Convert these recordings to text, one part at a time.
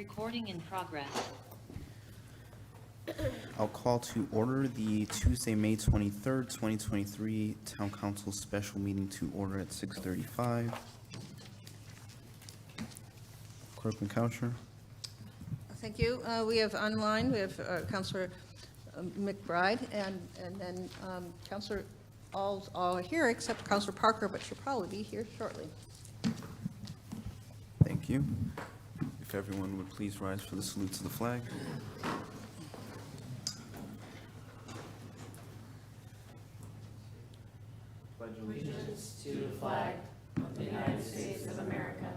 Recording in progress. I'll call to order the Tuesday, May 23rd, 2023 Town Council Special Meeting to order at 6:35. Clerk McCoucher. Thank you. We have online, we have Councilor McBride, and then Councilor all here except Councilor Parker, but she'll probably be here shortly. Thank you. If everyone would please rise for the salute to the flag. Allegiance to the flag of the United States of America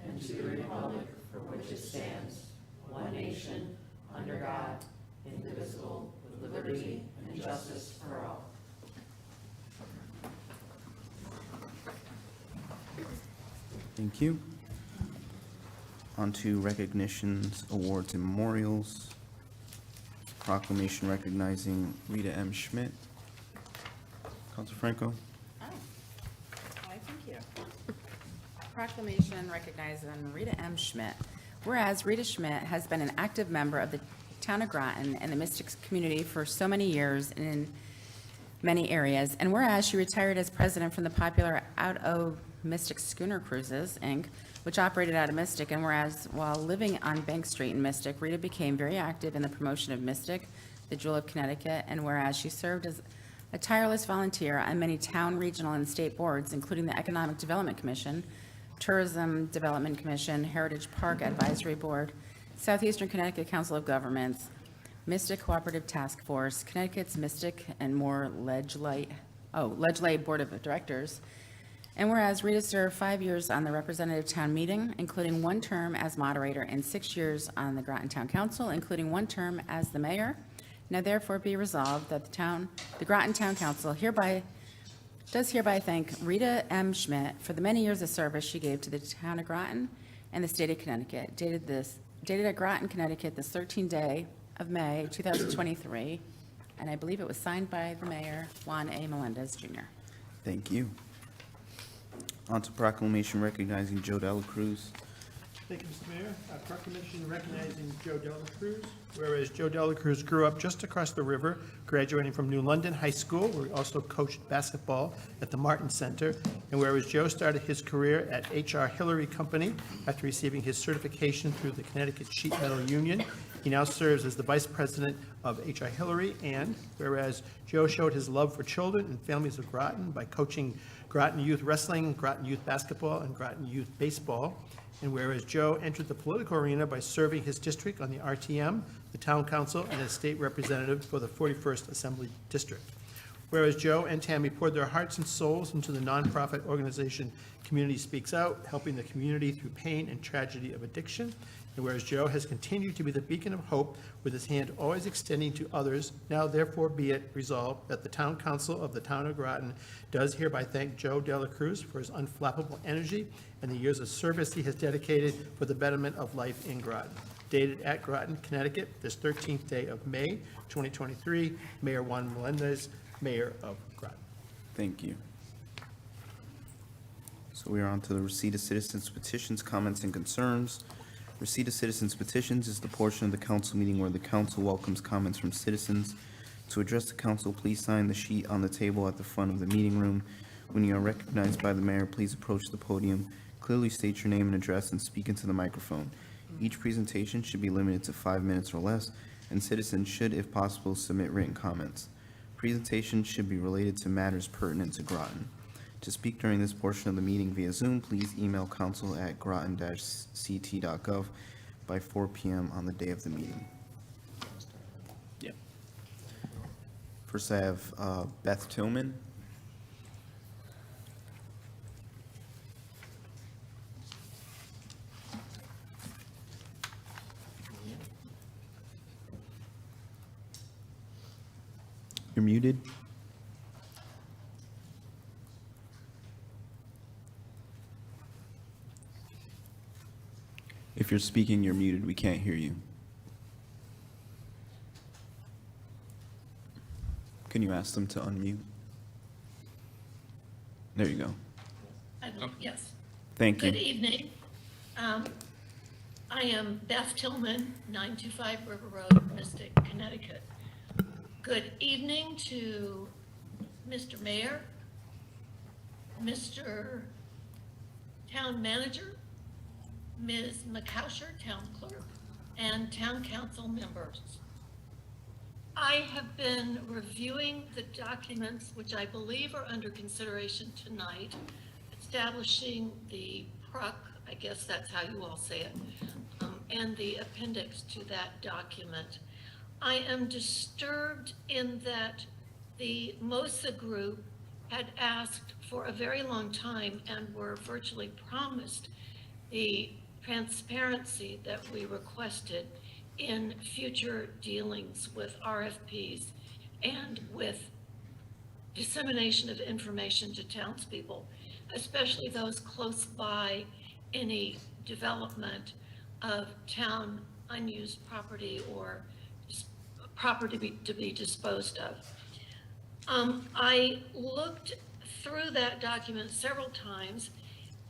and to the republic for which it stands, one nation, under God, indivisible, with liberty and justice for all. Thank you. On to recognitions, awards, and memorials. Proclamation recognizing Rita M. Schmidt. Councilor Franco. Why, thank you. Proclamation recognizing Rita M. Schmidt. Whereas Rita Schmidt has been an active member of the town of Groton and the Mystics community for so many years in many areas, and whereas she retired as president from the popular Out O Mystic Schooner Cruises, Inc., which operated out of Mystic, and whereas while living on Bank Street in Mystic, Rita became very active in the promotion of Mystic, the Jewel of Connecticut, and whereas she served as a tireless volunteer on many town, regional, and state boards, including the Economic Development Commission, Tourism Development Commission, Heritage Park Advisory Board, Southeastern Connecticut Council of Governments, Mystic Cooperative Task Force, Connecticut's Mystic and More Legislate Board of Directors. And whereas Rita served 5 years on the Representative Town Meeting, including 1 term as moderator and 6 years on the Groton Town Council, including 1 term as the mayor. Now therefore be resolved that the Groton Town Council does hereby thank Rita M. Schmidt for the many years of service she gave to the town of Groton and the state of Connecticut. Dated at Groton, Connecticut, this 13th day of May, 2023, and I believe it was signed by the mayor, Juan A. Melendez, Jr. Thank you. On to proclamation recognizing Joe Dela Cruz. Thank you, Mr. Mayor. A proclamation recognizing Joe Dela Cruz. Whereas Joe Dela Cruz grew up just across the river, graduating from New London High School, where he also coached basketball at the Martin Center. And whereas Joe started his career at H.R. Hillary Company after receiving his certification through the Connecticut Sheet Metal Union, he now serves as the vice president of H.R. Hillary. And whereas Joe showed his love for children and families of Groton by coaching Groton Youth Wrestling, Groton Youth Basketball, and Groton Youth Baseball. And whereas Joe entered the political arena by serving his district on the RTM, the town council, and as state representative for the 41st Assembly District. Whereas Joe and Tammy poured their hearts and souls into the nonprofit organization Community Speaks Out, helping the community through pain and tragedy of addiction. And whereas Joe has continued to be the beacon of hope with his hand always extending to others, now therefore be it resolved that the town council of the town of Groton does hereby thank Joe Dela Cruz for his unflappable energy and the years of service he has dedicated for the betterment of life in Groton. Dated at Groton, Connecticut, this 13th day of May, 2023, Mayor Juan Melendez, Mayor of Groton. Thank you. So we are on to the receipt of citizens' petitions, comments, and concerns. Receipt of citizens' petitions is the portion of the council meeting where the council welcomes comments from citizens. To address the council, please sign the sheet on the table at the front of the meeting room. When you are recognized by the mayor, please approach the podium, clearly state your name and address, and speak into the microphone. Each presentation should be limited to 5 minutes or less, and citizens should, if possible, submit written comments. Presentations should be related to matters pertinent to Groton. To speak during this portion of the meeting via Zoom, please email council@groton-ct.gov by 4 p.m. on the day of the meeting. Yep. First, I have Beth Tillman. You're muted. If you're speaking, you're muted. We can't hear you. Can you ask them to unmute? There you go. Yes. Thank you. Good evening. I am Beth Tillman, 925 River Road, Mystic, Connecticut. Good evening to Mr. Mayor, Mr. Town Manager, Ms. McCousher, Town Clerk, and Town Council members. I have been reviewing the documents which I believe are under consideration tonight, establishing the PRUC, I guess that's how you all say it, and the appendix to that document. I am disturbed in that the MOSA group had asked for a very long time and were virtually promised the transparency that we requested in future dealings with RFPs and with dissemination of information to townspeople, especially those close by any development of town unused property or property to be disposed of. I looked through that document several times,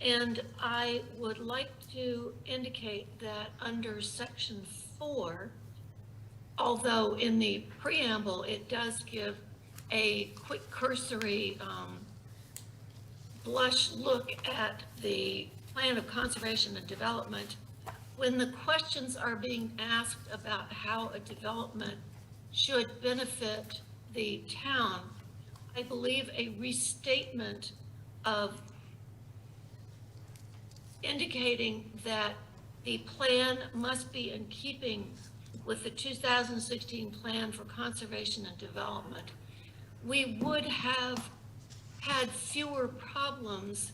and I would like to indicate that under section 4, although in the preamble it does give a quick cursory blush look at the plan of conservation and development, when the questions are being asked about how a development should benefit the town, I believe a restatement of indicating that the plan must be in keeping with the 2016 Plan for Conservation and Development, we would have had fewer problems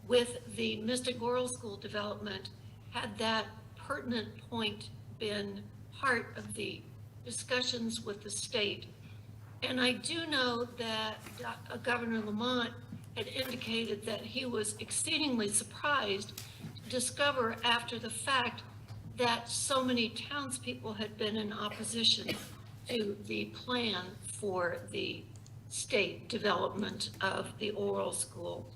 with the Mystic Oral School development had that pertinent point been part of the discussions with the state. And I do know that Governor Lamont had indicated that he was exceedingly surprised to discover after the fact that so many townspeople had been in opposition to the plan for the state development of the oral school.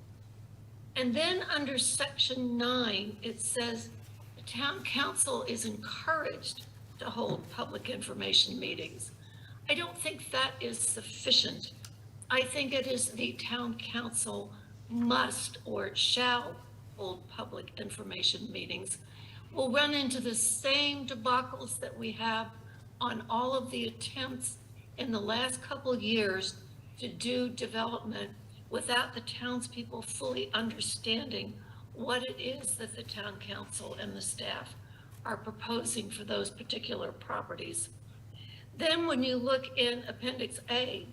And then under section 9, it says the town council is encouraged to hold public information meetings. I don't think that is sufficient. I think it is the town council must or shall hold public information meetings. We'll run into the same debacles that we have on all of the attempts in the last couple of years to do development without the townspeople fully understanding what it is that the town council and the staff are proposing for those particular properties. Then when you look in Appendix A,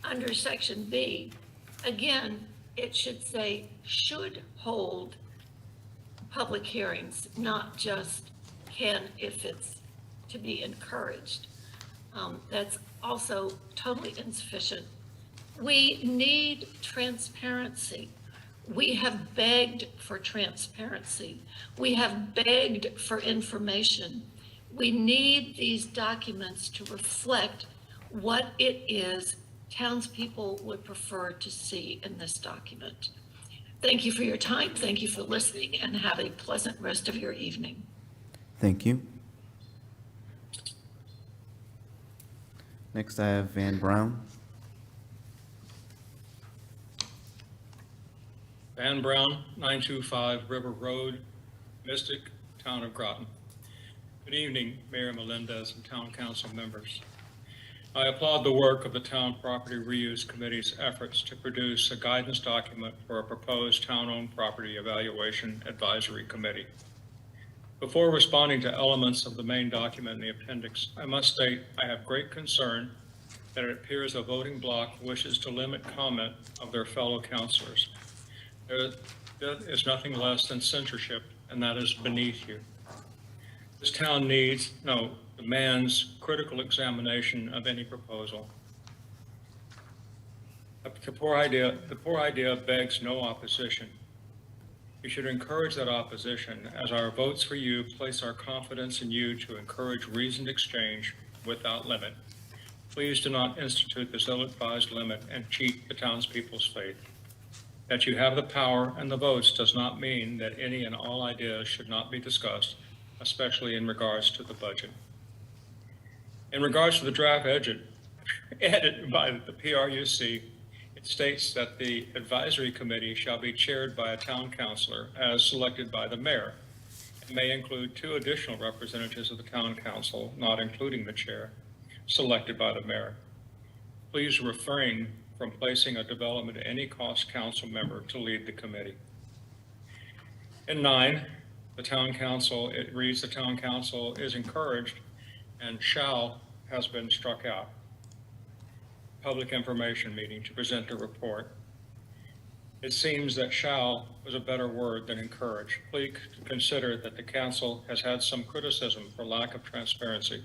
under Section B, again, it should say should hold public hearings, not just can if it's to be encouraged. That's also totally insufficient. We need transparency. We have begged for transparency. We have begged for information. We need these documents to reflect what it is townspeople would prefer to see in this document. Thank you for your time. Thank you for listening, and have a pleasant rest of your evening. Thank you. Next, I have Van Brown. Van Brown, 925 River Road, Mystic, Town of Groton. Good evening, Mayor Melendez and Town Council members. I applaud the work of the Town Property Reuse Committee's efforts to produce a guidance document for a proposed town-owned property evaluation advisory committee. Before responding to elements of the main document in the appendix, I must state I have great concern that it appears a voting bloc wishes to limit comment of their fellow councilors. That is nothing less than censorship, and that is beneath you. This town demands critical examination of any proposal. The poor idea begs no opposition. You should encourage that opposition, as our votes for you place our confidence in you to encourage reasoned exchange without limit. Please do not institute this ill-advised limit and cheat the townspeople's faith. That you have the power and the votes does not mean that any and all ideas should not be discussed, especially in regards to the budget. In regards to the draft edit by the PRUC, it states that the advisory committee shall be chaired by a town councilor as selected by the mayor, and may include 2 additional representatives of the town council, not including the chair, selected by the mayor. Please refrain from placing a development at any cost council member to lead the committee. In 9, the town council, it reads the town council is encouraged and shall has been struck out. Public information meeting to present a report. It seems that shall was a better word than encourage. Please consider that the council has had some criticism for lack of transparency.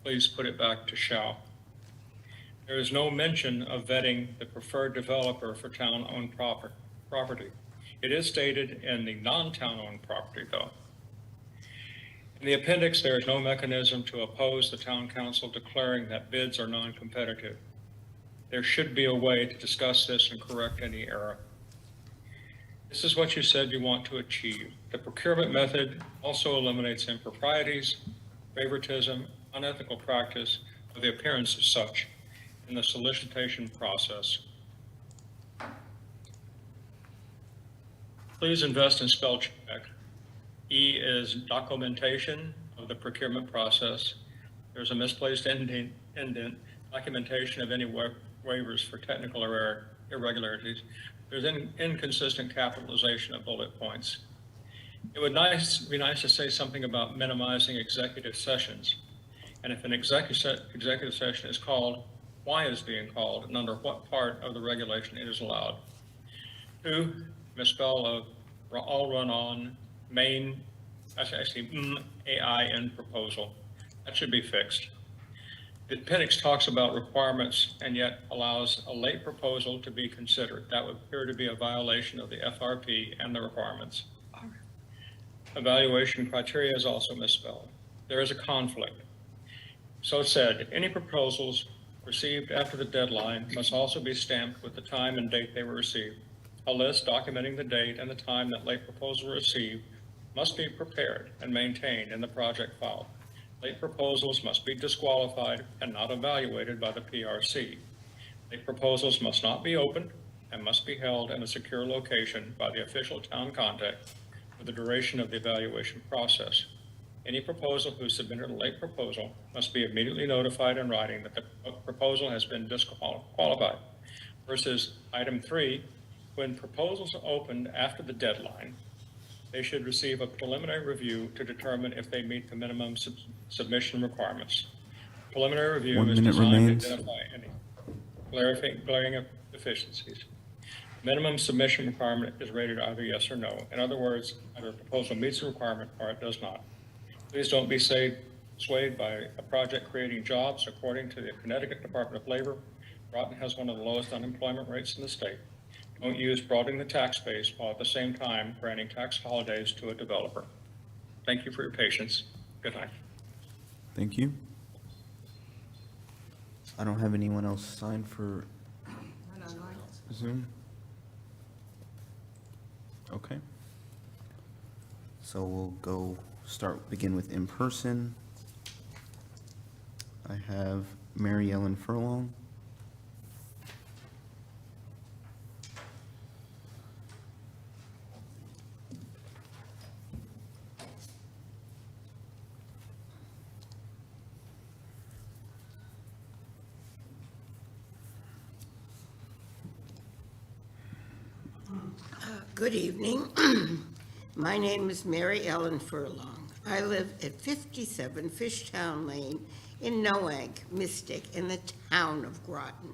Please put it back to shall. There is no mention of vetting the preferred developer for town-owned property. It is stated in the non-town-owned property, though. In the appendix, there is no mechanism to oppose the town council declaring that bids are non-competitive. There should be a way to discuss this and correct any error. This is what you said you want to achieve. The procurement method also eliminates improprieties, favoritism, unethical practice, or the appearance of such in the solicitation process. Please invest in spell check. E is documentation of the procurement process. There's a misplaced indent, documentation of any waivers for technical irregularities. There's inconsistent capitalization of bullet points. It would be nice to say something about minimizing executive sessions. And if an executive session is called, why is being called, and under what part of the regulation it is allowed. 2, misspell of all run on main, actually AIN proposal. That should be fixed. The appendix talks about requirements and yet allows a late proposal to be considered. That would appear to be a violation of the FRP and the requirements. Evaluation criteria is also misspelled. There is a conflict. So it said, any proposals received after the deadline must also be stamped with the time and date they were received. A list documenting the date and the time that late proposals were received must be prepared and maintained in the project file. Late proposals must be disqualified and not evaluated by the PRC. Late proposals must not be opened and must be held in a secure location by the official town contact for the duration of the evaluation process. Any proposal who submitted a late proposal must be immediately notified in writing that the proposal has been disqualified. Versus item 3, when proposals are opened after the deadline, they should receive a preliminary review to determine if they meet the minimum submission requirements. Preliminary review 1 is minute designed remains. to identify any glaring deficiencies. Minimum submission requirement is rated either yes or no. In other words, either a proposal meets the requirement or it does not. Please don't be swayed by a project creating jobs. According to the Connecticut Department of Labor, Groton has one of the lowest unemployment rates in the state. Don't use broadening the tax base while at the same time granting tax holidays to a developer. Thank you for your patience. Good night. Thank you. I don't have anyone else signed for Zoom. Okay. So we'll begin with in person. I have Mary Ellen Furlong. Good evening. My name is Mary Ellen Furlong. I live at 57 Fishtown Lane in Noank, Mystic, in the town of Groton,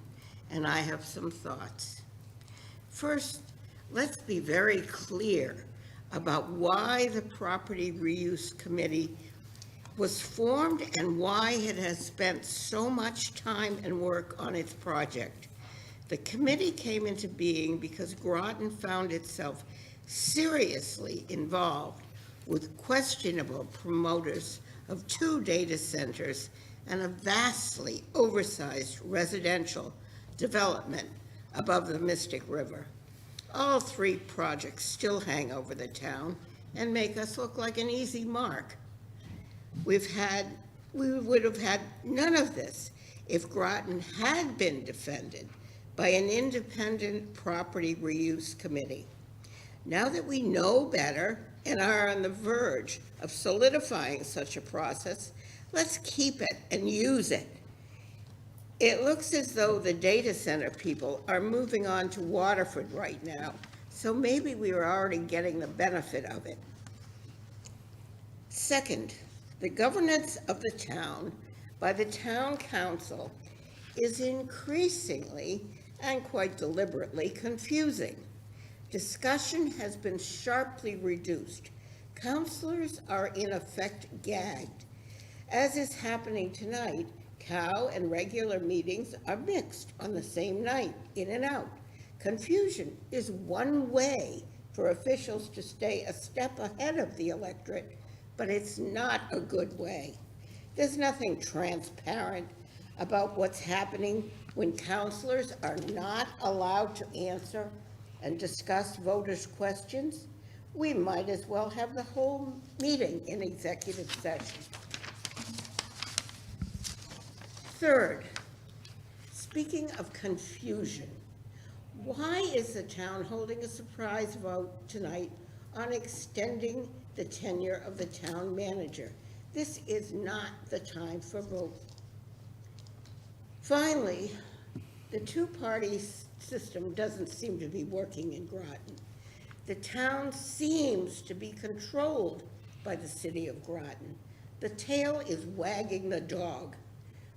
and I have some thoughts. First, let's be very clear about why the Property Reuse Committee was formed and why it has spent so much time and work on its project. The committee came into being because Groton found itself seriously involved with questionable promoters of 2 data centers and a vastly oversized residential development above the Mystic River. All three projects still hang over the town and make us look like an easy mark. We would have had none of this if Groton had been defended by an independent property reuse committee. Now that we know better and are on the verge of solidifying such a process, let's keep it and use it. It looks as though the data center people are moving on to Waterford right now, so maybe we are already getting the benefit of it. Second, the governance of the town by the town council is increasingly and quite deliberately confusing. Discussion has been sharply reduced. Councilors are in effect gagged. As is happening tonight, cow and regular meetings are mixed on the same night, in and out. Confusion is one way for officials to stay a step ahead of the electorate, but it's not a good way. There's nothing transparent about what's happening when councilors are not allowed to answer and discuss voters' questions. We might as well have the whole meeting in executive session. Third, speaking of confusion, why is the town holding a surprise vote tonight on extending the tenure of the town manager? This is not the time for vote. Finally, the two-party system doesn't seem to be working in Groton. The town seems to be controlled by the city of Groton. The tail is wagging the dog.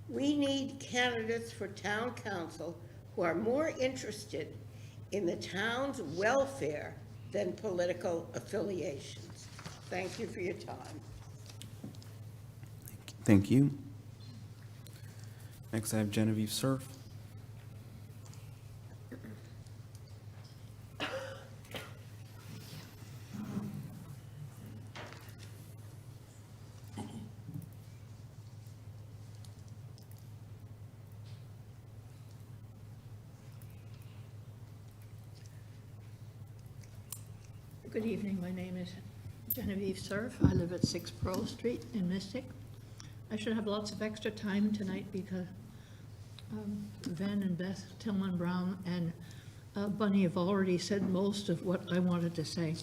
We need candidates for town council who are more interested in the town's welfare than political affiliations. Thank you for your time. Thank you. Next, I have Genevieve Cerf. Good evening, my name is Genevieve Cerf. I live at 6 Pearl Street in Mystic. I should have lots of extra time tonight because Ven and Beth Tillman Brown and Bunny have already said most of what I wanted to say.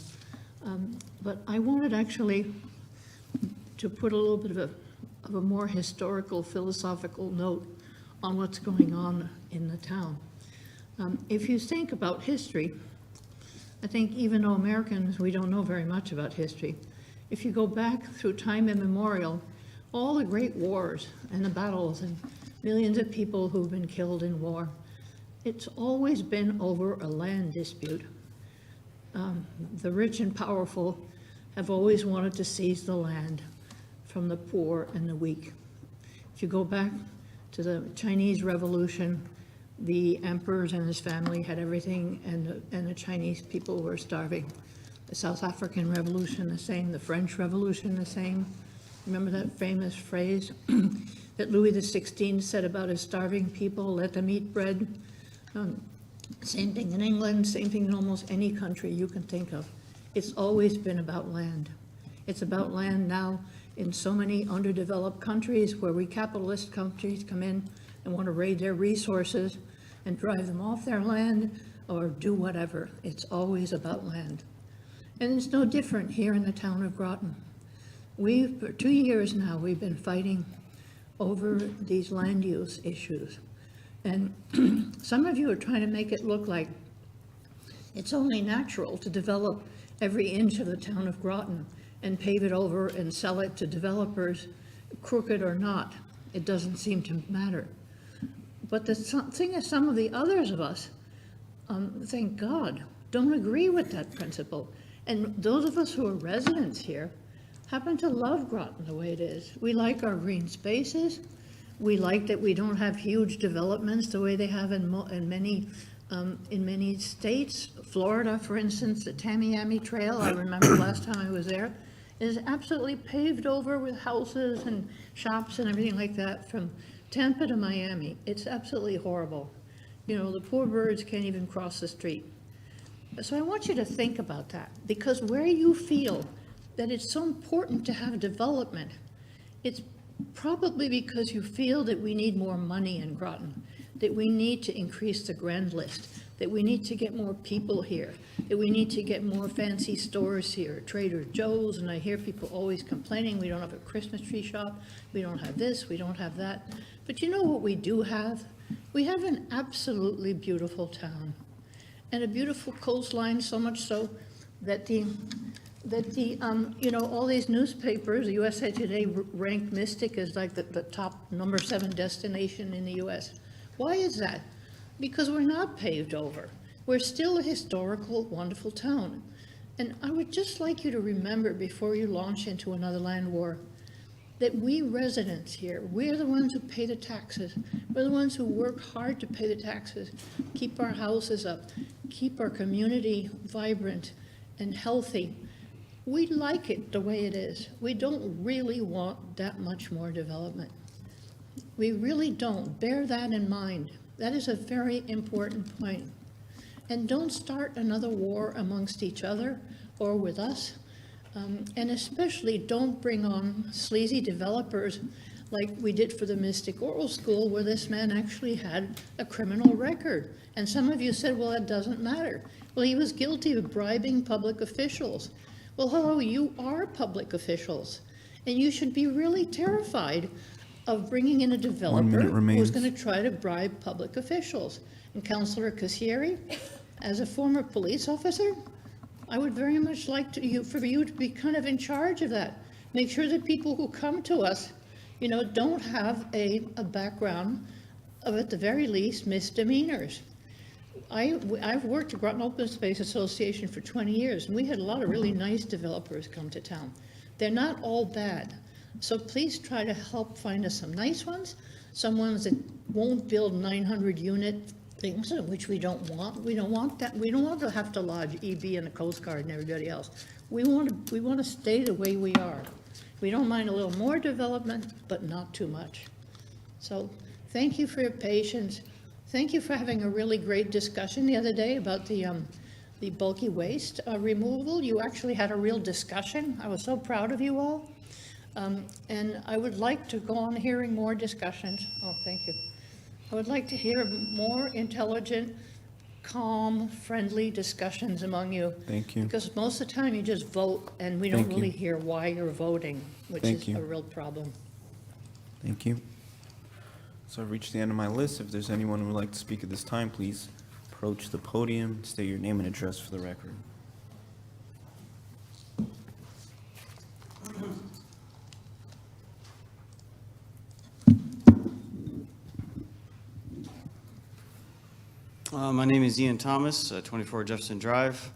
But I wanted actually to put a little bit of a more historical, philosophical note on what's going on in the town. If you think about history, I think even though Americans, we don't know very much about history. If you go back through time immemorial, all the great wars and the battles and millions of people who've been killed in war, it's always been over a land dispute. The rich and powerful have always wanted to seize the land from the poor and the weak. If you go back to the Chinese Revolution, the emperors and his family had everything, and the Chinese people were starving. The South African Revolution, the same. The French Revolution, the same. Remember that famous phrase that Louis XVI said about his starving people, let them eat bread? Same thing in England, same thing in almost any country you can think of. It's always been about land. It's about land now in so many underdeveloped countries where we capitalist countries come in and want to raid their resources and drive them off their land or do whatever. It's always about land. And it's no different here in the town of Groton. For 2 years now, we've been fighting over these land use issues. And some of you are trying to make it look like it's only natural to develop every inch of the town of Groton and pave it over and sell it to developers, crooked or not. It doesn't seem to matter. But the thing is, some of the others of us, thank God, don't agree with that principle. And those of us who are residents here happen to love Groton the way it is. We like our green spaces. We like that we don't have huge developments the way they have in many states. Florida, for instance, the Tamiami Trail, I remember last time I was there, is absolutely paved over with houses and shops and everything like that from Tampa to Miami. It's absolutely horrible. You know, the poor birds can't even cross the street. So I want you to think about that, because where you feel that it's so important to have development, it's probably because you feel that we need more money in Groton, that we need to increase the grand list, that we need to get more people here, that we need to get more fancy stores here, Trader Joe's, and I hear people always complaining, we don't have a Christmas tree shop, we don't have this, we don't have that. But you know what we do have? We have an absolutely beautiful town and a beautiful coastline, so much so that all these newspapers, the USA Today ranked Mystic as like the top number 7 destination in the US. Why is that? Because we're not paved over. We're still a historical, wonderful town. And I would just like you to remember before you launch into another land war, that we residents here, we're the ones who pay the taxes. We're the ones who work hard to pay the taxes, keep our houses up, keep our community vibrant and healthy. We like it the way it is. We don't really want that much more development. We really don't. Bear that in mind. That is a very important point. And don't start another war amongst each other or with us. And especially don't bring on sleazy developers like we did for the Mystic Oral School, where this man actually had a criminal record. And some of you said, well, that doesn't matter. Well, he was guilty of bribing public officials. Well, hello, you are public officials. And you should be really terrified of bringing in a developer 1 minute remains. who's going to try to bribe public officials. And Councilor Casieri, as a former police officer, I would very much like for you to be kind of in charge of that. Make sure that people who come to us, don't have a background of, at the very least, misdemeanors. I've worked at Groton Open Space Association for 20 years, and we had a lot of really nice developers come to town. They're not all bad. So please try to help find us some nice ones, some ones that won't build 900-unit things, which we don't want. We don't want that. We don't want to have to lodge EB and the Coast Guard and everybody else. We want to stay the way we are. We don't mind a little more development, but not too much. So thank you for your patience. Thank you for having a really great discussion the other day about the bulky waste removal. You actually had a real discussion. I was so proud of you all. And I would like to go on hearing more discussions. Oh, thank you. I would like to hear more intelligent, calm, friendly discussions among you. Thank you. Because most of the time you just vote and we don't Thank you. really hear why you're voting, which Thank is you. a real problem. Thank you. So I've reached the end of my list. If there's anyone who would like to speak at this time, please approach the podium, state your name and address for the record. My name is Ian Thomas, 24 Jefferson Drive.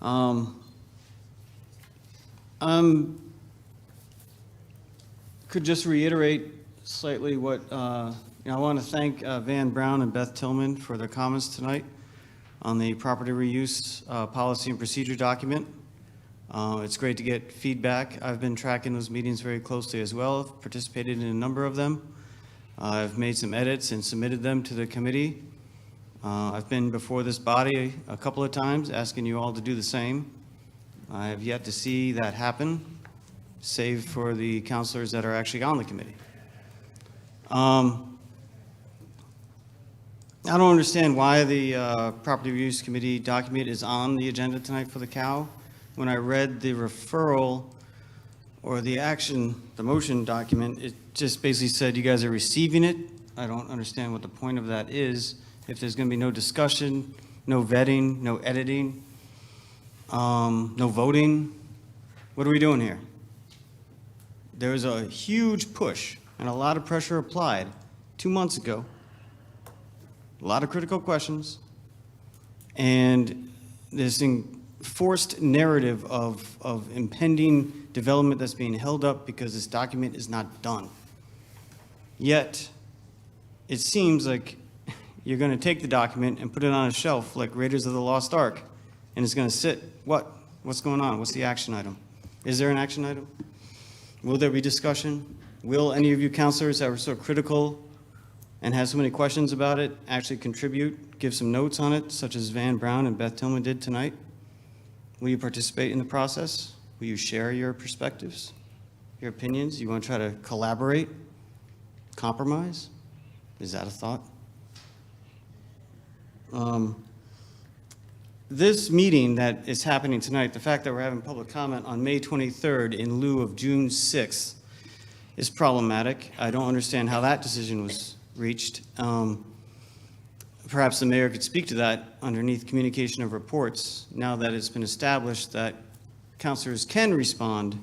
Could just reiterate slightly what, I want to thank Van Brown and Beth Tillman for their comments tonight on the property reuse policy and procedure document. It's great to get feedback. I've been tracking those meetings very closely as well. I've participated in a number of them. I've made some edits and submitted them to the committee. I've been before this body a couple of times asking you all to do the same. I have yet to see that happen, save for the counselors that are actually on the committee. I don't understand why the Property Reuse Committee document is on the agenda tonight for the cow. When I read the referral or the action, the motion document, it just basically said you guys are receiving it. I don't understand what the point of that is. If there's going to be no discussion, no vetting, no editing, no voting, what are we doing here? There was a huge push and a lot of pressure applied 2 months ago. A lot of critical questions, and this forced narrative of impending development that's being held up because this document is not done. Yet, it seems like you're going to take the document and put it on a shelf like Raiders of the Lost Ark, and it's going to sit. What's going on? What's the action item? Is there an action item? Will there be discussion? Will any of you counselors that were so critical and has so many questions about it, actually contribute, give some notes on it, such as Van Brown and Beth Tillman did tonight? Will you participate in the process? Will you share your perspectives, your opinions? You want to try to collaborate, compromise? Is that a thought? This meeting that is happening tonight, the fact that we're having public comment on May 23rd in lieu of June 6th is problematic. I don't understand how that decision was reached. Perhaps the mayor could speak to that underneath communication of reports, now that it's been established that councilors can respond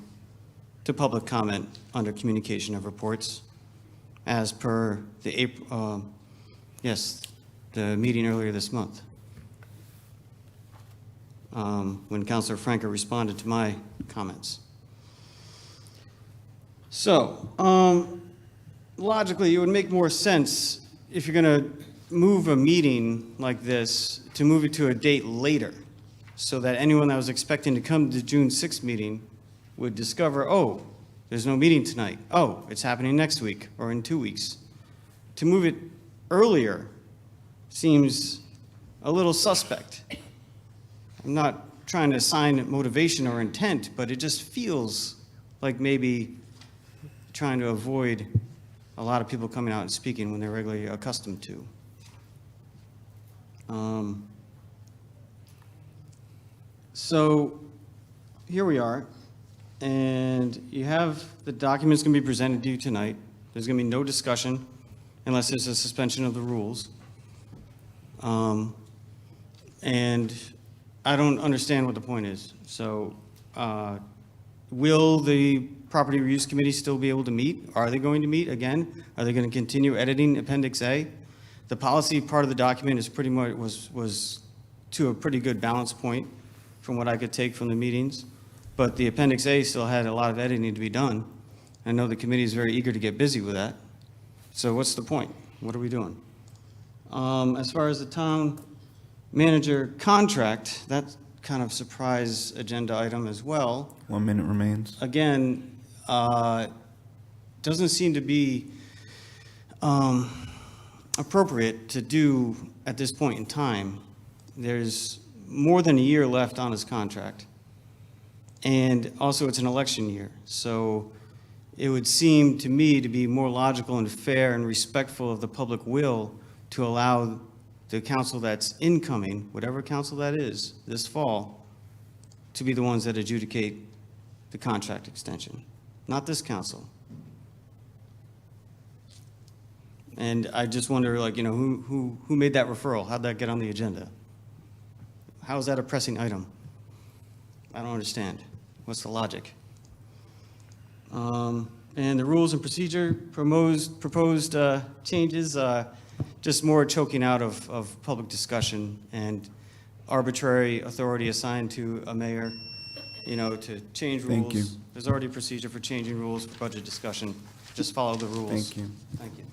to public comment under communication of reports, as per the the meeting earlier this month, when Councilor Franco responded to my comments. So, logically, it would make more sense if you're going to move a meeting like this, to move it to a date later, so that anyone that was expecting to come to the June 6th meeting would discover, oh, there's no meeting tonight. Oh, it's happening next week or in 2 weeks. To move it earlier seems a little suspect. I'm not trying to assign motivation or intent, but it just feels like maybe trying to avoid a lot of people coming out and speaking when they're regularly accustomed to. So here we are, and you have the documents going to be presented to you tonight. There's going to be no discussion unless there's a suspension of the rules. And I don't understand what the point is. So will the Property Reuse Committee still be able to meet? Are they going to meet again? Are they going to continue editing Appendix A? The policy part of the document is pretty much, was to a pretty good balance point from what I could take from the meetings. But the Appendix A still had a lot of editing to be done. I know the committee is very eager to get busy with that. So what's the point? What are we doing? As far as the town manager contract, that's kind of surprise agenda item as well. 1 minute remains. Again, doesn't seem to be appropriate to do at this point in time. There's more than a year left on his contract. And also, it's an election year. So it would seem to me to be more logical and fair and respectful of the public will to allow the council that's incoming, whatever council that is, this fall, to be the ones that adjudicate the contract extension, not this council. And I just wonder, like, you know, who made that referral? How'd that get on the agenda? How is that a pressing item? I don't understand. What's the logic? And the rules and procedure proposed changes, just more choking out of public discussion and arbitrary authority assigned to a mayor, you know, to change rules. Thank you. There's already a procedure for changing rules for budget discussion. Just follow the rules. Thank you. Thank you.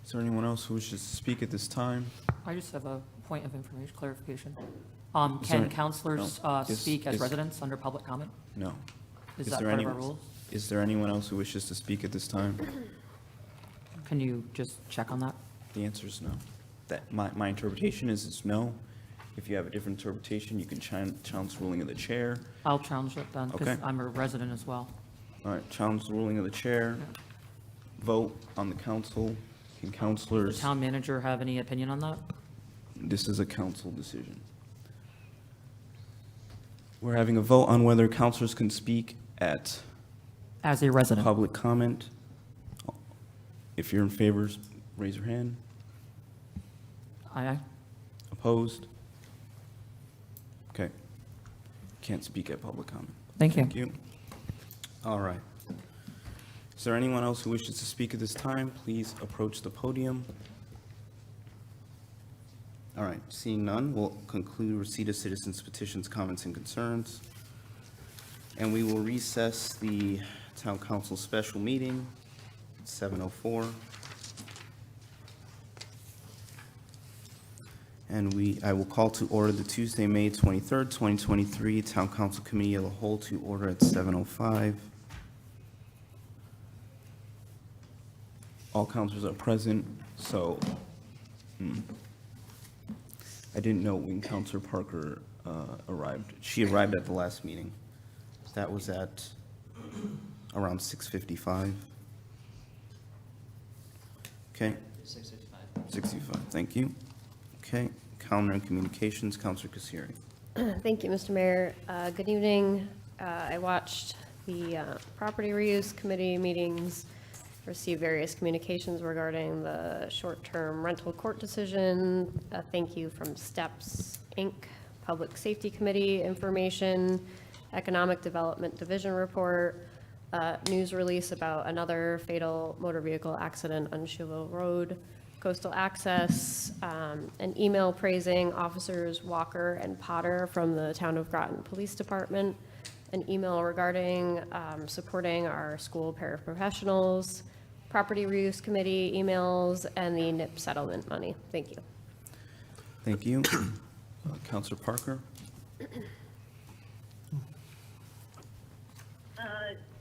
Is there anyone else who wishes to speak at this time? I just have a point of information, clarification. Is there- Can counselors no, is- speak as is- residents under public comment? No. Is Is that there part of any- our rules? Is there anyone else who wishes to speak at this time? Can you just check on that? The answer is no. That, my interpretation is it's no. If you have a different interpretation, you can challenge the ruling of the chair. I'll challenge it then, because Okay. I'm a resident as well. All right, challenge the ruling of the chair. Vote on the council. Can Does councilors, the town manager have any opinion on that? this is a council decision. We're having a vote on whether councilors can speak at As a resident? public comment. If you're in favor, raise your hand. Aye. Opposed? Okay. Can't speak at public comment. Thank you. Thank you. All right. Is there anyone else who wishes to speak at this time? Please approach the podium. All right, seeing none, we'll conclude receipt of citizens' petitions, comments, and concerns. And we will recess the town council special meeting, 7:04. And I will call to order the Tuesday, May 23rd, 2023 Town Council Committee of the Whole to order at 7:05. all counselors are present, so I didn't know when Counselor Parker arrived. She arrived at the last meeting. That was at around 6:55. Okay. 6:55, thank you. Okay, calendar and communications, Counselor Kasiri. Thank you, Mr. Mayor. Good evening. I watched the Property Reuse Committee meetings, received various communications regarding the short-term rental court decision. Thank you from STEPS, Inc., Public Safety Committee information, Economic Development Division report, news release about another fatal motor vehicle accident on Schuylkill Road, Coastal Access, an email praising Officers Walker and Potter from the Town of Groton Police Department, an email regarding supporting our school paraprofessionals, Property Reuse Committee emails, and the NIP settlement money. Thank you. Thank you. Counselor Parker?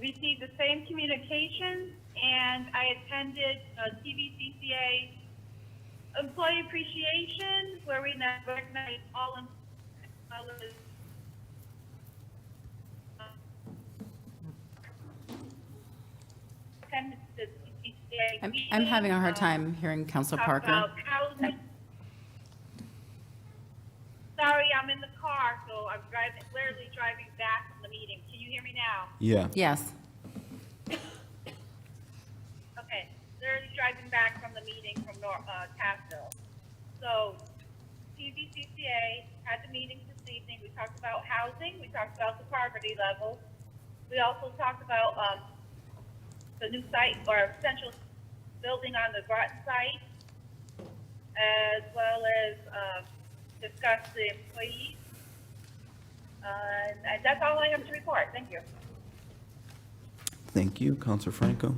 Received the same communication, and I attended TVCCA Employee Appreciation, where we now recognize all employees. Attended the TVCCA I'm having a hard meeting, time hearing Counselor talk Parker. about housing. Sorry, I'm in the car, so I'm literally driving back from the meeting. Can you hear me now? Yeah. Yes. Okay, literally driving back from the meeting from Cassville. So, TVCCA had the meeting this evening. We talked about housing. We talked about the poverty level. We also talked about the new site or potential building on the Groton site, as well as discuss the employees. And that's all I have to report. Thank you. Thank you. Counselor Franco?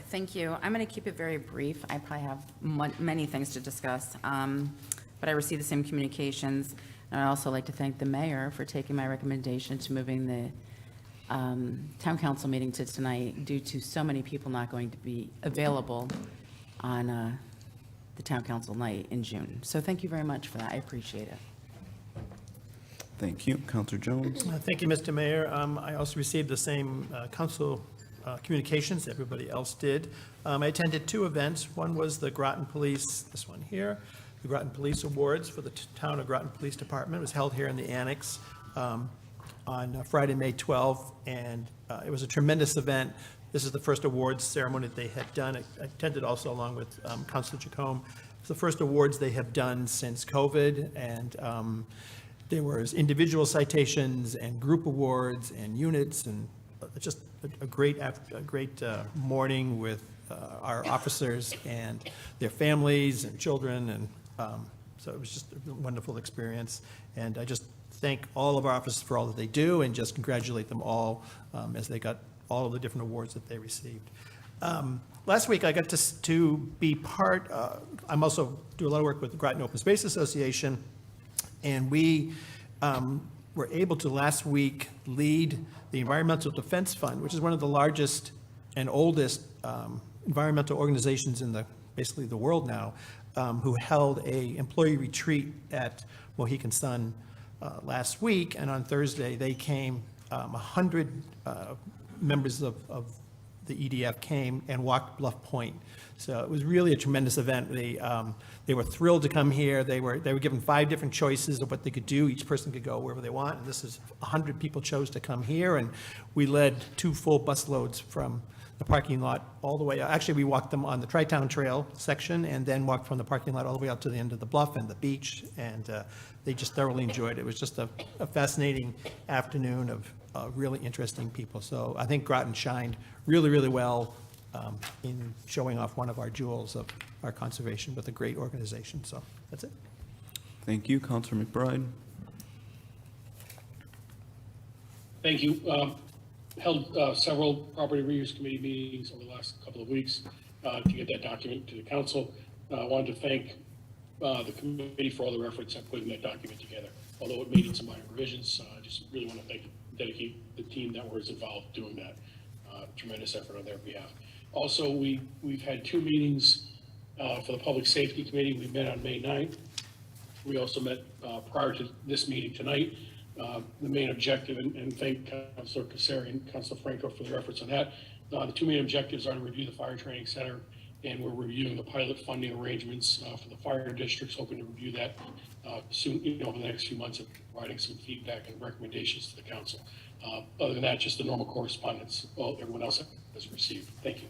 Thank you. I'm going to keep it very brief. I probably have many things to discuss, but I received the same communications. And I'd also like to thank the mayor for taking my recommendation to moving the town council meeting to tonight due to so many people not going to be available on the town council night in June. So thank you very much for that. I appreciate it. Thank you. Counselor Jones? Thank you, Mr. Mayor. I also received the same council communications everybody else did. I attended two events. One was the Groton Police, this one here, the Groton Police Awards for the Town of Groton Police Department. It was held here in the annex on Friday, May 12th, and it was a tremendous event. This is the first awards ceremony that they had done. I attended also along with Councilor Jacome. It's the first awards they have done since COVID, and there was individual citations and group awards and units, and just a great morning with our officers and their families and children, and so it was just a wonderful experience. And I just thank all of our officers for all that they do, and just congratulate them all as they got all of the different awards that they received. Last week, I got to be part, I'm also do a lot of work with the Groton Open Space Association, and we were able to last week lead the Environmental Defense Fund, which is one of the largest and oldest environmental organizations in basically the world now, who held a employee retreat at Mohegan Sun last week, and on Thursday they came, 100 members of the EDF came and walked Bluff Point. So it was really a tremendous event. They were thrilled to come here. They were given 5 different choices of what they could do. Each person could go wherever they want, and this is 100 people chose to come here, and we led 2 full bus loads from the parking lot all the way. Actually, we walked them on the Tri-Town Trail section, and then walked from the parking lot all the way up to the end of the bluff and the beach, and they just thoroughly enjoyed it. It was just a fascinating afternoon of really interesting people. So I think Groton shined really, really well in showing off one of our jewels of our conservation with a great organization. So that's it. Thank you. Counselor McBride? Thank you. Held several property reuse committee meetings over the last couple of weeks to get that document to the council. I wanted to thank the committee for all their efforts at putting that document together. Although it made some minor revisions, I just really want to dedicate the team that was involved doing that. Tremendous effort on their behalf. Also, we've had 2 meetings for the Public Safety Committee. We met on May 9th. We also met prior to this meeting tonight. The main objective, and thank Councilor Casari and Councilor Franco for their efforts on that. The 2 main objectives are to review the Fire Training Center, and we're reviewing the pilot funding arrangements for the fire districts, hoping to review that soon, over the next few months, and providing some feedback and recommendations to the council. Other than that, just the normal correspondence everyone else has received. Thank you.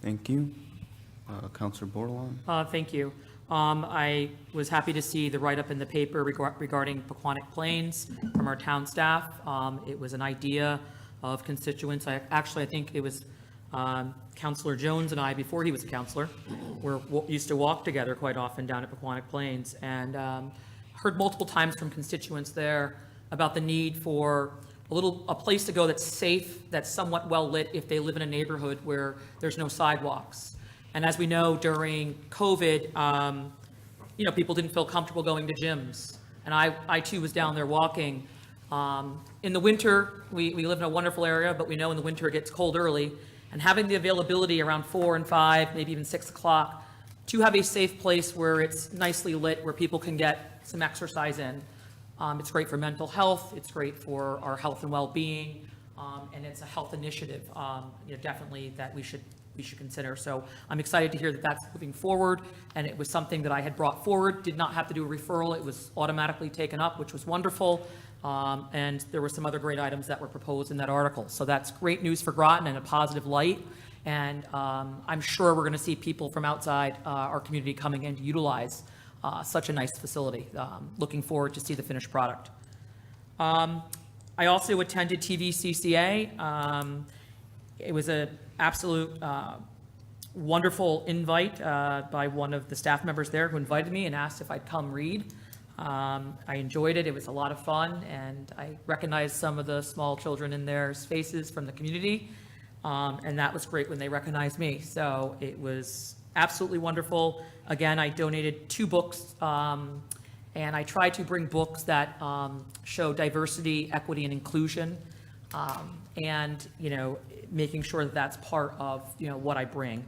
Thank you. Counselor Bordelon? Thank you. I was happy to see the write-up in the paper regarding Pequannock Plains from our town staff. It was an idea of constituents. I think it was Counselor Jones and I, before he was a counselor, used to walk together quite often down at Pequannock Plains, and heard multiple times from constituents there about the need for a place to go that's safe, that's somewhat well lit if they live in a neighborhood where there's no sidewalks. And as we know, during COVID, people didn't feel comfortable going to gyms. And I too was down there walking. In the winter, we live in a wonderful area, but we know in the winter it gets cold early. And having the availability around 4 and 5, maybe even 6 o'clock, to have a safe place where it's nicely lit, where people can get some exercise in. It's great for mental health. It's great for our health and well-being. And it's a health initiative, definitely that we should consider. So I'm excited to hear that that's moving forward, and it was something that I had brought forward, did not have to do a referral. It was automatically taken up, which was wonderful. And there were some other great items that were proposed in that article. So that's great news for Groton and a positive light. And I'm sure we're going to see people from outside our community coming in to utilize such a nice facility. Looking forward to see the finished product. I also attended TVCCA. It was an absolute wonderful invite by one of the staff members there who invited me and asked if I'd come read. I enjoyed it. It was a lot of fun, and I recognized some of the small children in their faces from the community, and that was great when they recognized me. So it was absolutely wonderful. Again, I donated 2 books, and I tried to bring books that show diversity, equity, and inclusion, and making sure that that's part of what I bring,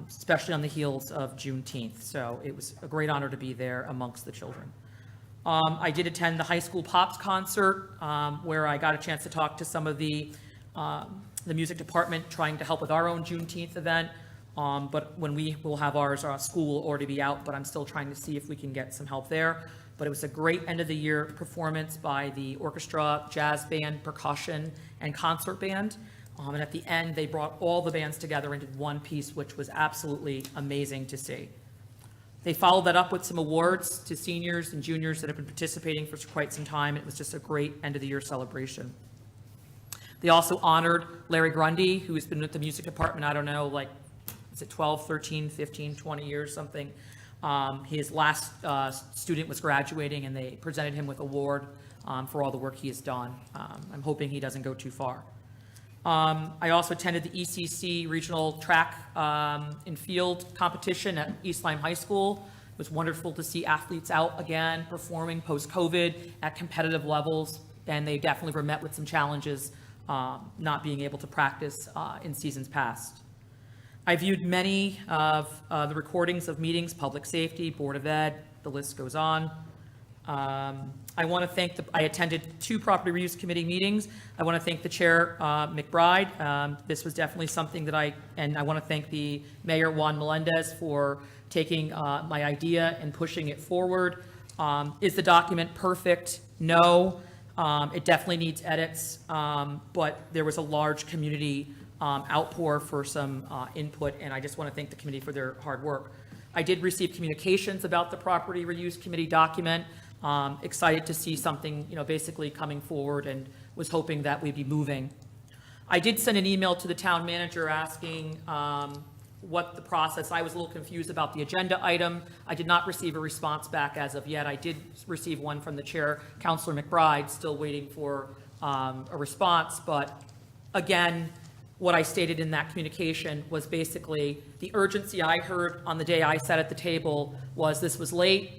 especially on the heels of Juneteenth. So it was a great honor to be there amongst the children. I did attend the high school Pops concert, where I got a chance to talk to some of the music department trying to help with our own Juneteenth event. But when we will have ours, our school will already be out, but I'm still trying to see if we can get some help there. But it was a great end of the year performance by the orchestra, jazz band, percussion, and concert band. And at the end, they brought all the bands together into one piece, which was absolutely amazing to see. They followed that up with some awards to seniors and juniors that have been participating for quite some time. It was just a great end of the year celebration. They also honored Larry Grundy, who has been with the music department, I don't know, like, is it 12, 13, 15, 20 years, something. His last student was graduating, and they presented him with an award for all the work he has done. I'm hoping he doesn't go too far. I also attended the ECC regional track and field competition at East Lyme High School. It was wonderful to see athletes out again performing post-COVID at competitive levels, and they definitely were met with some challenges not being able to practice in seasons past. I viewed many of the recordings of meetings, public safety, Board of Ed, the list goes on. I want to thank I attended 2 property reuse committee meetings. I want to thank the chair, McBride. This was definitely something that I want to thank the mayor, Juan Melendez, for taking my idea and pushing it forward. Is the document perfect? No. It definitely needs edits, but there was a large community outpour for some input, and I just want to thank the committee for their hard work. I did receive communications about the property reuse committee document. Excited to see something, basically coming forward, and was hoping that we'd be moving. I did send an email to the town manager asking what the process. I was a little confused about the agenda item. I did not receive a response back as of yet. I did receive one from the chair, Councilor McBride, still waiting for a response. But again, what I stated in that communication was basically the urgency I heard on the day I sat at the table was this was late.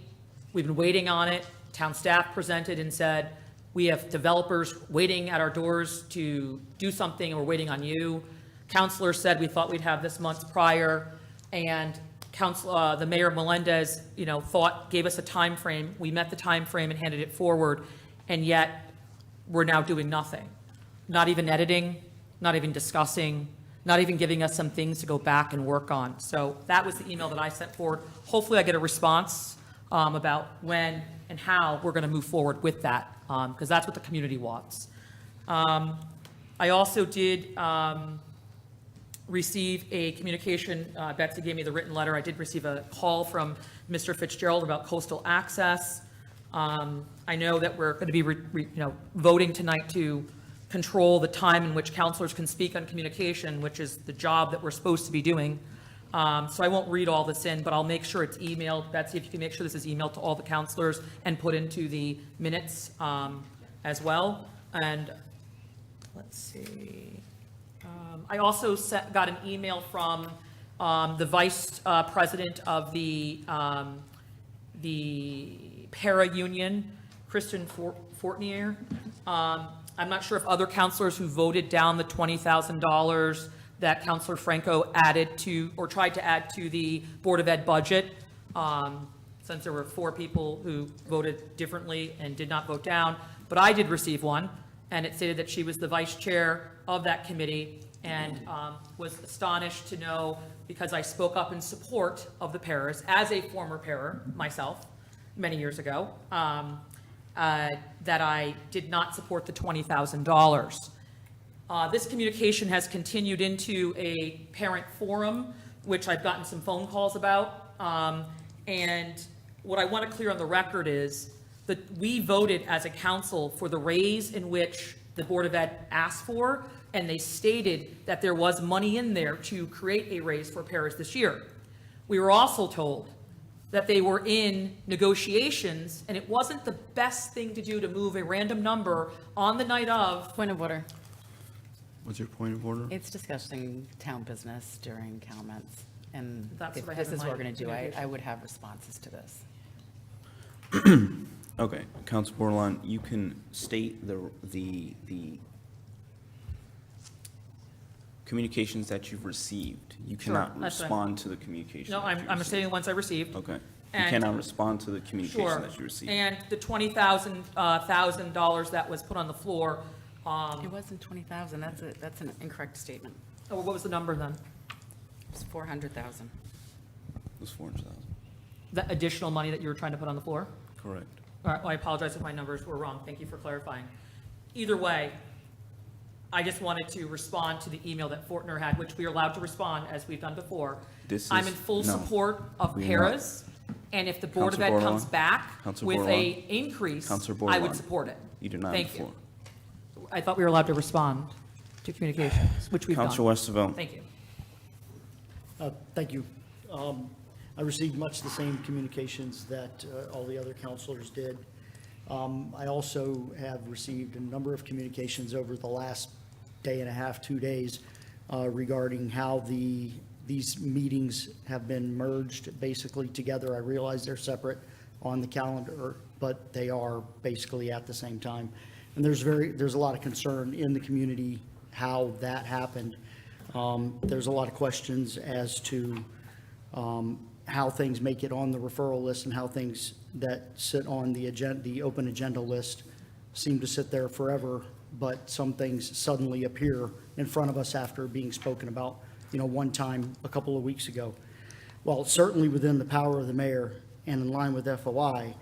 We've been waiting on it. Town staff presented and said, we have developers waiting at our doors to do something, and we're waiting on you. Counselor said we thought we'd have this months prior, and the Mayor Melendez, gave us a time frame. We met the time frame and handed it forward, and yet we're now doing nothing. Not even editing, not even discussing, not even giving us some things to go back and work on. So that was the email that I sent forward. Hopefully I get a response about when and how we're going to move forward with that, because that's what the community wants. I also did receive a communication, Betsy gave me the written letter. I did receive a call from Mr. Fitzgerald about coastal access. I know that we're going to be voting tonight to control the time in which counselors can speak on communication, which is the job that we're supposed to be doing. So I won't read all this in, but I'll make sure it's emailed. Betsy, if you can make sure this is emailed to all the counselors and put into the minutes as well. And let's see. I also got an email from the vice president of the para union, Kristen Fortnier. I'm not sure if other counselors who voted down the $20,000 that Counselor Franco added to, or tried to add to the Board of Ed budget, since there were 4 people who voted differently and did not vote down. But I did receive one, and it stated that she was the vice chair of that committee, and was astonished to know, because I spoke up in support of the paras as a former para myself many years ago, that I did not support the $20,000. This communication has continued into a parent forum, which I've gotten some phone calls about. And what I want to clear on the record is that we voted as a council for the raise in which the Board of Ed asked for, and they stated that there was money in there to create a raise for paras this year. We were also told that they were in negotiations, and it wasn't the best thing to do to move a random number on the night of. Point of order. What's your point of order? It's discussing town business during comments, and That's if what I have this in is what my we're going to do, I communication. would have responses to this. Okay, Council Bordelon, you can state the communications that you've received. You cannot that's fine. respond to the communication. No, that you I'm received. stating the ones I received. Okay. You And- cannot respond to the communication Sure. that you received. And the $20,000 that was put on the floor, It wasn't 20,000, that's an incorrect statement. what was the number then? It was 400,000. It was 400,000. The additional money that you were trying to put on the floor? Correct. All right, well, I apologize if my numbers were wrong. Thank you for clarifying. Either way, I just wanted to respond to the email that Fortner had, which we are allowed to respond, as we've done before. This I'm is- in full no, support of we are not. paras, and if the Board of Ed Counselor comes Bordelon, back Counselor with a Bordelon, increase, Counselor I would Bordelon, support it. You do not have Thank the you. floor. I thought we were allowed to respond to communications, which we've done. Counselor Westervelt. Thank you. Thank you. I received much the same communications that all the other counselors did. I also have received a number of communications over the last day and a half, 2 days, regarding how these meetings have been merged basically together. I realize they're separate on the calendar, but they are basically at the same time. And there's a lot of concern in the community how that happened. There's a lot of questions as to how things make it on the referral list and how things that sit on the agenda, the open agenda list, seem to sit there forever, but some things suddenly appear in front of us after being spoken about, one time a couple of weeks ago. Well, certainly within the power of the mayor and in line with FOI,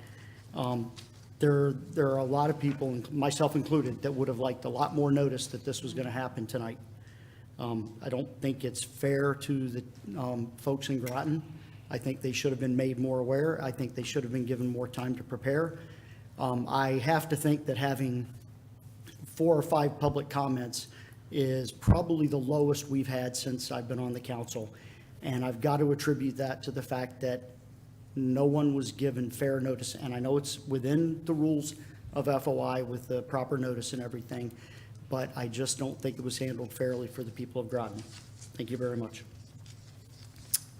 there are a lot of people, myself included, that would have liked a lot more notice that this was going to happen tonight. I don't think it's fair to the folks in Groton. I think they should have been made more aware. I think they should have been given more time to prepare. I have to think that having 4 or 5 public comments is probably the lowest we've had since I've been on the council. And I've got to attribute that to the fact that no one was given fair notice. And I know it's within the rules of FOI with the proper notice and everything, but I just don't think it was handled fairly for the people of Groton. Thank you very much.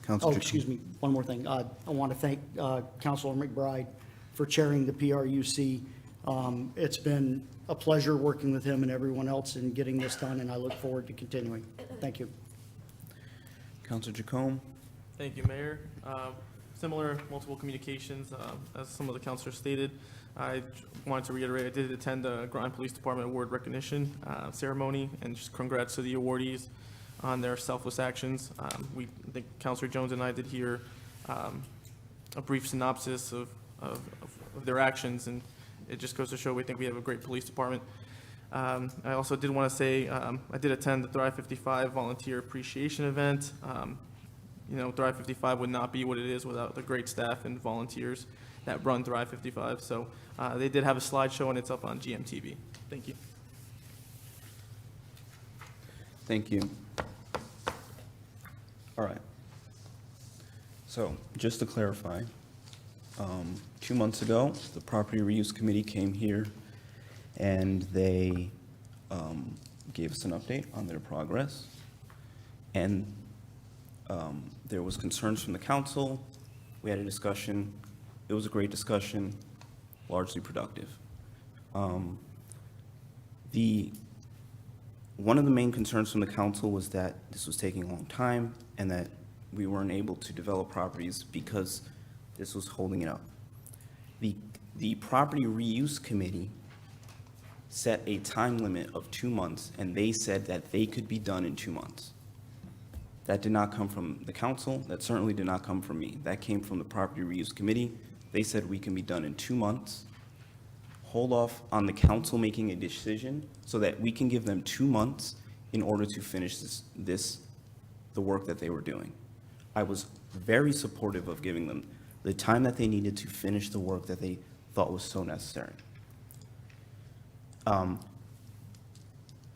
Councilor Oh, excuse me, one more thing. I want to thank Councilor McBride for chairing the PRUC. It's been a pleasure working with him and everyone else in getting this done, and I look forward to continuing. Thank you. Counselor Jacome? Thank you, Mayor. Similar multiple communications, as some of the councilors stated. I wanted to reiterate, I did attend the Groton Police Department Award recognition ceremony, and just congrats to the awardees on their selfless actions. I think Councilor Jones and I did hear a brief synopsis of their actions, and it just goes to show we think we have a great police department. I also did want to say, I did attend the Thrive 55 Volunteer Appreciation Event. You know, Thrive 55 would not be what it is without the great staff and volunteers that run Thrive 55. So they did have a slideshow, and it's up on GMTV. Thank you. Thank you. All right. So, just to clarify, 2 months ago, the Property Reuse Committee came here and they gave us an update on their progress. And there was concerns from the council. We had a discussion. It was a great discussion, largely productive. One of the main concerns from the council was that this was taking a long time and that we weren't able to develop properties because this was holding it up. The Property Reuse Committee set a time limit of 2 months, and they said that they could be done in 2 months. That did not come from the council. That certainly did not come from me. That came from the Property Reuse Committee. They said we can be done in 2 months. Hold off on the council making a decision so that we can give them 2 months in order to finish the work that they were doing. I was very supportive of giving them the time that they needed to finish the work that they thought was so necessary.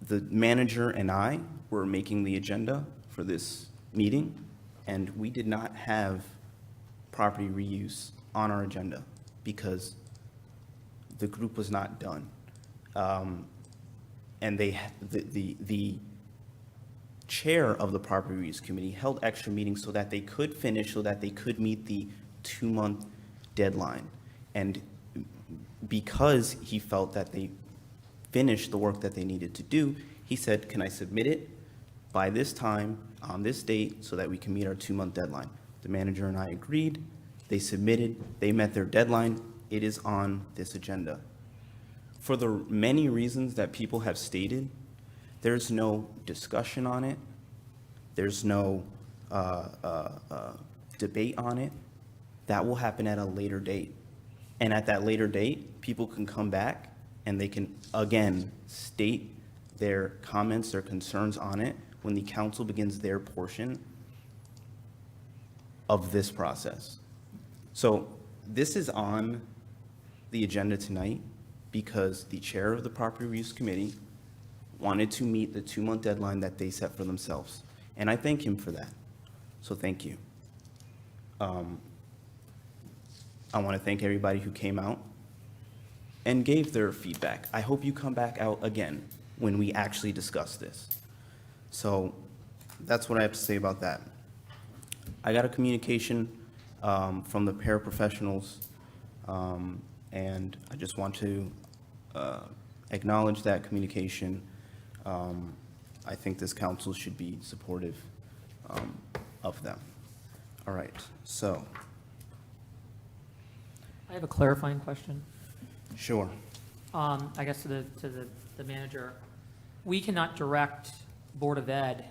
The manager and I were making the agenda for this meeting, and we did not have property reuse on our agenda because the group was not done. And the chair of the Property Reuse Committee held extra meetings so that they could finish, so that they could meet the 2-month deadline. And because he felt that they finished the work that they needed to do, he said, can I submit it by this time, on this date, so that we can meet our 2-month deadline? The manager and I agreed. They submitted. They met their deadline. It is on this agenda. For the many reasons that people have stated, there's no discussion on it. There's no debate on it. That will happen at a later date. And at that later date, people can come back and they can, again, state their comments, their concerns on it when the council begins their portion of this process. So this is on the agenda tonight because the chair of the Property Reuse Committee wanted to meet the 2-month deadline that they set for themselves. And I thank him for that. So thank you. I want to thank everybody who came out and gave their feedback. I hope you come back out again when we actually discuss this. So that's what I have to say about that. I got a communication from the paraprofessionals, and I just want to acknowledge that communication. I think this council should be supportive of them. All right, so. I have a clarifying question. Sure. I guess to the manager. We cannot direct Board of Ed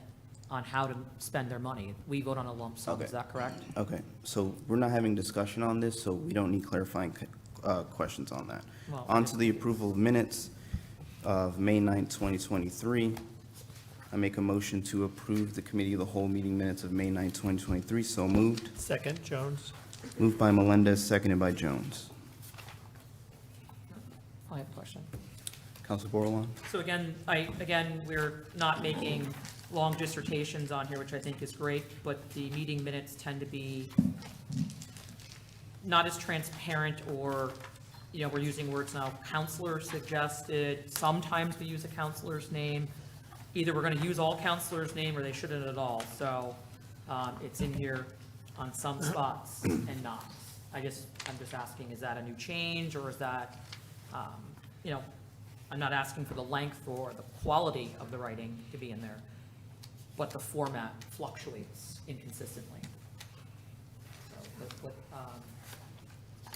on how to spend their money. We vote on a lump sum, Okay. is that correct? Okay, so we're not having discussion on this, so we don't need clarifying questions on that. Well, On to the approval of minutes of May 9th, 2023. I make a motion to approve the Committee of the Whole meeting minutes of May 9th, 2023. So moved. Second, Jones. Moved by Melendez, seconded by Jones. I have a question. Council Bordelon? So again, we're not making long dissertations on here, which I think is great, but the meeting minutes tend to be not as transparent, or, we're using words now, counselor suggested, sometimes we use a counselor's name. Either we're going to use all counselors' name or they shouldn't at all. So it's in here on some spots and not. I'm just asking, is that a new change, or is that, I'm not asking for the length or the quality of the writing to be in there, but the format fluctuates inconsistently. So,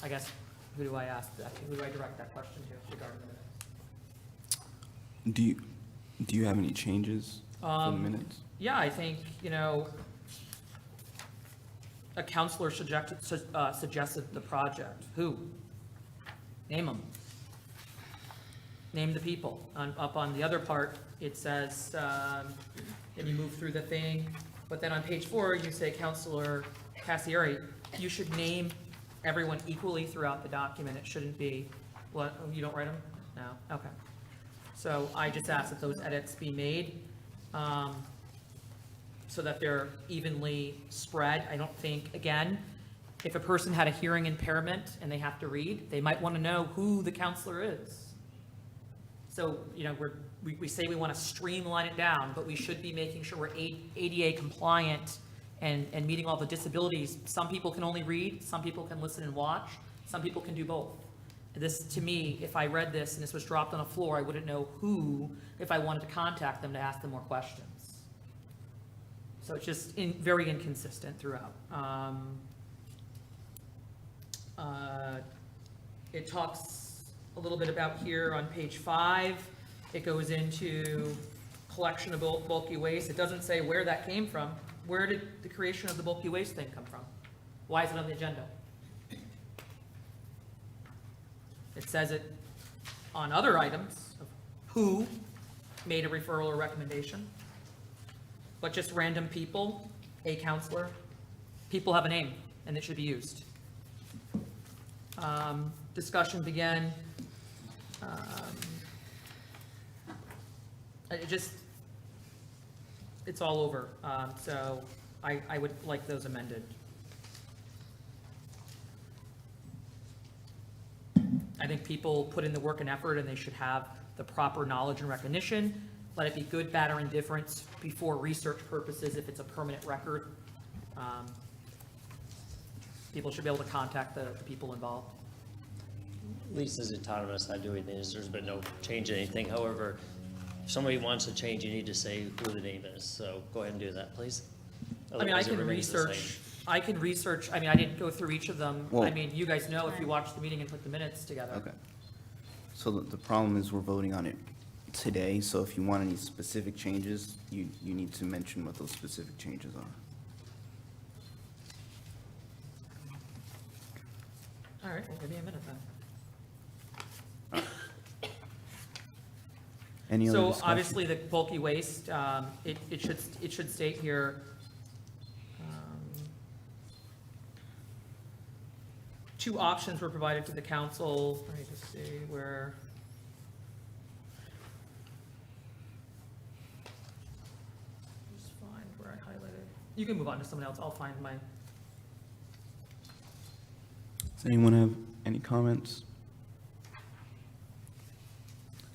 I guess, who do I ask that, who do I direct that question to regarding the minutes? Do you have any changes for the minutes? Yeah, I think, a counselor suggested the project. Who? Name them. Name the people. Up on the other part, it says, and you move through the thing, but then on page 4, you say, Counselor Cassieri, you should name everyone equally throughout the document. It shouldn't be, what, oh, you don't write them? No, okay. So I just ask that those edits be made, so that they're evenly spread. I don't think, again, if a person had a hearing impairment and they have to read, they might want to know who the counselor is. So, we say we want to streamline it down, but we should be making sure we're ADA compliant and meeting all the disabilities. Some people can only read, some people can listen and watch, some people can do both. This, to me, if I read this and this was dropped on the floor, I wouldn't know who, if I wanted to contact them to ask them more questions. So it's just very inconsistent throughout. It talks a little bit about here on page 5. It goes into collection of bulky waste. It doesn't say where that came from. Where did the creation of the bulky waste thing come from? Why is it on the agenda? It says it on other items of who made a referral or recommendation, but just random people, a counselor. People have a name, and it should be used. Discussion began. It's all over. So I would like those amended. I think people put in the work and effort, and they should have the proper knowledge and recognition. Let it be good, bad, or indifference before research purposes if it's a permanent record. People should be able to contact the people involved. Lisa's autonomous, not doing this. There's been no change in anything. However, if somebody wants to change, you need to say who the name is. So go ahead and do that, please. I mean, I Otherwise, it can remains the research, same. I mean, I didn't go through each of them. Well- I mean, you guys know if you watch the meeting and put the minutes together. Okay. So the problem is we're voting on it today, so if you want any specific changes, you need to mention what those specific changes are. All right, well, give me a minute then. Any other So discussion? obviously, the bulky waste, it should state here, two options were provided to the council. Let me just see where. Just find where I highlighted. You can move on to someone else. I'll find my. Does anyone have any comments?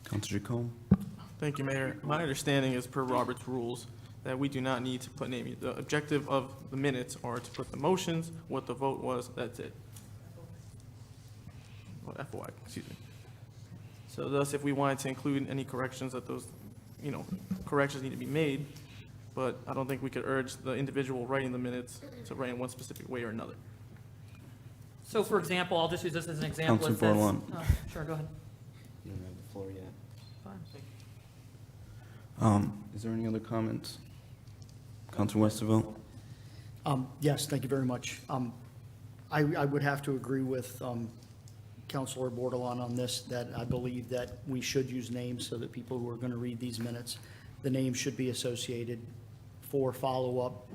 Counselor Jacome? Thank you, Mayor. My understanding is per Robert's rules that we do not need to put name. The objective of the minutes are to put the motions, what the vote was, that's it. Well, FOI, excuse me. So thus, if we wanted to include any corrections, that those, corrections need to be made, but I don't think we could urge the individual writing the minutes to write in one specific way or another. So for example, I'll just use this as an example. It Counselor says- Bordelon. oh, Sure, go ahead. You don't have the floor yet. Fine. Is there any other comments? Counselor Westervelt? Yes, thank you very much. I would have to agree with Counselor Bordelon on this, that I believe that we should use names so that people who are going to read these minutes, the names should be associated for follow-up.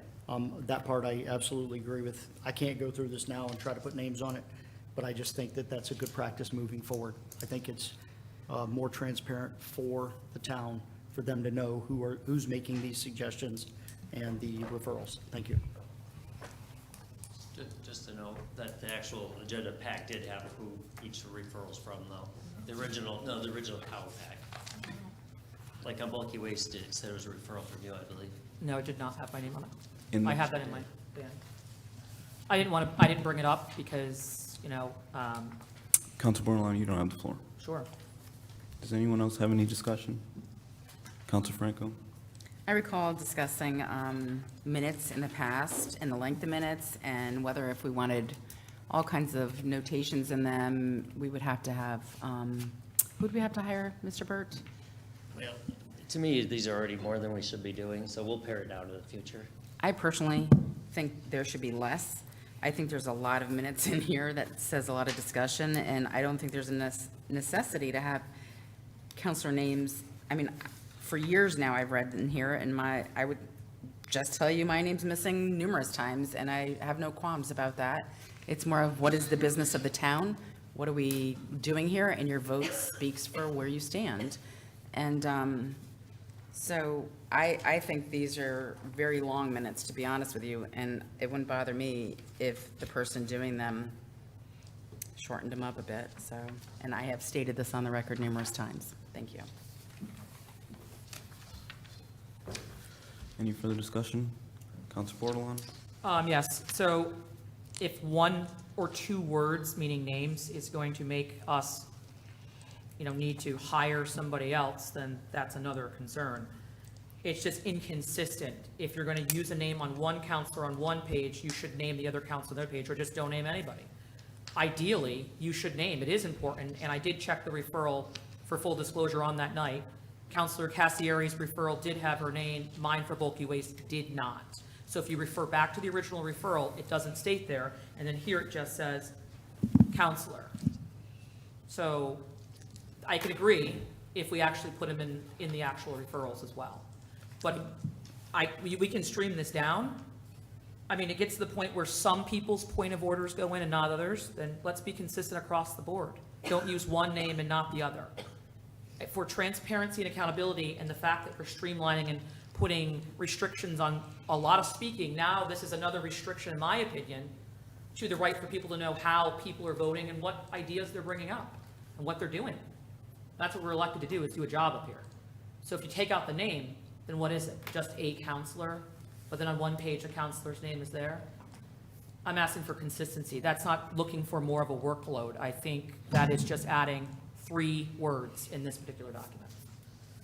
That part I absolutely agree with. I can't go through this now and try to put names on it, but I just think that that's a good practice moving forward. I think it's more transparent for the town, for them to know who's making these suggestions and the referrals. Thank you. Just to note that the actual agenda pack did have who each referrals from, though. The original cow pack. Like on bulky waste, it said it was a referral from you, I believe. No, it did not have my name on it. In I the- have that in my plan. I didn't bring it up because, Counselor Bordelon, you don't have the floor. sure. Does anyone else have any discussion? Counselor Franco? I recall discussing minutes in the past and the length of minutes and whether if we wanted all kinds of notations in them, we would have to have, who'd we have to hire, Mr. Burt? Well, to me, these are already more than we should be doing, so we'll pare it down in the future. I personally think there should be less. I think there's a lot of minutes in here that says a lot of discussion, and I don't think there's a necessity to have counselor names. I mean, for years now, I've read in here, and I would just tell you my name's missing numerous times, and I have no qualms about that. It's more of what is the business of the town? What are we doing here? And your vote speaks for where you stand. And so I think these are very long minutes, to be honest with you, and it wouldn't bother me if the person doing them shortened them up a bit, so, and I have stated this on the record numerous times. Thank you. Any further discussion? Counselor Bordelon? Yes, so if one or two words, meaning names, is going to make us, need to hire somebody else, then that's another concern. It's just inconsistent. If you're going to use a name on one counselor on one page, you should name the other counselor on the other page, or just don't name anybody. Ideally, you should name. It is important, and I did check the referral for full disclosure on that night. Counselor Cassieri's referral did have her name, mine for bulky waste did not. So if you refer back to the original referral, it doesn't state there, and then here it just says counselor. So I could agree if we actually put them in the actual referrals as well. But we can stream this down. I mean, it gets to the point where some people's point of orders go in and not others, then let's be consistent across the board. Don't use one name and not the other. For transparency and accountability and the fact that we're streamlining and putting restrictions on a lot of speaking, now this is another restriction, in my opinion, to the right for people to know how people are voting and what ideas they're bringing up and what they're doing. That's what we're elected to do, is do a job up here. So if you take out the name, then what is it? Just a counselor? But then on one page, a counselor's name is there? I'm asking for consistency. That's not looking for more of a workload. I think that is just adding 3 words in this particular document.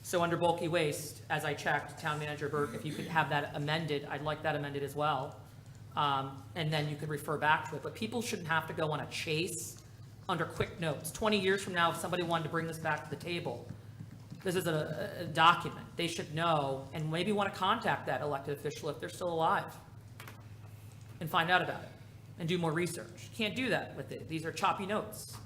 So under bulky waste, as I checked, Town Manager Burke, if you could have that amended, I'd like that amended as well. And then you could refer back to it. But people shouldn't have to go on a chase under quick notes. 20 years from now, if somebody wanted to bring this back to the table, this is a document. They should know and maybe want to contact that elected official if they're still alive and find out about it and do more research. You can't do that with it. These are choppy notes.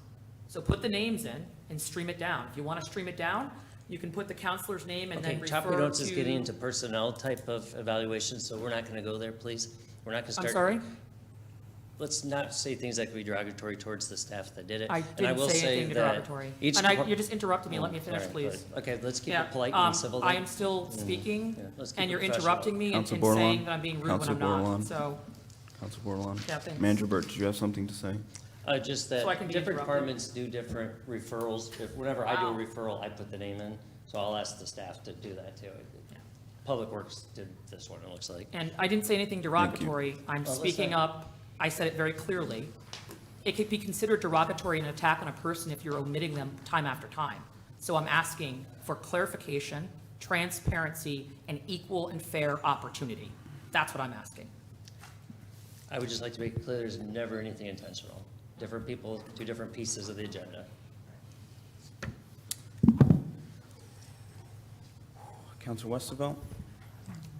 So put the names in and stream it down. If you want to stream it down, you can put the counselor's name and then refer to... Choppy notes is getting into personnel type of evaluation, so we're not going to go there, please. We're not going to start... I'm sorry? Let's not say things that could be derogatory towards the staff that did it. I didn't say anything derogatory. And you just interrupted me. Let me finish, please. Okay, let's keep it polite and civil. I am still speaking, Let's keep and it you're professional. interrupting me and saying that I'm being rude when I'm not, so. Counselor Bordelon? Yeah, thanks. Manager Burt, did you have something to say? Just So I that can be different interrupted? departments do different referrals. Whenever I do a Wow. referral, I put the name in, so I'll ask the staff to do that too. Public Works did this one, it looks like. And I didn't say anything derogatory. I'm Well, speaking listen. up. I said it very clearly. It could be considered derogatory and an attack on a person if you're omitting them time after time. So I'm asking for clarification, transparency, and equal and fair opportunity. That's what I'm asking. I would just like to make it clear, there's never anything intentional. Different people do different pieces of the agenda. Counselor Westervelt?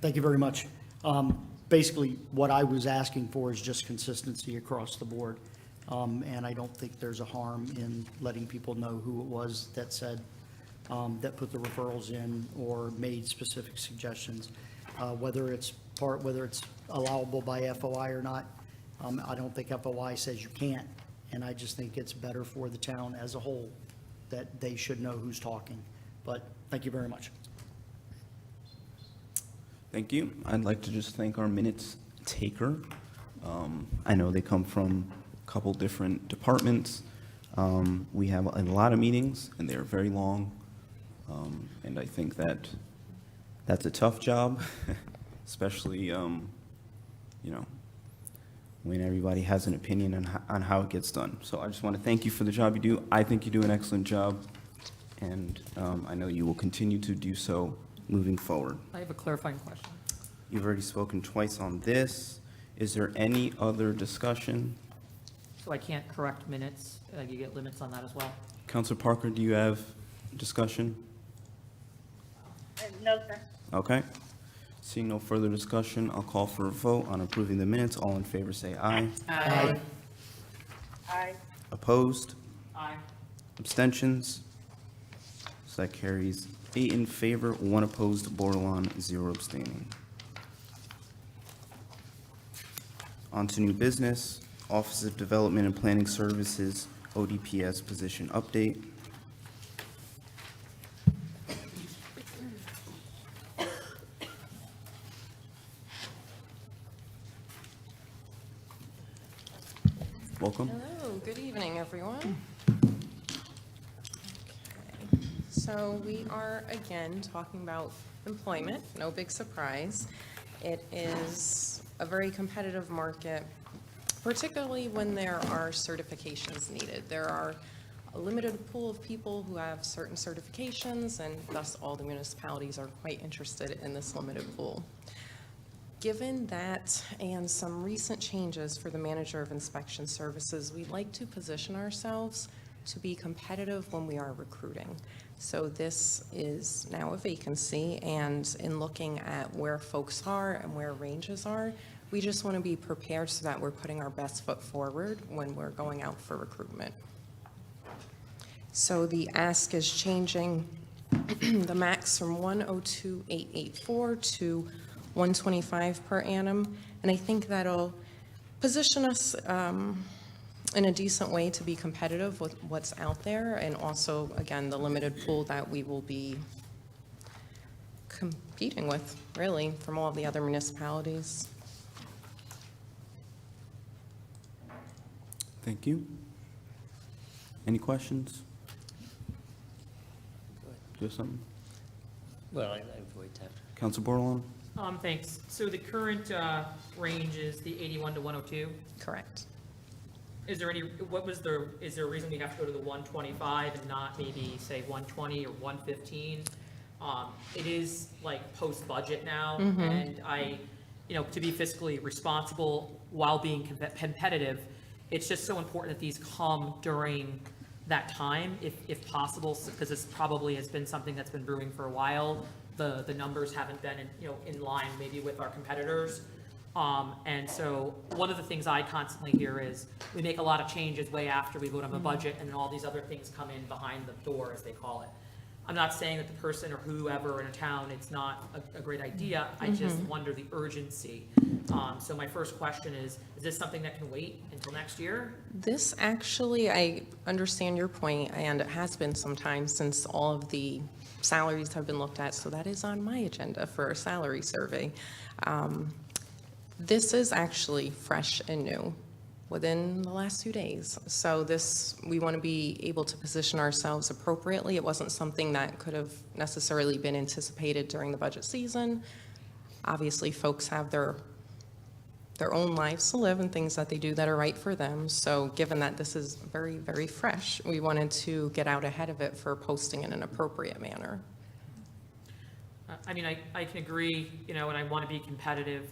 Thank you very much. Basically, what I was asking for is just consistency across the board. And I don't think there's a harm in letting people know who it was that said, that put the referrals in or made specific suggestions. Whether it's allowable by FOI or not, I don't think FOI says you can't. And I just think it's better for the town as a whole that they should know who's talking. But thank you very much. Thank you. I'd like to just thank our minutes taker. I know they come from a couple different departments. We have a lot of meetings, and they're very long. And I think that's a tough job, especially, when everybody has an opinion on how it gets done. So I just want to thank you for the job you do. I think you do an excellent job, and I know you will continue to do so moving forward. I have a clarifying question. You've already spoken twice on this. Is there any other discussion? So I can't correct minutes, you get limits on that as well? Counselor Parker, do you have discussion? No, sir. Okay. Seeing no further discussion, I'll call for a vote on approving the minutes. All in favor say aye. Aye. Aye. Opposed? Aye. Abstentions? So that carries 8 in favor, 1 opposed, Bordelon, 0 abstaining. On to new business, Office of Development and Planning Services, ODPS position update. Welcome. Hello, good evening, everyone. So we are again talking about employment, no big surprise. It is a very competitive market, particularly when there are certifications needed. There are a limited pool of people who have certain certifications, and thus all the municipalities are quite interested in this limited pool. Given that and some recent changes for the manager of inspection services, we'd like to position ourselves to be competitive when we are recruiting. So this is now a vacancy, and in looking at where folks are and where ranges are, we just want to be prepared so that we're putting our best foot forward when we're going out for recruitment. So the ask is changing the max from 102,884 to 125 per annum, and I think that'll position us in a decent way to be competitive with what's out there, and also, again, the limited pool that we will be competing with, really, from all of the other municipalities. Thank you. Any questions? Do you have something? Well, I've waited after. Counselor Bordelon? Thanks. So the current range is the 81 to 102? Correct. Is there is there a reason we have to go to the 125 and not maybe, say, 120 or 115? It is like post-budget now, and to be fiscally responsible while being competitive, it's just so important that these come during that time, if possible, because this probably has been something that's been brewing for a while. The numbers haven't been in line maybe with our competitors. And so one of the things I constantly hear is we make a lot of changes way after we vote on the budget, and then all these other things come in behind the door, as they call it. I'm not saying that the person or whoever in a town, it's not a great idea. I just wonder the urgency. So my first question is this something that can wait until next year? This actually, I understand your point, and it has been some time since all of the salaries have been looked at, so that is on my agenda for a salary survey. This is actually fresh and new within the last 2 days. So this, we want to be able to position ourselves appropriately. It wasn't something that could have necessarily been anticipated during the budget season. Obviously, folks have their own lives to live and things that they do that are right for them. So given that this is very, very fresh, we wanted to get out ahead of it for posting in an appropriate manner. I mean, I can agree, and I want to be competitive,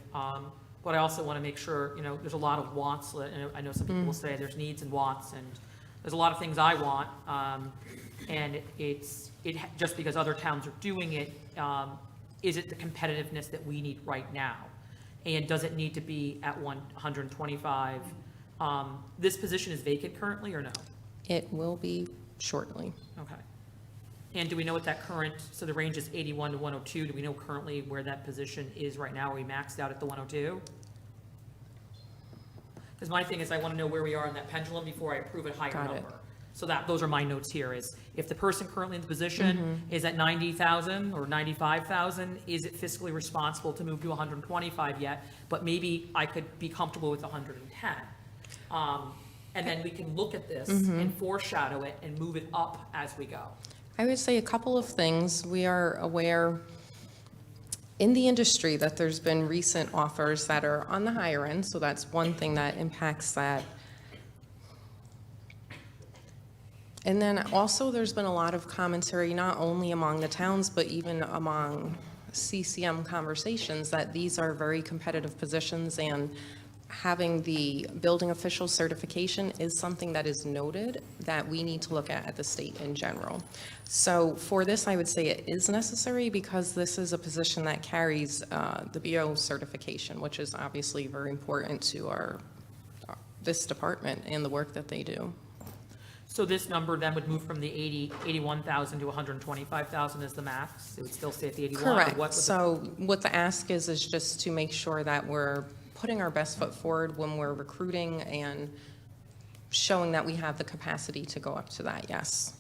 but I also want to make sure, there's a lot of wants. And I know some people will say there's needs and wants, and there's a lot of things I want, and just because other towns are doing it, is it the competitiveness that we need right now? And does it need to be at 125? This position is vacant currently or no? It will be shortly. Okay. And do we know what that current, so the range is 81 to 102, do we know currently where that position is right now? Are we maxed out at the 102? Because my thing is I want to know where we are in that pendulum before I approve a higher Got it. number. So those are my notes here, is if the person currently in the position is at 90,000 or 95,000, is it fiscally responsible to move to 125 yet? But maybe I could be comfortable with 110. And then we can look at this and foreshadow it and move it up as we go. I would say a couple of things. We are aware in the industry that there's been recent offers that are on the higher end, so that's one thing that impacts that And then also, there's been a lot of commentary, not only among the towns, but even among CCM conversations, that these are very competitive positions, and having the building official certification is something that is noted that we need to look at the state in general. So for this, I would say it is necessary, because this is a position that carries the BO certification, which is obviously very important to this department and the work that they do. So this number then would move from the 81,000 to 125,000 as the max? It would still stay at the 81? or Correct. what would the- So what the ask is just to make sure that we're putting our best foot forward when we're recruiting and showing that we have the capacity to go up to that, yes.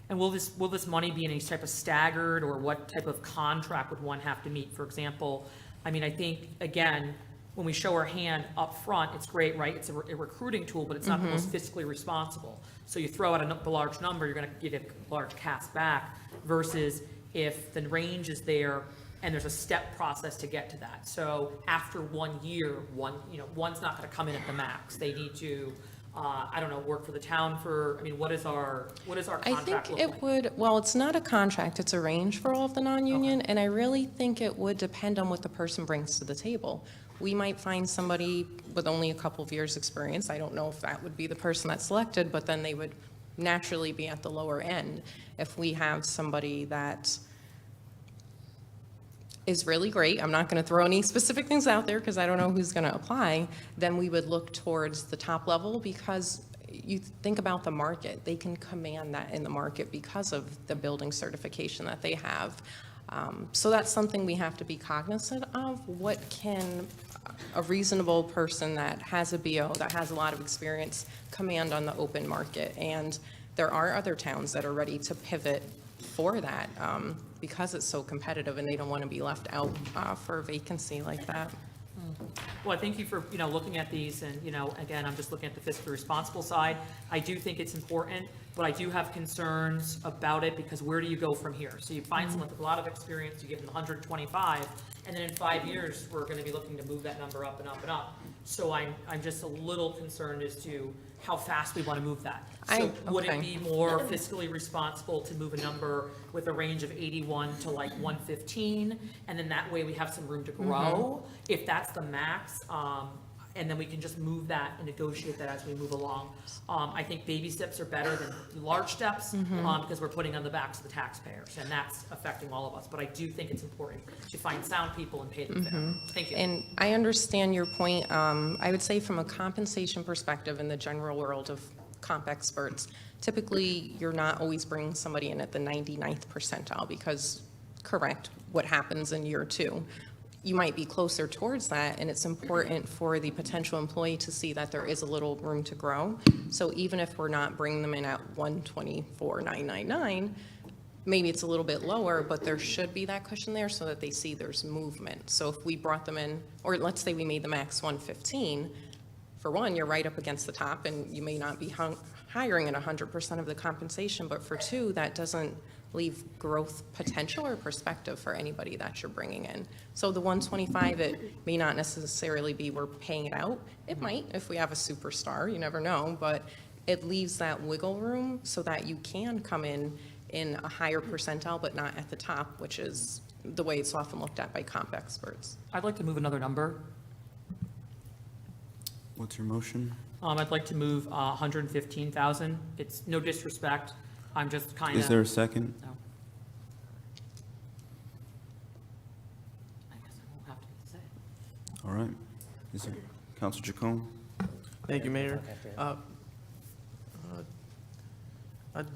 And will this money be in any type of staggered, or what type of contract would one have to meet? For example, I mean, I think, again, when we show our hand up front, it's great, right? It's a recruiting tool, but it's not the most fiscally responsible. So you throw out a large number, you're going to get a large cast back, versus if the range is there and there's a step process to get to that. So after 1 year, one's not going to come in at the max. They need to, I don't know, work for the town for, I mean, what is our contract I think look it like? would, well, it's not a contract, it's a range for all of the non-union, and I really think it would depend on what the person brings to the table. We might find somebody with only a couple of years' experience. I don't know if that would be the person that's selected, but then they would naturally be at the lower end. If we have somebody that is really great, I'm not going to throw any specific things out there because I don't know who's going to apply, then we would look towards the top level, because you think about the market, they can command that in the market because of the building certification that they have. So that's something we have to be cognizant of. What can a reasonable person that has a BO, that has a lot of experience, command on the open market? And there are other towns that are ready to pivot for that, because it's so competitive and they don't want to be left out for a vacancy like that. Well, I thank you for, looking at these, and, again, I'm just looking at the fiscally responsible side. I do think it's important, but I do have concerns about it, because where do you go from here? So you find someone with a lot of experience, you give them 125, and then in 5 years, we're going to be looking to move that number up and up and up. So I'm just a little concerned as to how fast we want to move that. So would it be more fiscally responsible to move a number with a range of 81 to like 115, and then that way we have some room to grow, if that's the max, and then we can just move that and negotiate that as we move along. I think baby steps are better than large steps, because we're putting on the backs of the taxpayers, and that's affecting all of us. But I do think it's important to find sound people and pay them fair. Thank you. And I understand your point. I would say from a compensation perspective, in the general world of comp experts, typically you're not always bringing somebody in at the 99th percentile, because, correct, what happens in year 2? You might be closer towards that, and it's important for the potential employee to see that there is a little room to grow. So even if we're not bringing them in at 124,999, maybe it's a little bit lower, but there should be that cushion there so that they see there's movement. So if we brought them in, or let's say we made the max 115, for one, you're right up against the top, and you may not be hiring at 100% of the compensation, but for two, that doesn't leave growth potential or perspective for anybody that you're bringing in. So the 125, it may not necessarily be we're paying it out. It might if we have a superstar, you never know, but it leaves that wiggle room so that you can come in a higher percentile, but not at the top, which is the way it's often looked at by comp experts. I'd like to move another number. What's your motion? I'd like to move 115,000. It's no disrespect. I'm just kind of. Is there a second? No. I guess I won't have to say it. All right. Is there, Council Chacon? Thank you, Mayor.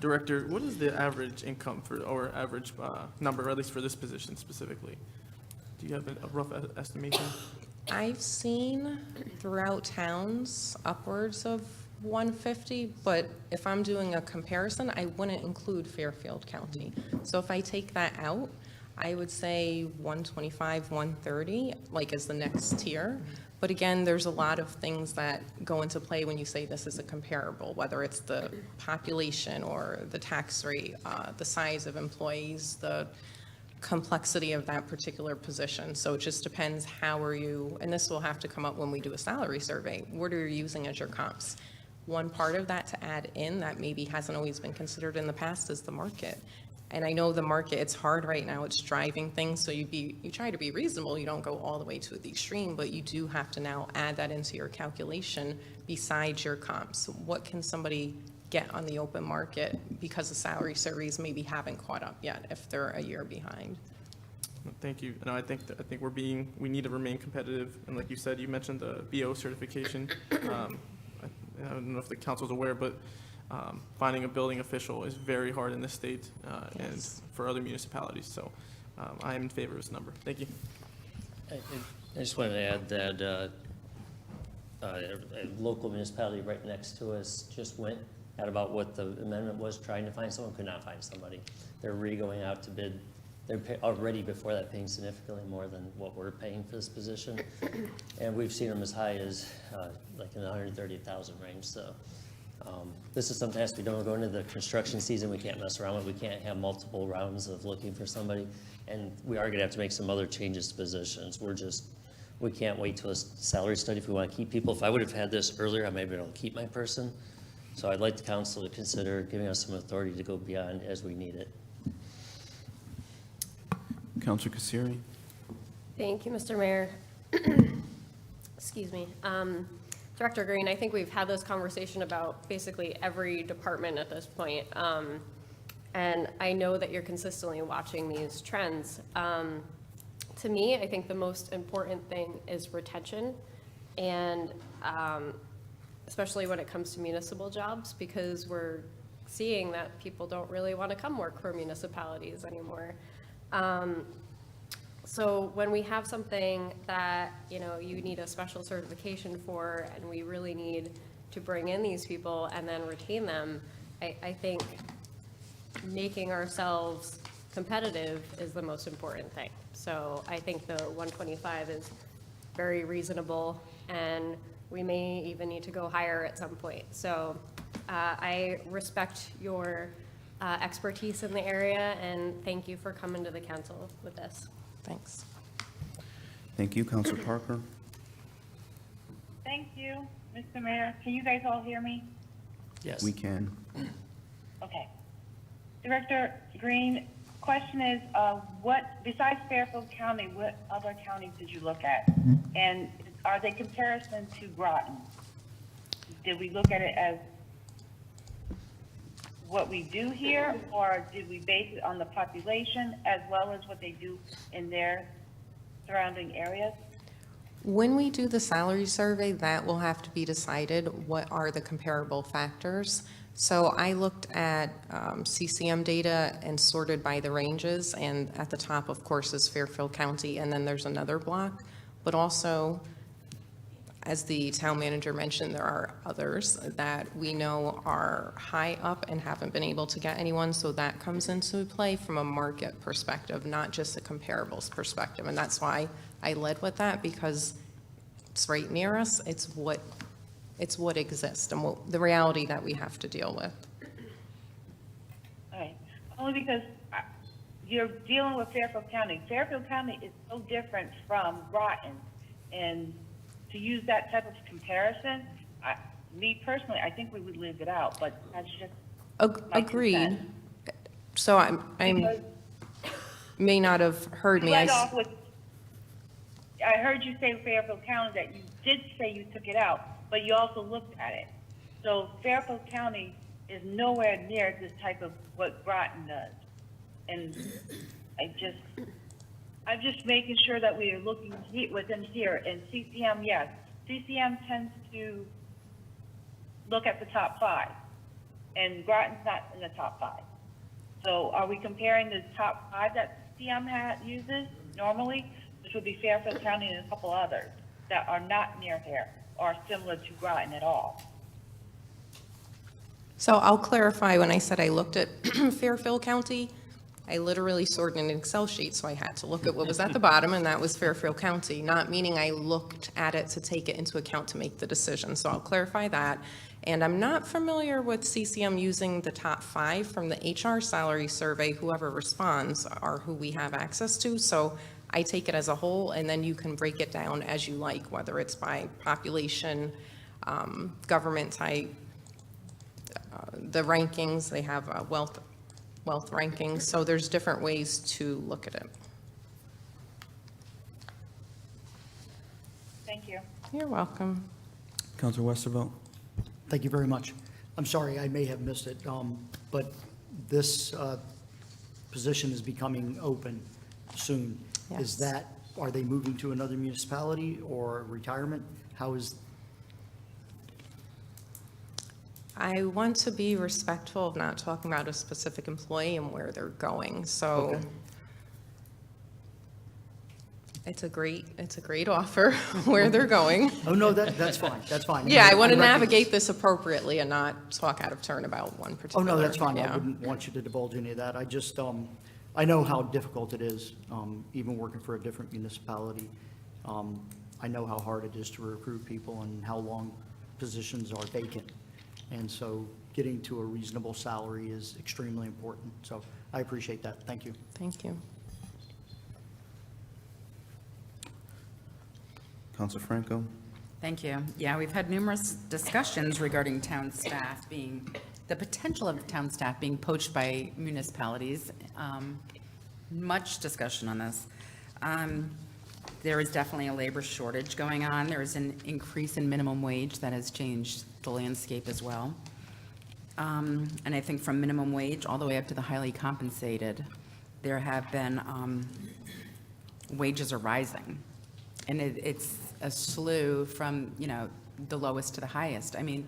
Director, what is the average income or average number, at least for this position specifically? Do you have a rough estimation? I've seen throughout towns upwards of 150, but if I'm doing a comparison, I wouldn't include Fairfield County. So if I take that out, I would say 125, 130, like as the next tier. But again, there's a lot of things that go into play when you say this is a comparable, whether it's the population or the tax rate, the size of employees, the complexity of that particular position. So it just depends how are you, and this will have to come up when we do a salary survey, what are you using as your comps? one part of that to add in that maybe hasn't always been considered in the past is the market. And I know the market, it's hard right now, it's driving things, so you try to be reasonable, you don't go all the way to the extreme, but you do have to now add that into your calculation besides your comps. What can somebody get on the open market because the salary surveys maybe haven't caught up yet if they're a year behind? Thank you. No, I think we need to remain competitive. And like you said, you mentioned the BO certification. I don't know if the council's aware, but finding a building official is very hard in this state and for other municipalities. So I am in favor of this number. Thank you. I just wanted to add that a local municipality right next to us just went at about what the amendment was, trying to find someone, could not find somebody. They're going out to bid. They're already before that paying significantly more than what we're paying for this position. And we've seen them as high as like in the 130,000 range. So this is something that has to be done. We're going into the construction season. We can't mess around with it. We can't have multiple rounds of looking for somebody. And we are going to have to make some other changes to positions. We can't wait till a salary study if we want to keep people. If I would have had this earlier, I may be able to keep my person. So I'd like the council to consider giving us some authority to go beyond as we need it. Counselor Kasiri. Thank you, Mr. Mayor. Excuse me. Director Green, I think we've had this conversation about basically every department at this point. And I know that you're consistently watching these trends. To me, I think the most important thing is retention, and especially when it comes to municipal jobs, because we're seeing that people don't really want to come work for municipalities anymore. So when we have something that, you know, you need a special certification for, and we really need to bring in these people and then retain them, I think making ourselves competitive is the most important thing. So I think the 125 is very reasonable, and we may even need to go higher at some point. So I respect your expertise in the area, and thank you for coming to the council with this. Thanks. Thank you, Counselor Parker. Thank you, Mr. Mayor. Can you guys all hear me? Yes. We can. Okay. Director Green, question is, what, besides Fairfield County, what other counties did you look at? And are they comparison to Groton? Did we look at it as what we do here, or did we base it on the population as well as what they do in their surrounding areas? When we do the salary survey, that will have to be decided. What are the comparable factors? So I looked at CCM data and sorted by the ranges, and at the top, of course, is Fairfield County, and then there's another block. But also, as the town manager mentioned, there are others that we know are high up and haven't been able to get anyone, so that comes into play from a market perspective, not just a comparables perspective. And that's why I led with that, because it's right near us. It's what exists and the reality that we have to deal with. All right. Only because you're dealing with Fairfield County. Fairfield County is so different from Groton, and to use that type of comparison, me personally, I think we would leave it out, but that's just my Agreed. consent. So I may not have heard me. I heard you say Fairfield County, that you did say you took it out, but you also looked at it. So Fairfield County is nowhere near this type of what Groton does. And I'm just making sure that we are looking within here. And CCM, yes, CCM tends to look at the top 5, and Groton's not in the top 5. So are we comparing the top 5 that CCM uses normally, which would be Fairfield County and a couple others that are not near here or similar to Groton at all? So I'll clarify, when I said I looked at Fairfield County, I literally sorted an Excel sheet, so I had to look at what was at the bottom, and that was Fairfield County, not meaning I looked at it to take it into account to make the decision. So I'll clarify that. And I'm not familiar with CCM using the top 5 from the HR salary survey. Whoever responds are who we have access to. So I take it as a whole, and then you can break it down as you like, whether it's by population, government type, the rankings, they have wealth rankings, so there's different ways to look at it. Thank you. You're welcome. Counselor Westervelt? Thank you very much. I'm sorry, I may have missed it, but this position is becoming open soon. Is Yes. are they moving to another municipality or retirement? How is, I want to be respectful of not talking about a specific employee and where they're going, so Okay. it's a great offer where they're going. oh, no, that's fine, that's fine. Yeah, I want to recognize- navigate this appropriately and not talk out of turn about one Oh, particular. no, that's fine. I yeah. wouldn't want you to divulge any of that. I just, I know how difficult it is, even working for a different municipality. I know how hard it is to recruit people and how long positions are vacant. And so getting to a reasonable salary is extremely important. So I appreciate that. Thank you. Thank you. Counselor Franco? Thank you. Yeah, we've had numerous discussions regarding town staff the potential of town staff being poached by municipalities. Much discussion on this. There is definitely a labor shortage going on. There is an increase in minimum wage that has changed the landscape as well. And I think from minimum wage all the way up to the highly compensated, there have been, wages are rising. And it's a slew from, the lowest to the highest. I mean,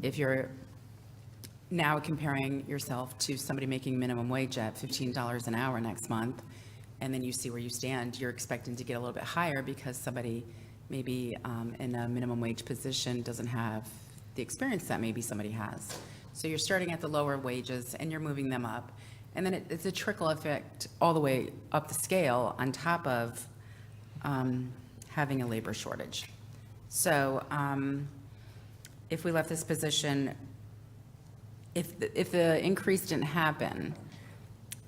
if you're now comparing yourself to somebody making minimum wage at $15 an hour next month, and then you see where you stand, you're expecting to get a little bit higher because somebody maybe in a minimum wage position doesn't have the experience that maybe somebody has. So you're starting at the lower wages and you're moving them up. And then it's a trickle effect all the way up the scale on top of having a labor shortage. So if we left this position, if the increase didn't happen,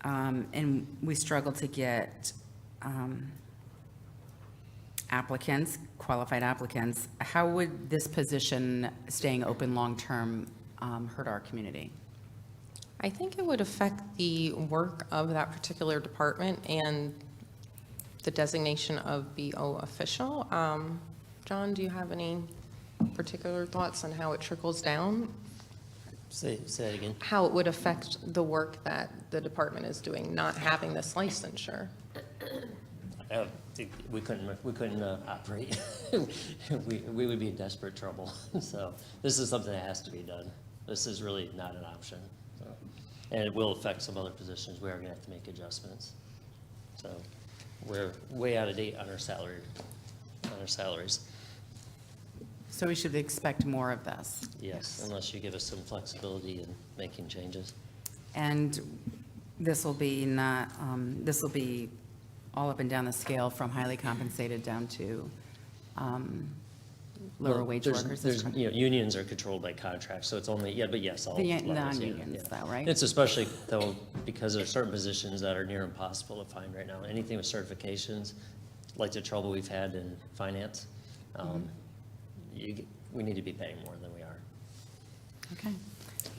and we struggle to get applicants, qualified applicants, how would this position staying open long-term hurt our community? I think it would affect the work of that particular department and the designation of BO official. John, do you have any particular thoughts on how it trickles down? Say it again. How it would affect the work that the department is doing, not having this licensure? We couldn't operate. We would be in desperate trouble. So this is something that has to be done. This is really not an option. So, and it will affect some other positions. We are gonna have to make adjustments. So we're way out of date on our salaries. So we should expect more of this. Yes, unless you give us some flexibility in making changes. And this will be not, this will be all up and down the scale from highly compensated down to lower Well, wage there's- workers. There's, unions are controlled by contracts, so it's only, but yes, all. The levels, non-unions though, right? It's especially though, because there are certain positions that are near impossible to find right now. Anything with certifications, like the trouble we've had in finance, we need to be paying more than we are. Okay.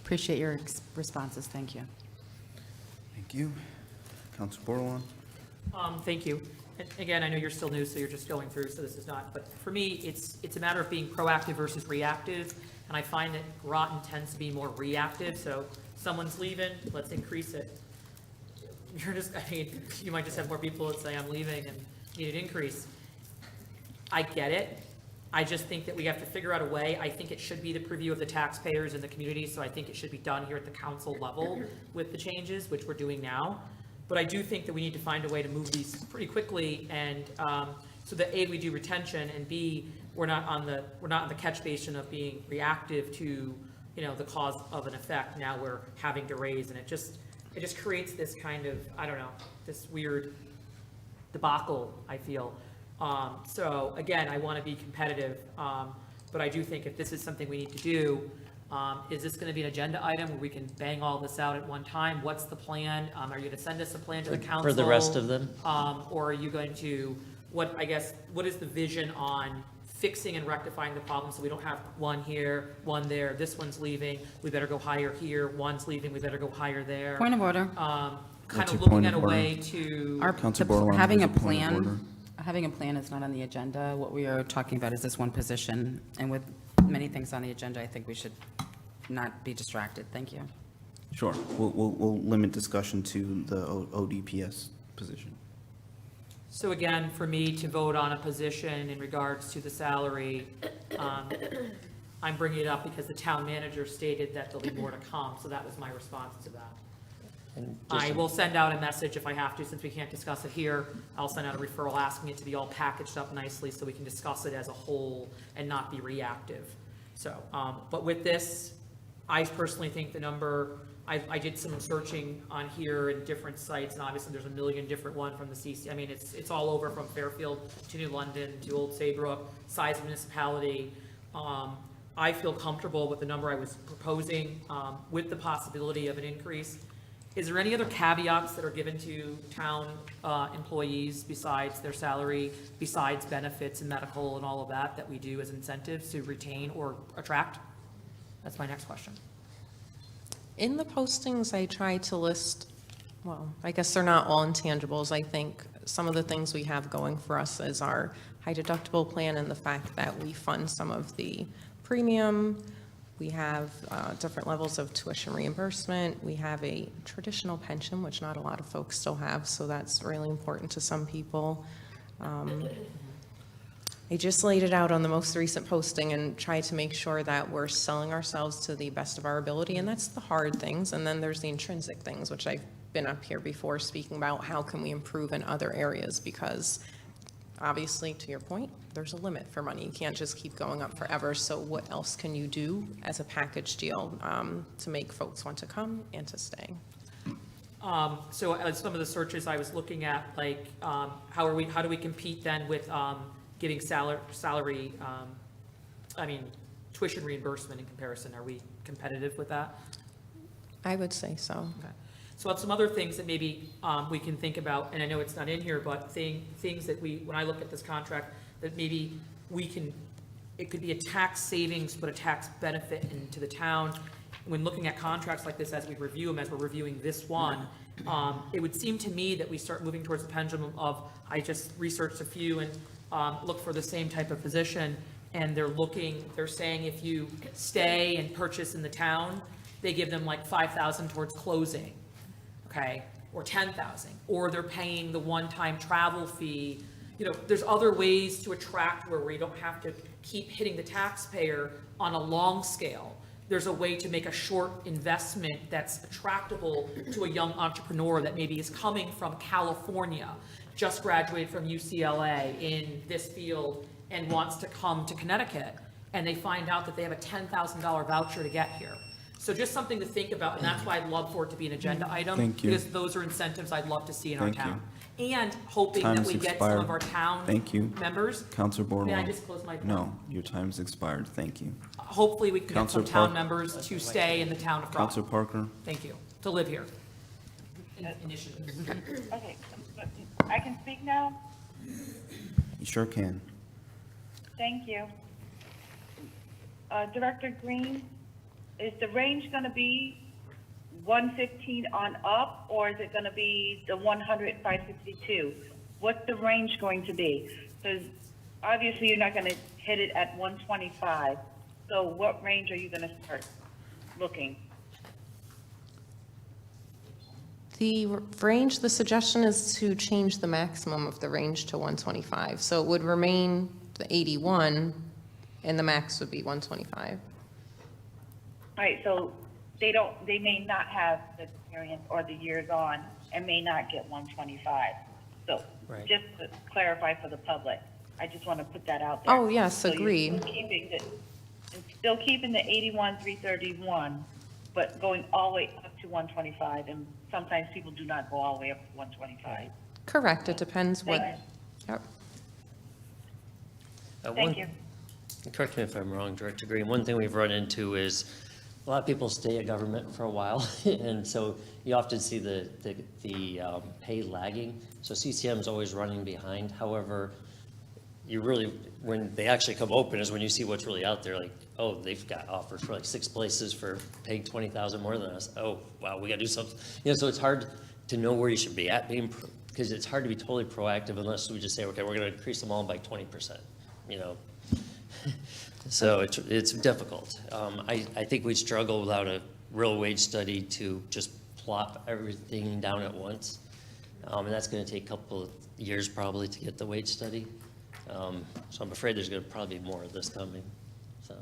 Appreciate your responses. Thank you. Thank you. Counselor Bordelon? Thank you. And again, I know you're still new, so you're just going through, so this is not, but for me, it's a matter of being proactive versus reactive, and I find that Groton tends to be more reactive, so someone's leaving, let's increase it. You're just, I mean, you might just have more people that say, I'm leaving and need an increase. I get it. I just think that we have to figure out a way. I think it should be the purview of the taxpayers and the community, so I think it should be done here at the council level with the changes, which we're doing now. But I do think that we need to find a way to move these pretty quickly, and so that A, we do retention, and B, we're not in the catch basin of being reactive to, the cause of an effect. Now we're having to raise, and it just creates this kind of, I don't know, this weird debacle, I feel. So again, I want to be competitive, but I do think if this is something we need to do, is this going to be an agenda item where we can bang all this out at one time? What's the plan? Are you going to send us a plan to the council? For the rest of them? Or are you going to, what is the vision on fixing and rectifying the problem, so we don't have one here, one there, this one's leaving, we better go higher here, one's leaving, we better go higher there. Point of order. Kind What's of your looking point at a of order? way to. Council Bordelon Having a has a point of order. plan, having a plan is not on the agenda. What we are talking about is this one position, and with many things on the agenda, I think we should not be distracted. Thank you. Sure, we'll limit discussion to the ODPS position. So again, for me to vote on a position in regards to the salary, I'm bringing it up because the town manager stated that there'll be more to come, so that was my response to that. And I just- will send out a message if I have to, since we can't discuss it here. I'll send out a referral asking it to be all packaged up nicely so we can discuss it as a whole and not be reactive. So, but with this, I personally think the number, I did some searching on here in different sites, and obviously there's a million different one from the CC. I mean, it's all over from Fairfield to New London to Old Saybrook, size of municipality. I feel comfortable with the number I was proposing, with the possibility of an increase. Is there any other caveats that are given to town employees besides their salary, besides benefits and medical and all of that, that we do as incentives to retain or attract? That's my next question. In the postings, I try to list, well, I guess they're not all intangibles. I think some of the things we have going for us is our high deductible plan and the fact that we fund some of the premium. We have different levels of tuition reimbursement. We have a traditional pension, which not a lot of folks still have, so that's really important to some people. I just laid it out on the most recent posting and tried to make sure that we're selling ourselves to the best of our ability, and that's the hard things. And then there's the intrinsic things, which I've been up here before speaking about how can we improve in other areas, because obviously, to your point, there's a limit for money. You can't just keep going up forever. So what else can you do as a package deal to make folks want to come and to stay? So as some of the searches I was looking at, like, how do we compete then with giving salary, tuition reimbursement in comparison? Are we competitive with that? I would say so. Okay. So some other things that maybe we can think about, and I know it's not in here, but things that when I look at this contract, that maybe it could be a tax savings, but a tax benefit into the town. When looking at contracts like this, as we review them, as we're reviewing this one, it would seem to me that we start moving towards the pendulum of, I just researched a few and look for the same type of position, and they're saying if you stay and purchase in the town, they give them like $5,000 towards closing, okay, or $10,000, or they're paying the one-time travel fee. You know, there's other ways to attract where we don't have to keep hitting the taxpayer on a long scale. There's a way to make a short investment that's attractable to a young entrepreneur that maybe is coming from California, just graduated from UCLA in this field and wants to come to Connecticut, and they find out that they have a $10,000 voucher to get here. So just something to think about, and that's why I'd love for it to be an agenda item. Thank you. Because those are incentives I'd love to see in our Thank you. town. And hoping that Time's we get some expired. of our town Thank you. members. Counselor Bordelon. May I just close my? No, your time's expired. Thank you. Hopefully, we can get some Counselor town Park. members to stay in the town of Groton. Counselor Parker. Thank you, to live here. Initially. Okay, I can speak now? You sure can. Thank you. Director Green, is the range going to be 115 on up, or is it going to be the 100, 562? What's the range going to be? Because obviously you're not going to hit it at 125. So what range are you going to start looking? The range, the suggestion is to change the maximum of the range to 125. So it would remain the 81, and the max would be 125. All right, so they may not have the experience or the years on and may not get 125. So Right. just to clarify for the public, I just want to put that out there. Oh, yes, So you're agreed. still keeping the 81, 331, but going all the way up to 125, and sometimes people do not go all the way up to 125. Correct, it depends what, Thank yep. Thank you. Correct me if I'm wrong, Director Green. One thing we've run into is a lot of people stay at government for a while, and so you often see the pay lagging. So CCM is always running behind. However, you really, when they actually come open is when you see what's really out there, like, oh, they've got offers for like 6 places for paying 20,000 more than us. Oh, wow, we gotta do something. You know, so it's hard to know where you should be at because it's hard to be totally proactive unless we just say, okay, we're gonna increase them all by 20%, you know? So it's difficult. I think we'd struggle without a real wage study to just plop everything down at once. And that's gonna take a couple of years probably to get the wage study. So I'm afraid there's gonna probably be more of this coming, so.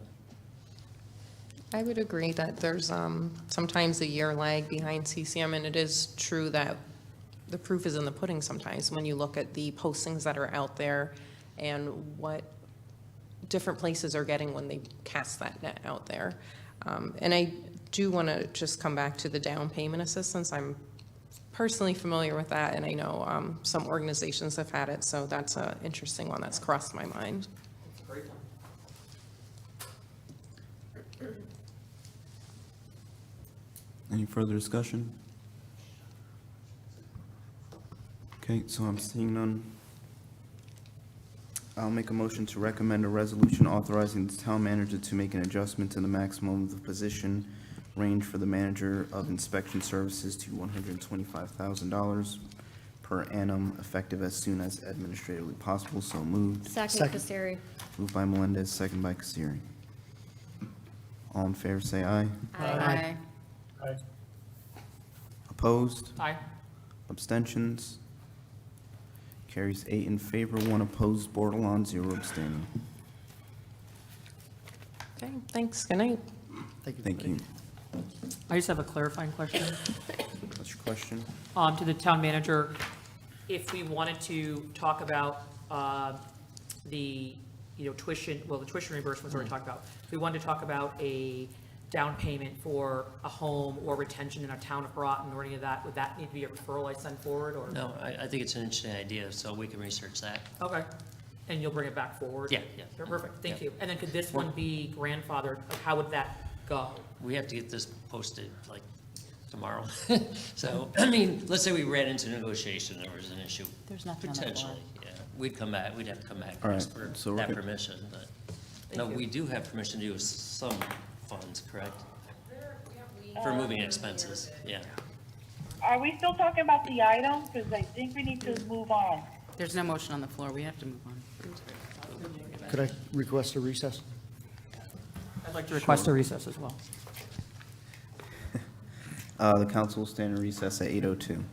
I would agree that there's sometimes a year lag behind CCM, and it is true that the proof is in the pudding sometimes when you look at the postings that are out there and what different places are getting when they cast that net out there. And I do want to just come back to the down payment assistance. I'm personally familiar with that, and I know some organizations have had it, so that's an interesting one that's crossed my mind. Any further discussion? Okay, so I'm seeing none. I'll make a motion to recommend a resolution authorizing the town manager to make an adjustment to the maximum of the position range for the manager of inspection services to $125,000 per annum, effective as soon as administratively possible. So moved. Second, Kasiri. Moved by Melendez, second by Kasiri. All in favor, say aye. Aye. Opposed? Aye. Abstentions? Carries 8 in favor, 1 opposed, borderline, 0 abstaining. Okay, thanks. Good night. Thank you. I just have a clarifying question. What's your question? To the town manager. If we wanted to talk about the, tuition, well, the tuition reimbursement's already talked about. If we wanted to talk about a down payment for a home or retention in a town of Groton or any of that, would that need to be a referral I send forward, or? No, I think it's an interesting idea, so we can research that. Okay. And you'll bring it back forward? Yeah. Perfect, thank Yeah. you. And then could this one be grandfathered? How would that go? We have to get this posted like tomorrow. So, I mean, let's say we ran into negotiation, there was an issue. There's nothing on the floor. Potentially, yeah. We'd come back, we'd have to come back All right, first for so we're that good. permission, but. No, we do have permission to use some funds, correct? For moving expenses, yeah. Are we still talking about the item? Because I think we need to move on. There's no motion on the floor. We have to move on. Could I request a recess? I'd like to request a recess as well. The council will stand in recess at 8:02.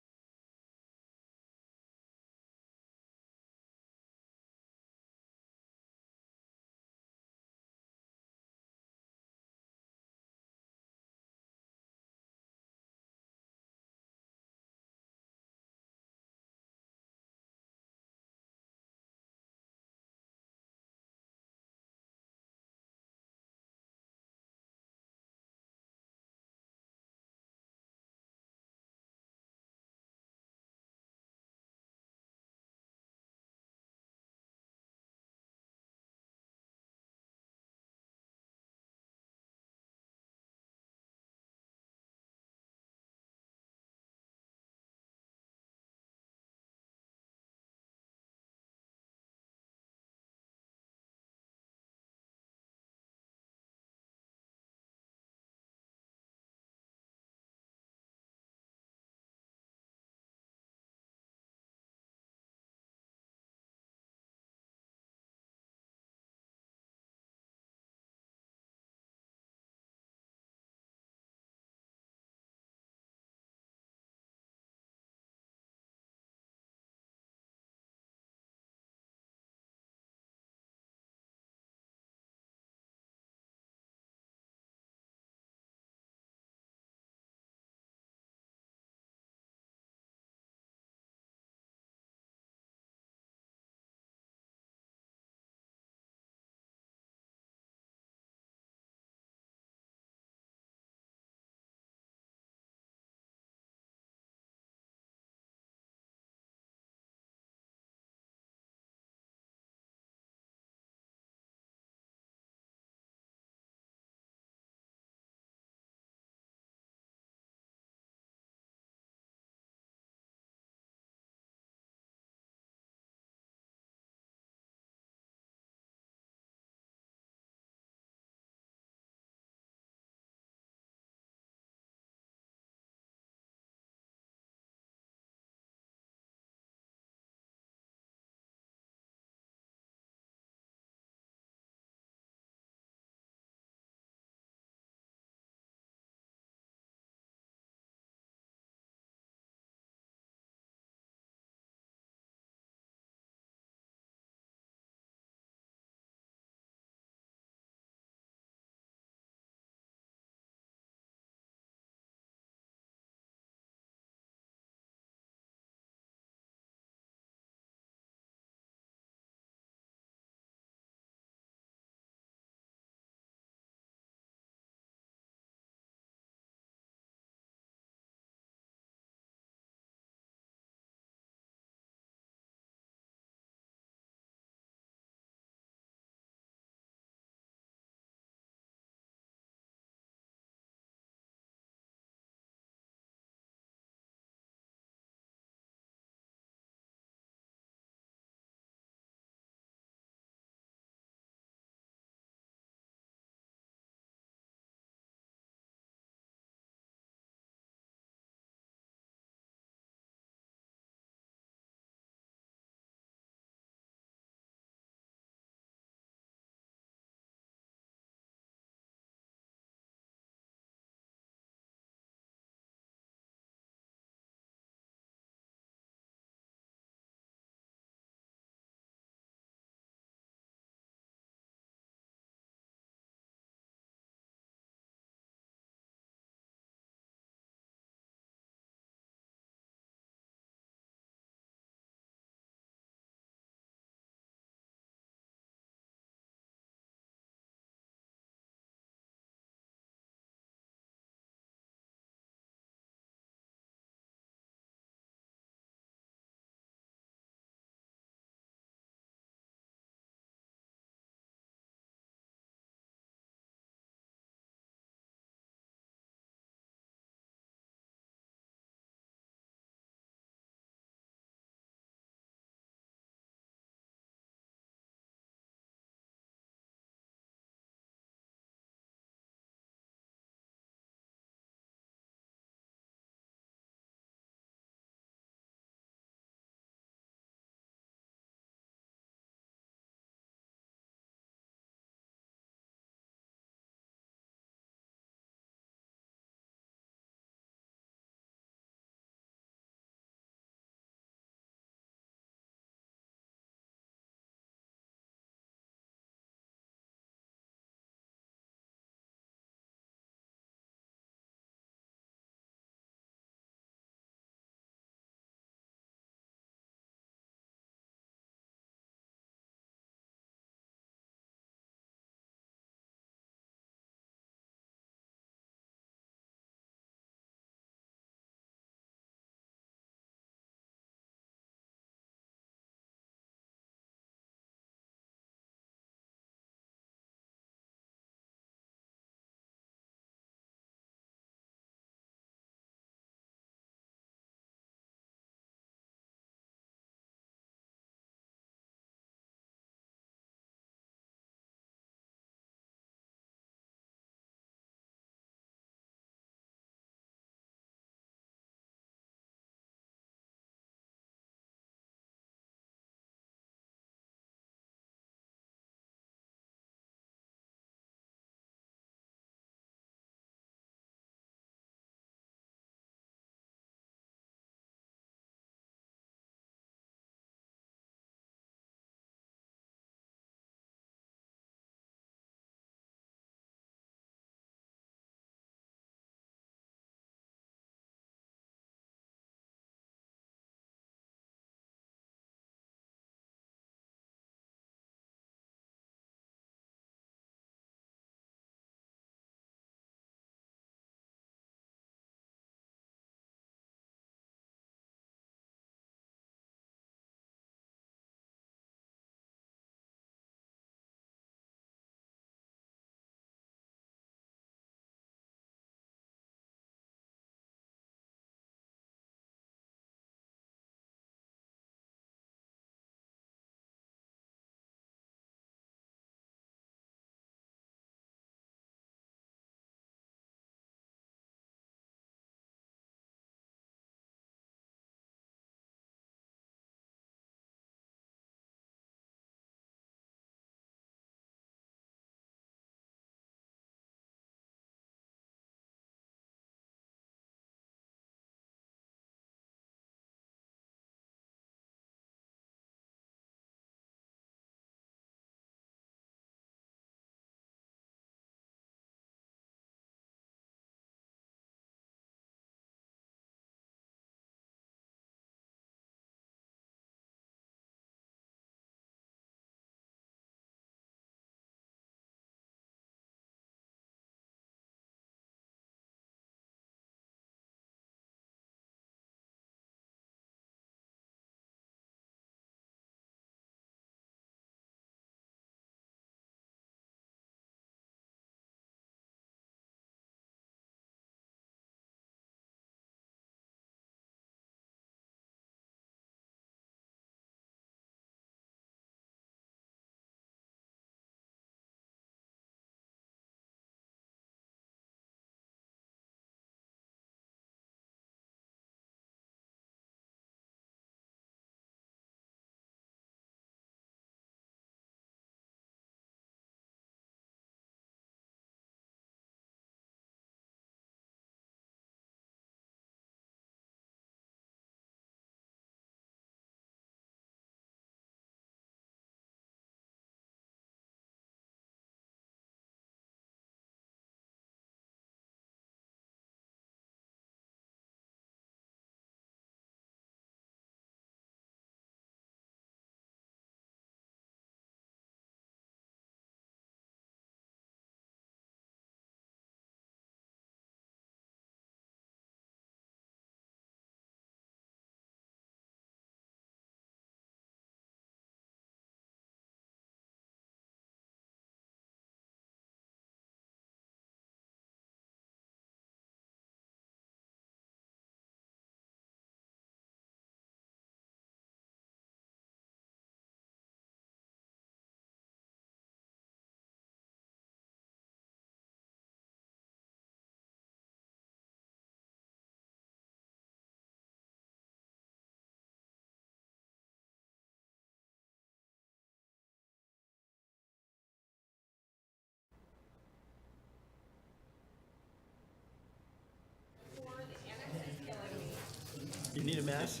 You need a mask?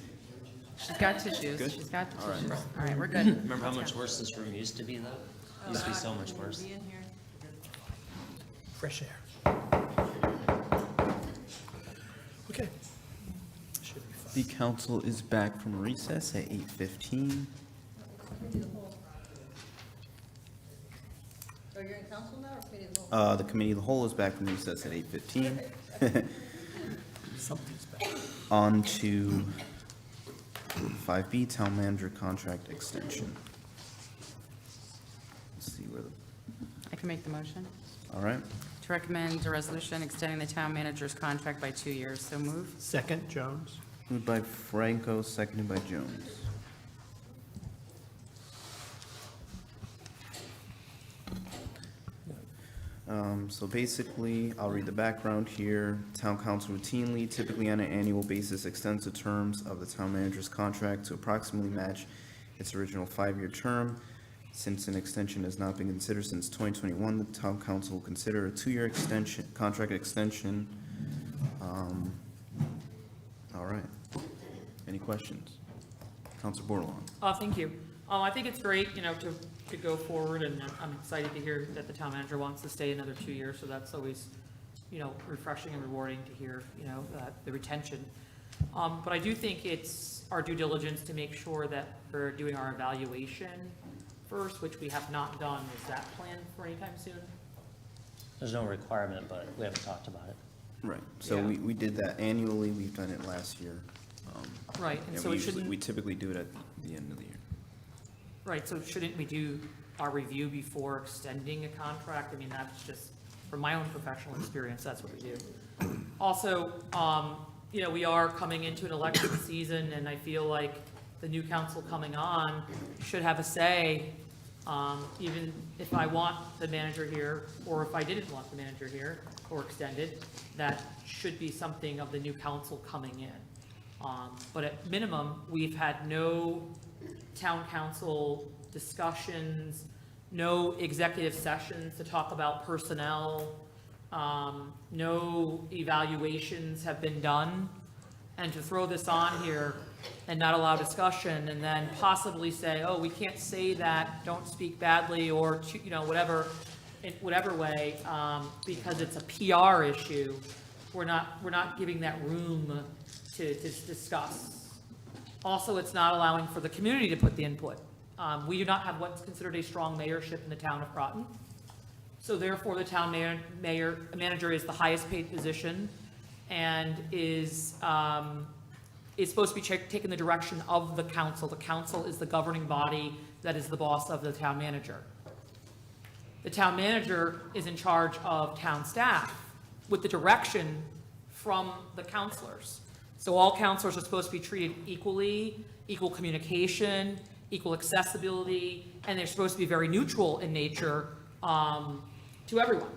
She's got tissues. Good? She's got All right. tissues. All right, we're good. Remember how much worse this room used to be, though? It used to be so much worse. Fresh air. Okay. Should be fine. The council is back from recess at 8:15. So you're in council now or committee of the whole? The committee of the whole is back from recess at 8:15. Something's back. On to 5B, town manager contract extension. Let's see where the, I can make the motion. all right. To recommend a resolution extending the town manager's contract by 2 years. So move. Second, Jones. Moved by Franco, seconded by Jones. So basically, I'll read the background here. Town council routinely, typically on an annual basis, extends the terms of the town manager's contract to approximately match its original 5-year term. Since an extension has not been considered since 2021, the town council will consider a 2-year extension, contract extension. All right. Any questions? Counselor Bordelon. Thank you. I think it's great, to go forward, and I'm excited to hear that the town manager wants to stay another 2 years, so that's always, refreshing and rewarding to hear, the retention. But I do think it's our due diligence to make sure that we're doing our evaluation first, which we have not done. Is that planned for anytime soon? There's no requirement, but we haven't talked about it. Right, so Yeah. we did that annually, we've done it last year. Right, and so we it shouldn't. We typically do it at the end of the year. Right, so shouldn't we do our review before extending a contract? I mean, that's just, from my own professional experience, that's what we do. Also, we are coming into an election season, and I feel like the new council coming on should have a say, even if I want the manager here, or if I didn't want the manager here, or extended, that should be something of the new council coming in. But at minimum, we've had no town council discussions, no executive sessions to talk about personnel, no evaluations have been done. And to throw this on here and not allow discussion, and then possibly say, oh, we can't say that, don't speak badly, or, whatever, in whatever way, because it's a PR issue, we're not giving that room to discuss. Also, it's not allowing for the community to put the input. We do not have what's considered a strong mayorship in the town of Groton. So therefore, the town manager is the highest paid position and is supposed to be taking the direction of the council. The council is the governing body that is the boss of the town manager. The town manager is in charge of town staff with the direction from the councilors. So all councilors are supposed to be treated equally, equal communication, equal accessibility, and they're supposed to be very neutral in nature to everyone.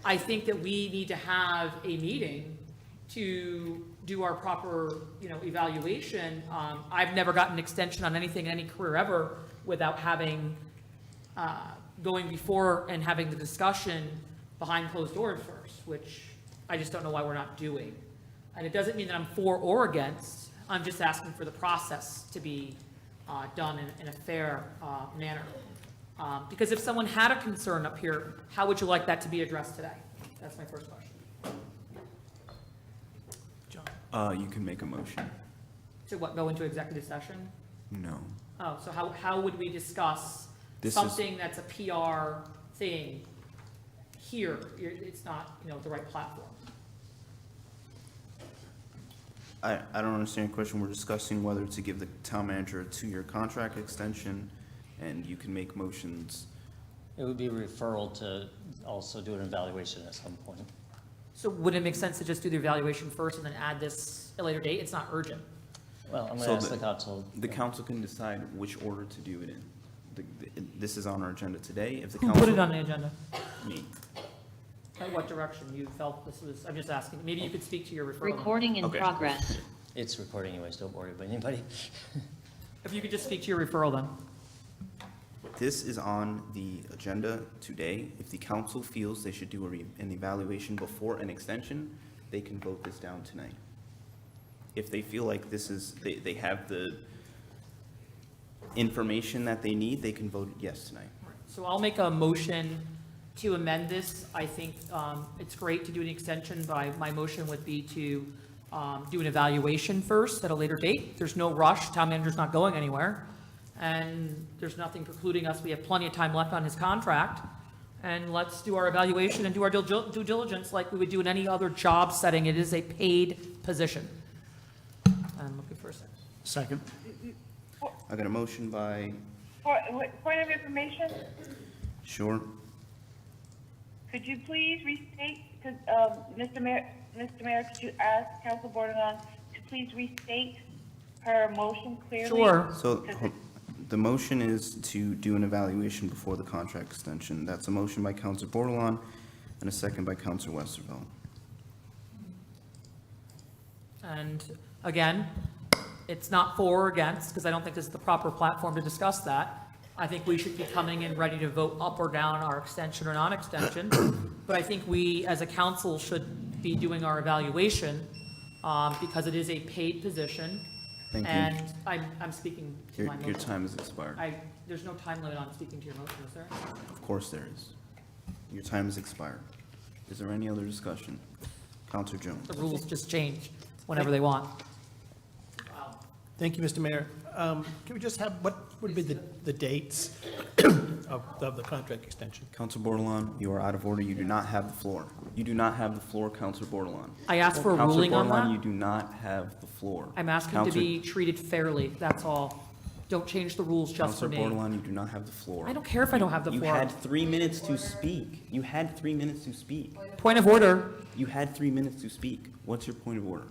I think that we need to have a meeting to do our proper, evaluation. I've never gotten an extension on anything in any career ever without having, going before and having the discussion behind closed doors first, which I just don't know why we're not doing. And it doesn't mean that I'm for or against. I'm just asking for the process to be done in a fair manner. Because if someone had a concern up here, how would you like that to be addressed today? That's my first question. You can make a motion. To what, go into executive session? No. Oh, so how would we discuss This is- something that's a PR thing here? It's not, the right platform. I don't understand your question. We're discussing whether to give the town manager a 2-year contract extension, and you can make motions. It would be a referral to also do an evaluation at some point. So would it make sense to just do the evaluation first and then add this at a later date? It's not urgent. Well, I'm So going to ask the council. The council can decide which order to do it in. This is on our agenda today. If the Who council. put it on the agenda? Me. At what direction you felt this was, I'm just asking, maybe you could speak to your referral. Recording in Okay. progress. It's recording anyways, don't worry about anybody. If you could just speak to your referral then. This is on the agenda today. If the council feels they should do an evaluation before an extension, they can vote this down tonight. if they feel like this is, they have the information that they need, they can vote yes tonight. So I'll make a motion to amend this. I think it's great to do an extension, but my motion would be to do an evaluation first at a later date. There's no rush, town manager's not going anywhere, and there's nothing precluding us. We have plenty of time left on his contract, and let's do our evaluation and do our due diligence like we would do in any other job setting. It is a paid position. I'm looking for a second. Second. I got a motion by, Point of information, sure, could you please restate, because, Mr. Mayor, could you ask Council Bordelon to please restate her motion clearly? Sure. so the motion is to do an evaluation before the contract extension. That's a motion by Counselor Bordelon and a second by Counselor Westervelt. And again, it's not for or against, because I don't think this is the proper platform to discuss that. I think we should be coming in ready to vote up or down our extension or non-extension. But I think we, as a council, should be doing our evaluation, because it is a paid position. Thank you. And I'm speaking to my motion. Your time has expired. There's no time limit on speaking to your motion, is there? Of course there is. Your time has expired. Is there any other discussion? Counselor Jones. The rules just change whenever they want. Thank you, Mr. Mayor. Can we just have, what would be the dates of the contract extension? Counselor Bordelon, you are out of order. You do not have the floor. You do not have the floor, Counselor Bordelon. I asked for a ruling on Counselor Bordelon, that. you do not have the floor. I'm asking to be treated fairly, that's all. Don't change the rules just for Counselor me. Bordelon, you do not have the floor. I don't care if I don't have the You floor. had 3 minutes to speak. You had 3 minutes to speak. Point of order. You had 3 minutes to speak. What's your point of order?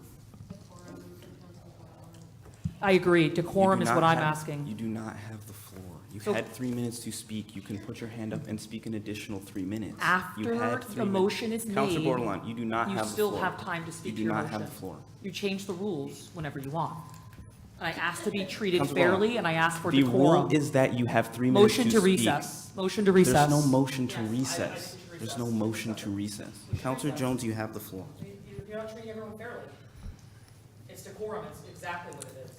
I agree. You Decorum do is not what I'm have- asking. You do not have the floor. You So- had 3 minutes to speak. You can put your hand up and speak an additional 3 minutes. You After had 3 the minutes. motion is Counselor made, Bordelon, you do not you have the still floor. have time to speak to You your do not have motion. the floor. You change the rules whenever you want. I asked to be treated Counselor fairly, Bordelon, and I asked for the decorum. rule is that you have 3 minutes Motion to to speak. recess. Motion to recess. There's no motion to recess. There's no motion to recess. Counselor Jones, you have the floor. You're not treating everyone fairly. It's decorum, it's exactly what it is.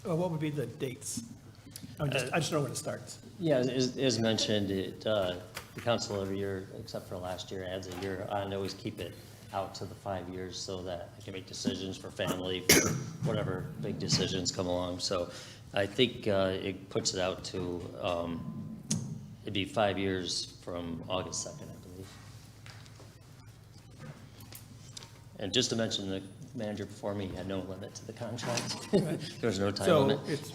What would be the dates? I just know when it starts. Yeah, as mentioned, the council every year, except for last year, adds a year on, always keep it out to the 5 years so that I can make decisions for family, for whatever big decisions come along. So I think it puts it out to, it'd be 5 years from August 2nd, I believe. And just to mention, the manager before me had no limit to the contract. There was no time limit. So it's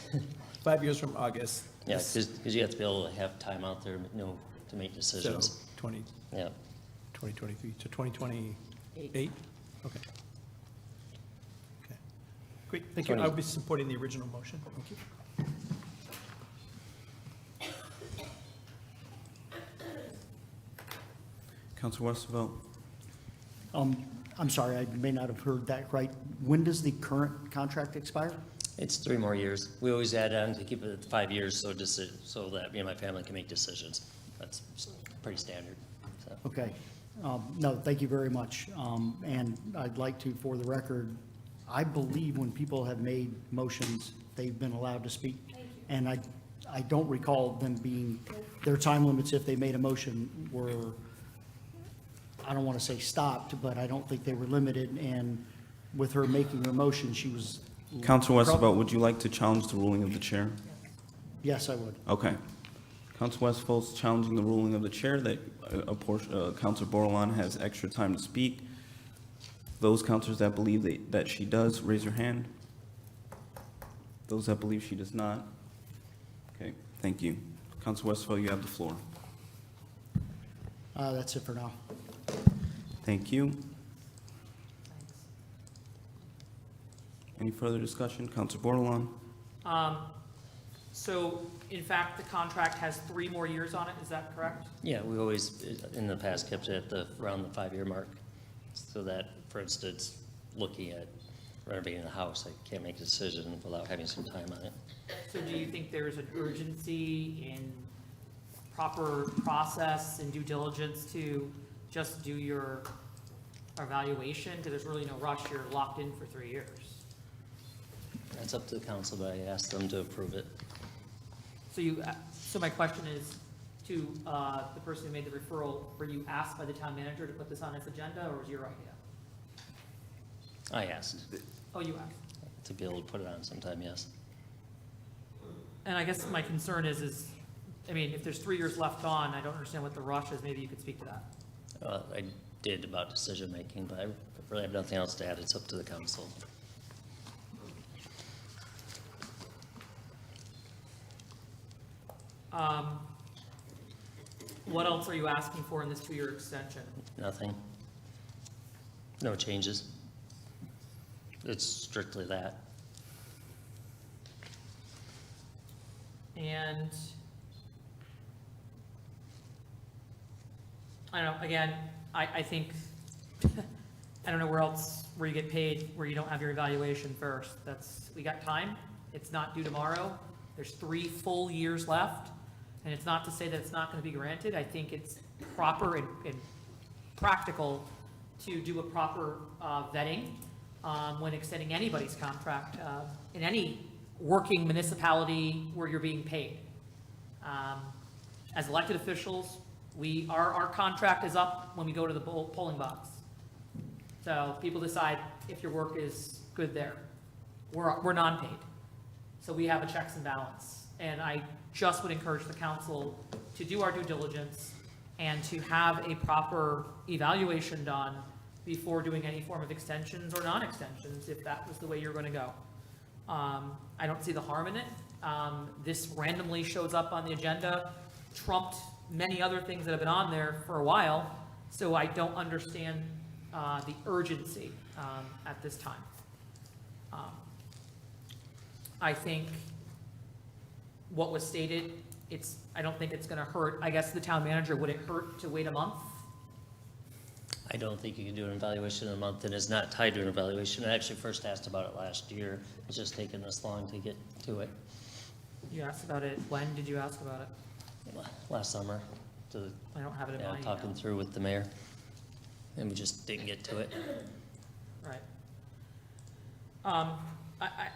5 years from August. Yeah, because you have to be able to have time out there, to make So decisions. 2023 Yeah. to 2028? Okay. Okay. Great, thank you. I'll be supporting the original motion. Thank you. Counselor Westervelt? I'm sorry, I may not have heard that right. When does the current contract expire? It's 3 more years. We always add on to keep it at 5 years, so that me and my family can make decisions. That's pretty standard, so. Okay. No, thank you very much. And I'd like to, for the record, I believe when people have made motions, they've been allowed to speak. And I don't recall them being, their time limits if they made a motion were, I don't want to say stopped, but I don't think they were limited. And with her making her motion, she was. Counselor Westervelt, would you like to challenge the ruling of the chair? Yes, I would. Okay. Counselor Westphal's challenging the ruling of the chair that Counselor Bordelon has extra time to speak. Those counselors that believe that she does, raise your hand. Those that believe she does not. Okay, thank you. Counselor Westphal, you have the floor. That's it for now. Thank you. Any further discussion? Counselor Bordelon? So, in fact, the contract has 3 more years on it, is that correct? Yeah, we always, in the past, kept it at around the 5-year mark. So that, for instance, looking at renovating a house, I can't make a decision without having some time on it. So do you think there's an urgency in proper process and due diligence to just do your evaluation, because there's really no rush, you're locked in for 3 years. That's up to the council, but I asked them to approve it. So my question is, to the person who made the referral, were you asked by the town manager to put this on its agenda, or was it your idea? I asked Oh, you asked. to be able to put it on sometime, yes. And I guess my concern is, I mean, if there's 3 years left on, I don't understand what the rush is. Maybe you could speak to that. I did about decision-making, but I really have nothing else to add. It's up to the council. What else are you asking for in this 2-year extension? Nothing. No changes. It's strictly that. And I don't know, again, I think, I don't know where you get paid, where you don't have your evaluation first. We got time. It's not due tomorrow. There's 3 full years left. And it's not to say that it's not going to be granted. I think it's proper and practical to do a proper vetting when extending anybody's contract in any working municipality where you're being paid. As elected officials, our contract is up when we go to the polling box. So people decide if your work is good there. We're non-paid. So we have a checks and balance. And I just would encourage the council to do our due diligence and to have a proper evaluation done before doing any form of extensions or non-extensions, if that was the way you're going to go. I don't see the harm in it. This randomly shows up on the agenda, trumped many other things that have been on there for a while, so I don't understand the urgency at this time. I think what was stated, I don't think it's going to hurt. I guess the town manager, would it hurt to wait a month? I don't think you can do an evaluation in a month, and it's not tied to an evaluation. I actually first asked about it last year. It's just taken this long to get to it. You asked about it, when did you ask about it? Last summer. I don't have it in mind. Talking through with the mayor, and we just didn't get to it. Right.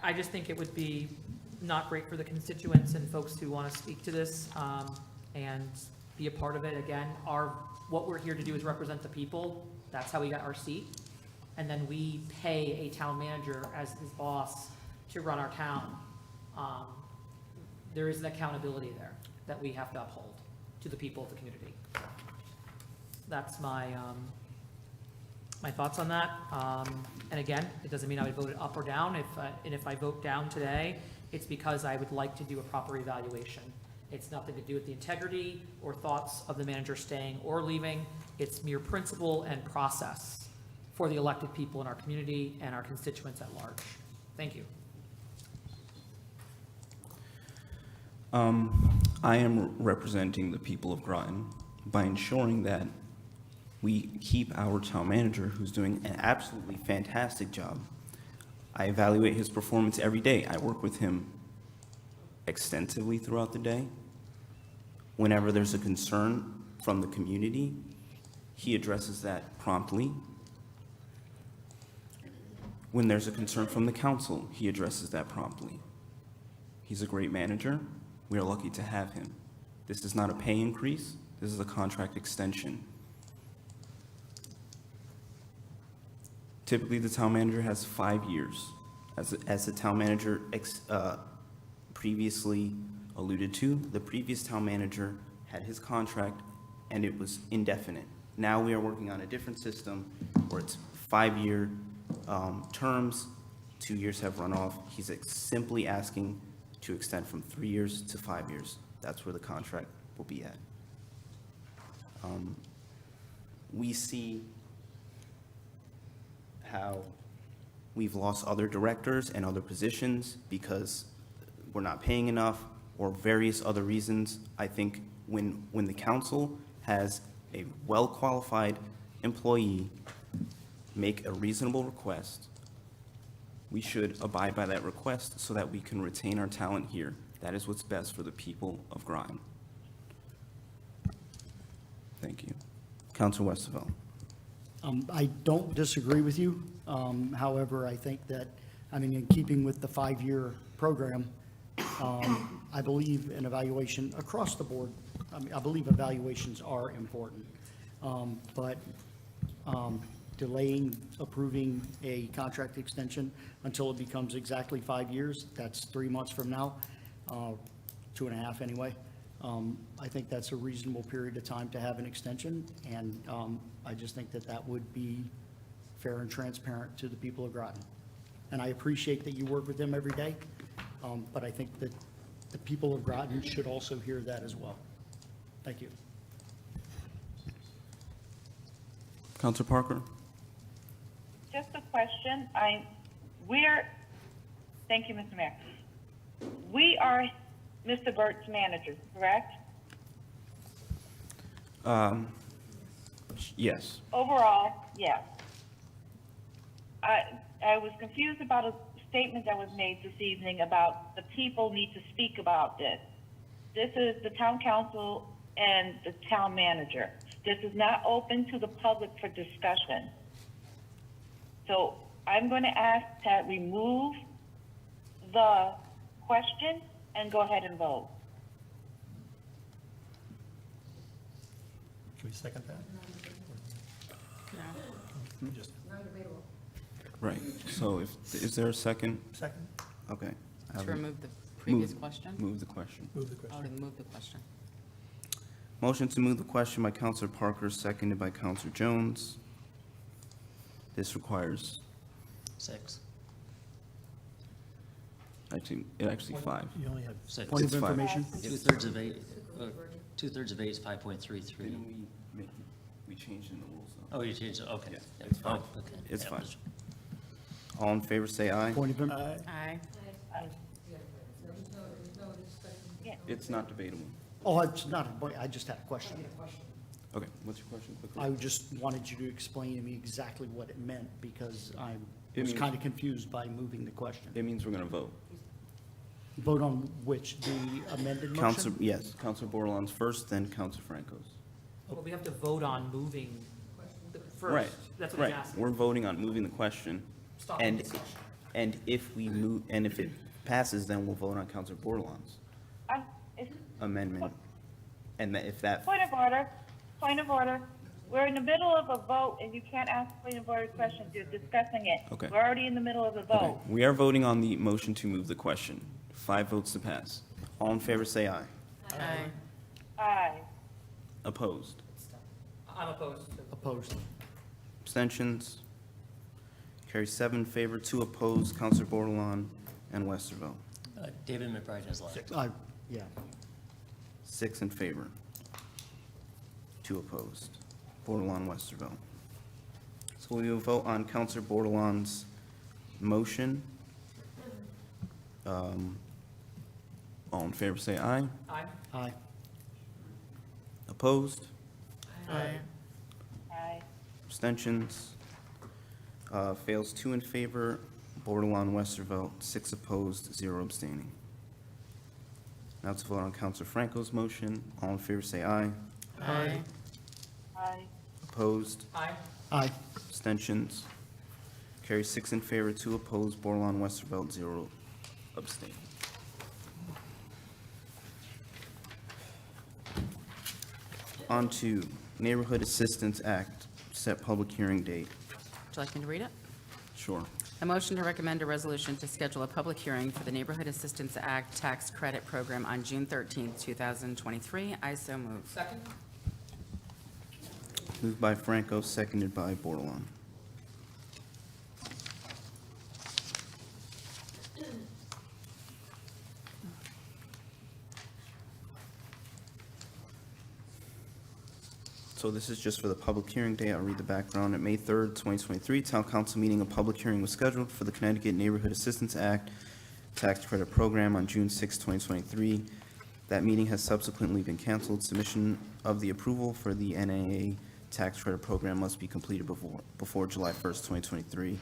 I just think it would be not great for the constituents and folks who want to speak to this and be a part of it. Again, what we're here to do is represent the people. That's how we got our seat. And then we pay a town manager as his boss to run our town. There is an accountability there that we have to uphold to the people of the community. That's my thoughts on that. And again, it doesn't mean I would vote it up or down. If I vote down today, it's because I would like to do a proper evaluation. It's nothing to do with the integrity or thoughts of the manager staying or leaving. It's mere principle and process for the elected people in our community and our constituents at large. Thank you. I am representing the people of Groton by ensuring that we keep our town manager, who's doing an absolutely fantastic job. I evaluate his performance every day. I work with him extensively throughout the day. Whenever there's a concern from the community, he addresses that promptly. When there's a concern from the council, he addresses that promptly. He's a great manager. We are lucky to have him. This is not a pay increase. This is a contract extension. Typically, the town manager has 5 years. As the town manager previously alluded to, the previous town manager had his contract and it was indefinite. Now we are working on a different system where it's 5-year terms, 2 years have run off. He's simply asking to extend from 3 years to 5 years. That's where the contract will be at. We see how we've lost other directors and other positions because we're not paying enough or various other reasons. I think when the council has a well-qualified employee make a reasonable request, we should abide by that request so that we can retain our talent here. That is what's best for the people of Groton. Thank you. Councilor Westervelt. I don't disagree with you. However, I think that, I mean, in keeping with the 5-year program, I believe in evaluation across the board. I mean, I believe evaluations are important. But delaying approving a contract extension until it becomes exactly 5 years, that's 3 months from now, 2.5 anyway. I think that's a reasonable period of time to have an extension, and I just think that that would be fair and transparent to the people of Groton. And I appreciate that you work with them every day, but I think that the people of Groton should also hear that as well. Thank you. Counselor Parker? Just a question. Thank you, Mr. Mayor. We are Mr. Burt's manager, correct? Yes. Overall, yes. I was confused about a statement that was made this evening about the people need to speak about this. This is the town council and the town manager. This is not open to the public for discussion. So I'm going to ask to remove the question and go ahead and vote. Can we second that? Just Right, so is there a second? second? Okay. To remove the previous question? Move the question. Move the Oh, question. to move the question. Motion to move the question by Counselor Parker, seconded by Counselor Jones. This requires, 6. actually 5. You only have 6. Point of It's 5. information? 2/3 of 8, 2/3 of 8 is 5.33. We changed in the rules, though. Oh, you changed it, okay. Yeah, it's fine. Oh, okay. It's Yeah, fine. was- All in favor, say aye. Point of, Aye. It's not debatable. oh, it's not, a point. I just had a question. Okay, what's your question quickly? I just wanted you to explain to me exactly what it meant, because I It was means- kind of confused by moving the question. It means we're going to vote. Vote on which, the amended Counselor, motion? yes, Counselor Bordelon's first, then Counselor Franco's. Well, we have to vote on moving the Right, first. That's what he's right. asking. We're voting on moving the question. Stopping And, discussion. and if we move, and if it passes, then we'll vote on Counselor Bordelon's amendment. And that if that, Point of order. Point of order. We're in the middle of a vote, and you can't ask point of order questions. You're discussing it. Okay. We're already in the middle of a okay, vote. we are voting on the motion to move the question. 5 votes to pass. All in favor, say aye. Aye. Aye. Opposed? I'm opposed to. Opposed. Abstentions? Carry 7 in favor, 2 opposed, Counselor Bordelon and Westervelt. David McBride has left. Yeah. 6 in favor, 2 opposed. Bordelon, Westervelt. So we will vote on Counselor Bordelon's motion. All in favor, say aye. Aye. Aye. Opposed? Aye. Aye. Abstentions? Fails 2 in favor, Bordelon, Westervelt, 6 opposed, 0 abstaining. Now to vote on Counselor Franco's motion. All in favor, say aye. Aye. Aye. Opposed? Aye. Aye. Abstentions? Carry 6 in favor, 2 opposed, Bordelon, Westervelt, 0 abstaining. On to Neighborhood Assistance Act, set public hearing date. Would you like me to read it? Sure. A motion to recommend a resolution to schedule a public hearing for the Neighborhood Assistance Act Tax Credit Program on June 13th, 2023. I so move. Second? Moved by Franco, seconded by Bordelon. So this is just for the public hearing day. I'll read the background. At May 3rd, 2023, Town Council meeting, a public hearing was scheduled for the Connecticut Neighborhood Assistance Act Tax Credit Program on June 6, 2023. That meeting has subsequently been canceled. Submission of the approval for the NAA Tax Credit Program must be completed before July 1st, 2023.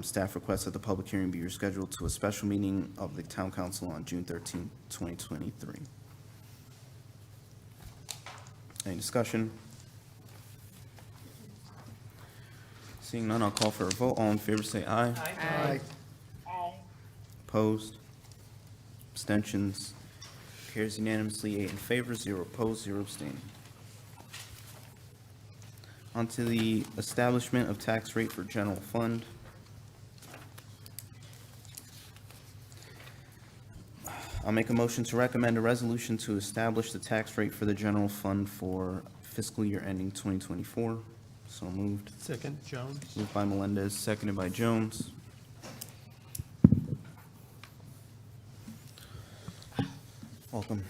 Staff requests that the public hearing be rescheduled to a special meeting of the Town Council on June 13, 2023. Any discussion? Seeing none, I'll call for a vote. All in favor, say aye. Aye. Opposed? Abstentions? Carries unanimously, 8 in favor, 0 opposed, 0 abstaining. On to the establishment of tax rate for general fund. I'll make a motion to recommend a resolution to establish the tax rate for the general fund for fiscal year ending 2024. So moved. Second, Jones. Moved by Melendez, seconded by Jones. Welcome.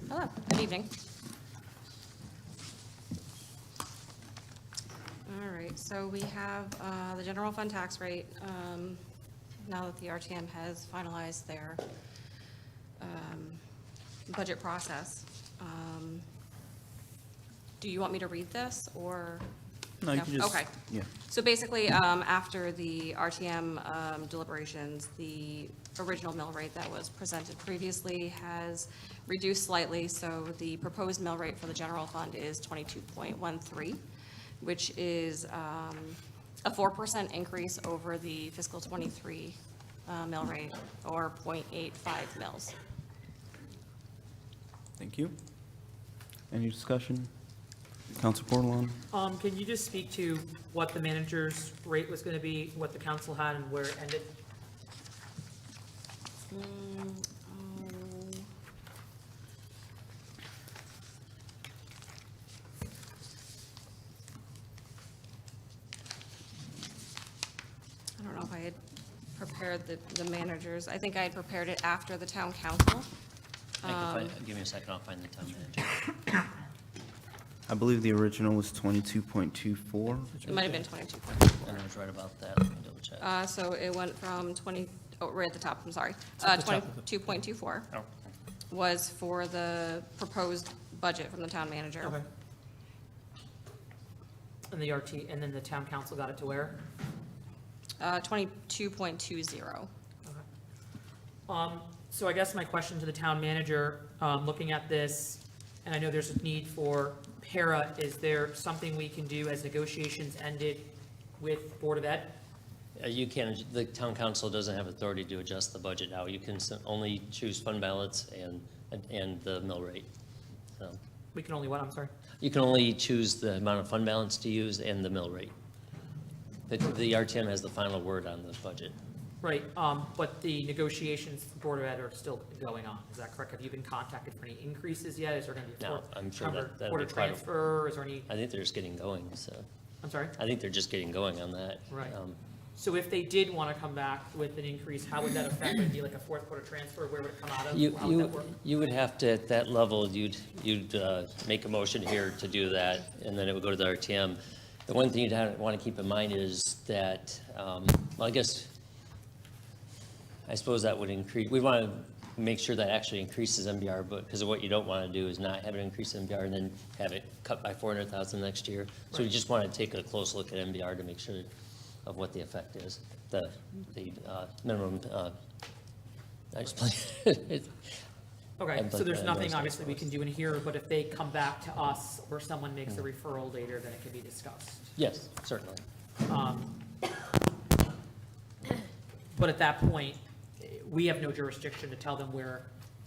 Hello, good evening. All right, so we have the general fund tax rate, now that the RTM has finalized their budget process. Do you want me to read this, or? No, you can just. Okay. Yeah. So basically, after the RTM deliberations, the original mill rate that was presented previously has reduced slightly. So the proposed mill rate for the general fund is 22.13, which is a 4% increase over the fiscal 23 mill rate, or 0.85 mils. Thank you. Any discussion? Council Bordelon? Can you just speak to what the manager's rate was going to be, what the council had, and where it ended? I don't know if I had prepared the managers. I think I had prepared it after the town council. Give me a second, I'll find the town manager. I believe the original was 22.24. It might have been 22. And I was right about that, let me double check. So it went from right at the top, I'm sorry. At the top of it. 22.24 Oh, was for the proposed budget from the town manager. Okay. And the and then the town council got it to where? 22.20. So I guess my question to the town manager, looking at this, and I know there's a need for para, is there something we can do as negotiations ended with Board of Ed? You can, the town council doesn't have authority to adjust the budget now. You can only choose fund balance and the mill rate. So We can only what, I'm sorry? you can only choose the amount of fund balance to use and the mill rate. The RTM has the final word on the budget. Right, but the negotiations for Board of Ed are still going on, is that correct? Have you been contacted for any increases yet? Is there gonna be a No, I'm sure that'll quarter be part of- transfer, is there any, I think they're just getting going, so. I'm sorry? I think they're just getting going on that. Right. So if they did want to come back with an increase, how would that affect? Would it be like a fourth quarter transfer? Where would it come out of? How would that work? You would have to, at that level, you'd make a motion here to do that, and then it would go to the RTM. The one thing you'd want to keep in mind is that, well, I suppose that would increase, we want to make sure that actually increases MBR, but because of what you don't want to do is not have it increase MBR and then have it cut by 400,000 next year. So we just want to take a close look at MBR to make sure of what the effect is, the minimum, I just play. Okay, so there's nothing obviously we can do in here, but if they come back to us or someone makes a referral later, then it can be discussed. Yes, certainly. But at that point, we have no jurisdiction to tell them where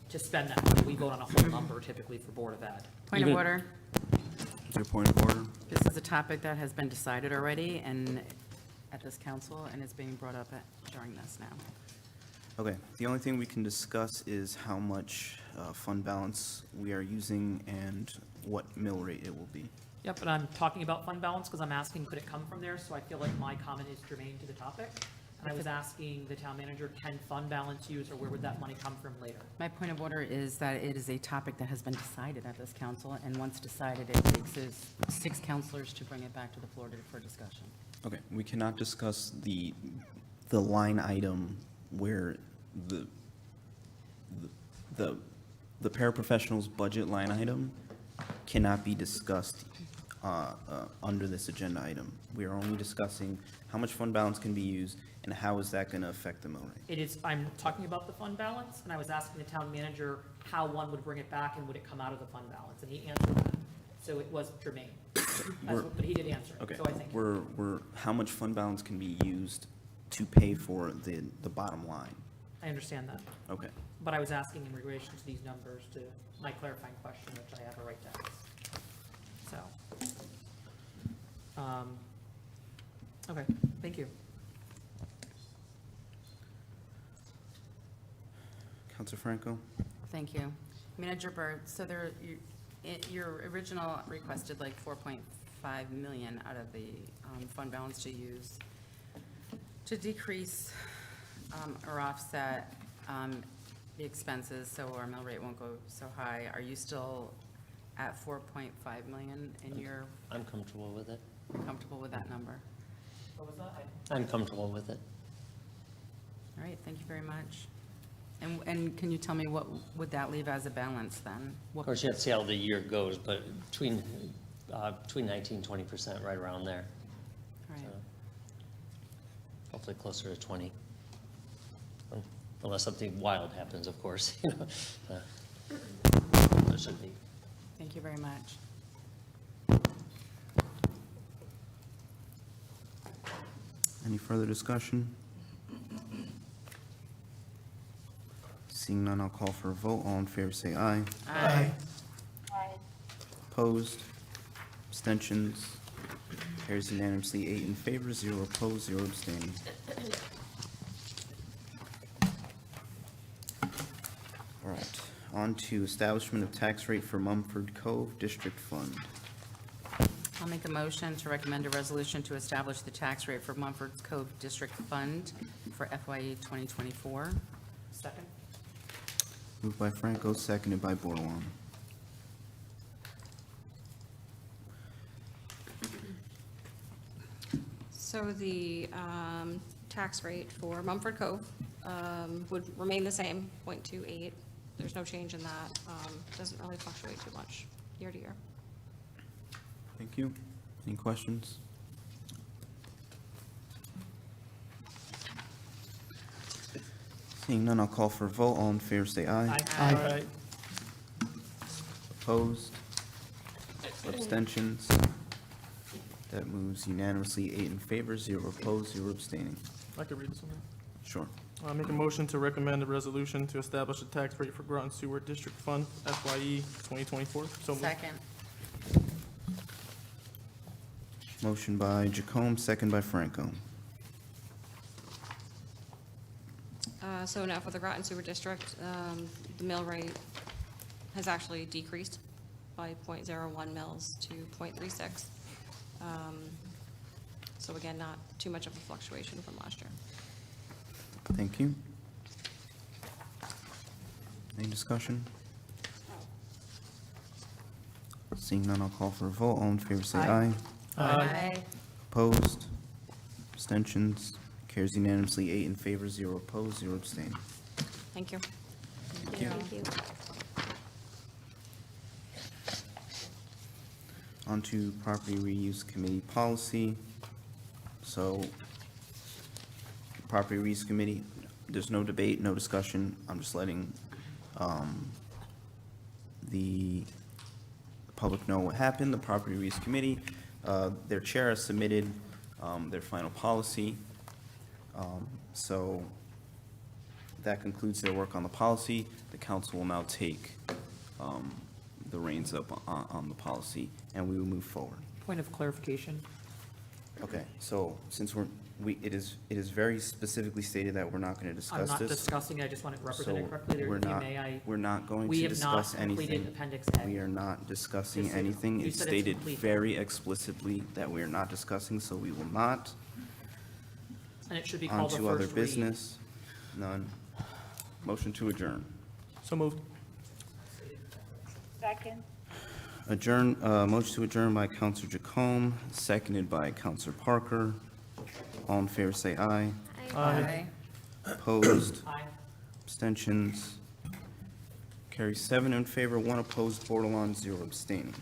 to spend that money. We vote on a whole number typically for Board of Ed. Point of order. Is there a point of order? This is a topic that has been decided already and at this council and is being brought up during this now. Okay, the only thing we can discuss is how much fund balance we are using and what mill rate it will be. Yep, but I'm talking about fund balance because I'm asking, could it come from there? So I feel like my comment is germane to the topic. And I was asking the town manager, can fund balance use, or where would that money come from later? My point of order is that it is a topic that has been decided at this council, and once decided, it takes 6 councilors to bring it back to the floor for discussion. Okay, we cannot discuss the line item where the paraprofessional's budget line item cannot be discussed under this agenda item. We are only discussing how much fund balance can be used and how is that going to affect the mill rate. It is, I'm talking about the fund balance, and I was asking the town manager how one would bring it back and would it come out of the fund balance, and he answered that. So it was germane. But he did answer it, Okay, so I think. how much fund balance can be used to pay for the bottom line? I understand that. Okay, But I was asking in relation to these numbers to my clarifying question, which I have a right to ask. So. Okay, thank you. Counselor Franco? Thank you. Manager Byrd, so your original requested like 4.5 million out of the fund balance to use to decrease or offset the expenses, so our mill rate won't go so high. Are you still at 4.5 million in your, I'm comfortable with it. comfortable with that number? What was that? I'm comfortable with it. All right, thank you very much. And can you tell me what would that leave as a balance then? Of course, you have to see how the year goes, but between 19, 20%, right around there. All right. So, hopefully closer to 20. Unless something wild happens, of course, you know. There should be. Thank you very much. Any further discussion? Seeing none, I'll call for a vote. All in favor, say aye. Aye. Opposed? Abstentions? Carries unanimously, 8 in favor, 0 opposed, 0 abstaining. All right, on to establishment of tax rate for Mumford Cove District Fund. I'll make a motion to recommend a resolution to establish the tax rate for Mumford Cove District Fund for FYE 2024. Second? Moved by Franco, seconded by Bordelon. So the tax rate for Mumford Cove would remain the same, 0.28. There's no change in that. Doesn't really fluctuate too much year to year. Thank you. Any questions? Seeing none, I'll call for a vote. All in favor, say aye. Aye. Opposed? Abstentions? That moves unanimously, 8 in favor, 0 opposed, 0 abstaining. I could read this one. Sure. I make a motion to recommend a resolution to establish a tax rate for Groton Sewer District Fund, FYE 2024. So moved. Second. Motion by Jacome, second by Franco. So now for the Groton Sewer District, the mill rate has actually decreased by 0.01 mils to 0.36. So again, not too much of a fluctuation from last year. Thank you. Any discussion? Seeing none, I'll call for a vote. All in favor, say aye. Aye. Opposed? Abstentions? Carries unanimously, 8 in favor, 0 opposed, 0 abstaining. Thank you. Thank you. Thank you. On to Property Reuse Committee policy. So, Property Reuse Committee, there's no debate, no discussion. I'm just letting the public know what happened. The Property Reuse Committee, their chair has submitted their final policy. So that concludes their work on the policy. The council will now take the reins up on the policy, and we will move forward. Point of clarification. Okay, so since it is very specifically stated that we're not going to discuss I'm not this. discussing, I just want to represent So it correctly. There- we're if you not, may, we're not going we to have not discuss anything. completed Appendix A. We are not discussing Just so anything. you It's said it's stated complete. very explicitly that we are not discussing, so we will not. And it should be On called a to other first read. business. None. Motion to adjourn. So moved. Second. Adjourn, motion to adjourn by Counselor Jacome, seconded by Counselor Parker. All in favor, say aye. Aye. Opposed? Aye. Abstentions? Carries 7 in favor, 1 opposed, borderline 0 abstaining.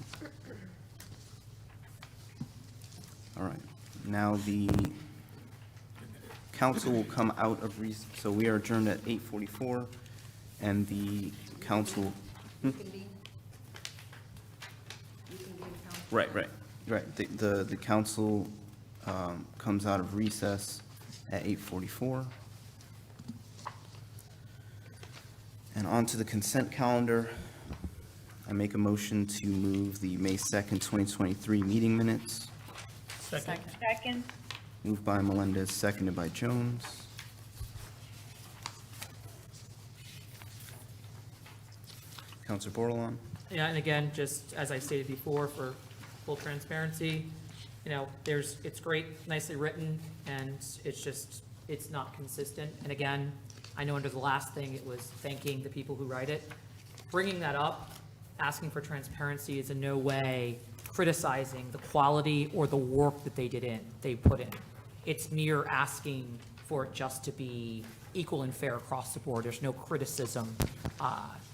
All right, now the council will come out of so we are adjourned at 8:44, and the council. Right. Right, the council comes out of recess at 8:44. And on to the consent calendar. I make a motion to move the May 2nd, 2023 meeting minutes. Second. Second. Moved by Melendez, seconded by Jones. Counselor Bordelon? Yeah, and again, just as I stated before, for full transparency, it's great, nicely written, and it's not consistent. And again, I know under the last thing, it was thanking the people who write it. Bringing that up, asking for transparency is in no way criticizing the quality or the work that they put in. It's mere asking for it just to be equal and fair across the board. There's no criticism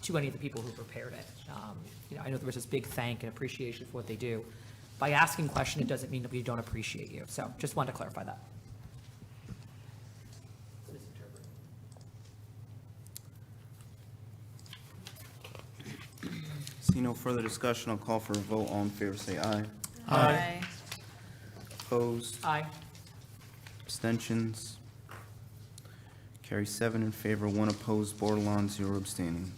to any of the people who prepared it. I know there was this big thank and appreciation for what they do. By asking a question, it doesn't mean that we don't appreciate you. So just wanted to clarify that. See no further discussion, I'll call for a vote. All in favor, say aye. Aye. Opposed? Aye. Abstentions? Carry 7 in favor, 1 opposed, Bordelon, 0 abstaining.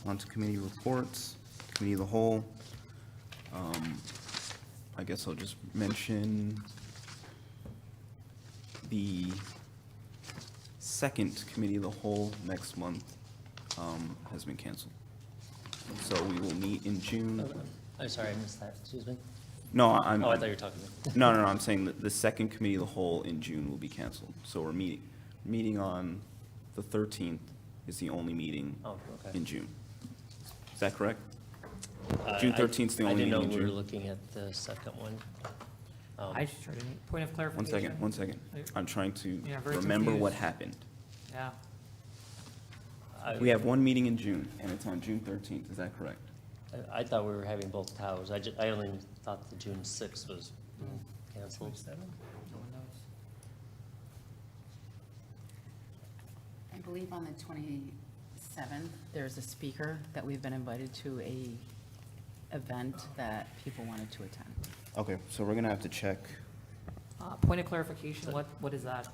On to committee reports, committee of the whole. I guess I'll just mention the second committee of the whole next month has been canceled. So we will meet in June. I'm sorry, I missed that, excuse me. No, I'm. Oh, I thought you were talking to me. No, I'm saying that the second committee of the whole in June will be canceled. So we're meeting on the 13th is the only meeting Oh, okay. in June. Is that correct? June 13th is the only meeting in I didn't know we were June. looking at the second one. Point of clarification. One second. I'm trying to Yeah, very remember what confused. happened. Yeah. We have one meeting in June, and it's on June 13th. Is that correct? I thought we were having both towers. I only thought the June 6th was canceled. No one knows. I believe on the 27th, there's a speaker that we've been invited to a event that people wanted to attend. Okay, so we're gonna have to check. Point of clarification, what is that?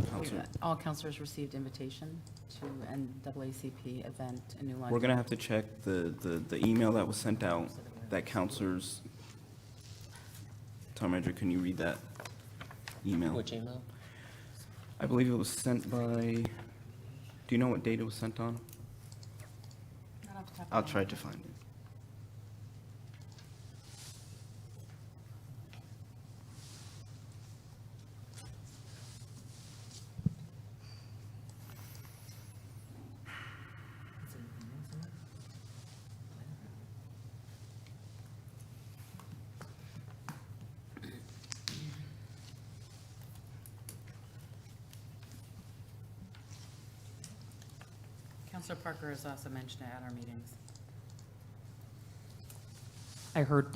Counselor. All counselors received invitation to NAACP event in New London. We're gonna have to check the email that was sent out, that counselors. Tom Edger, can you read that email? Which email? I believe it was sent by, do you know what date it was sent on? Not off the top of I'll my try head. to find it. Counselor Parker has also mentioned it at our meetings. I heard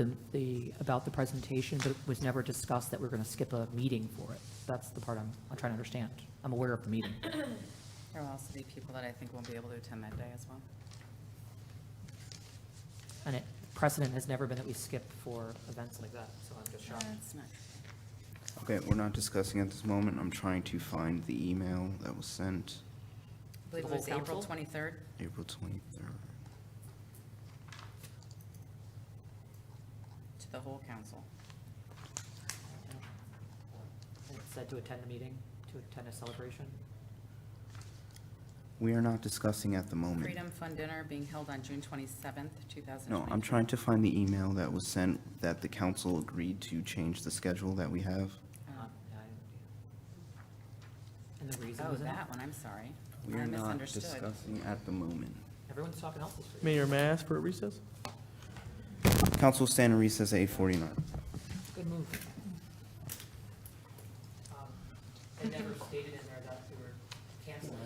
about the presentation, but it was never discussed that we're going to skip a meeting for it. That's the part I'm trying to understand. I'm aware of the meeting. There will also be people that I think won't be able to attend that day as well. And precedent has never been that we skip for events like that, so I'm just shocked. That's not Okay, we're not discussing at this moment. I'm trying to find the email that was sent I believe it The was whole April council? 23rd. April 23rd. To the whole council. And it said to attend the meeting, to attend a celebration. We are not discussing at the moment. Freedom Fund Dinner being held on June 27th, 2023. No, I'm trying to find the email that was sent that the council agreed to change the schedule that we have. And the reason Oh, was that one, I'm sorry. We I are not misunderstood. discussing at the moment. Everyone's talking else this week. Mayor, may I ask for a recess? Council will stand in recess at 8:49. Good move. It never stated in there that we were canceling.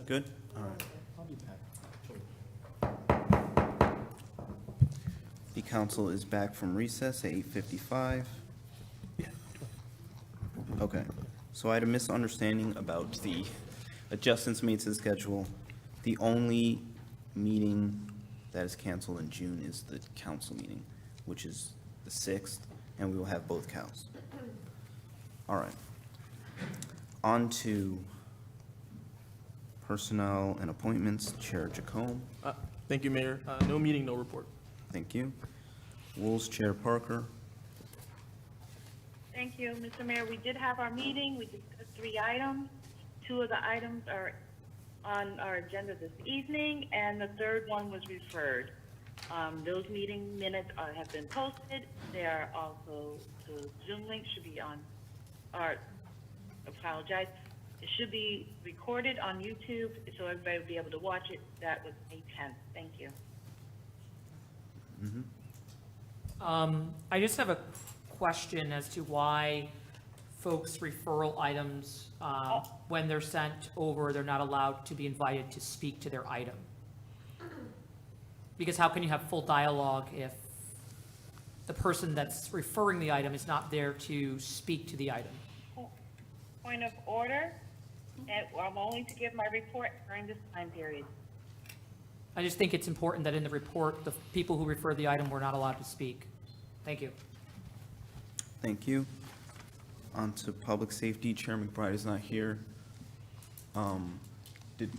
Good? All right. I'll be back. The council is back from recess at 8:55. Okay, so I had a misunderstanding about the adjustments made to the schedule. The only meeting that is canceled in June is the council meeting, which is the 6th, and we will have both cows. All right. On to personnel and appointments. Chair Jacome. Thank you, Mayor. No meeting, no report. Thank you. Rules Chair Parker. Thank you, Mr. Mayor. We did have our meeting. We discussed 3 items. 2 of the items are on our agenda this evening, and the 3rd one was referred. Those meeting minutes have been posted. They are also, the Zoom link should be on, or, apologize, it should be recorded on YouTube, so everybody will be able to watch it. That was May 10th. Thank you. I just have a question as to why folks' referral items, when they're sent over, they're not allowed to be invited to speak to their item. Because how can you have full dialogue if the person that's referring the item is not there to speak to the item? Point of order, and I'm only to give my report during this time period. I just think it's important that in the report, the people who refer the item were not allowed to speak. Thank you. Thank you. On to public safety. Chair McBride is not here. Did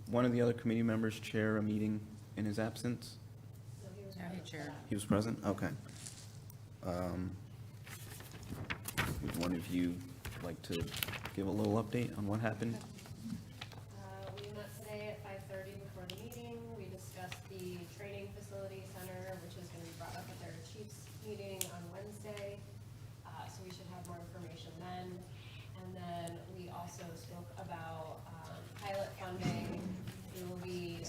one of the other committee members chair a meeting in his absence? He was present? Okay. Would one of you like to give a little update on what happened? We met today at 5:30 before the meeting. We discussed the training facility center, which is going to be brought up at their chiefs meeting on Wednesday. So we should have more information then. And then we also spoke about pilot funding. We will be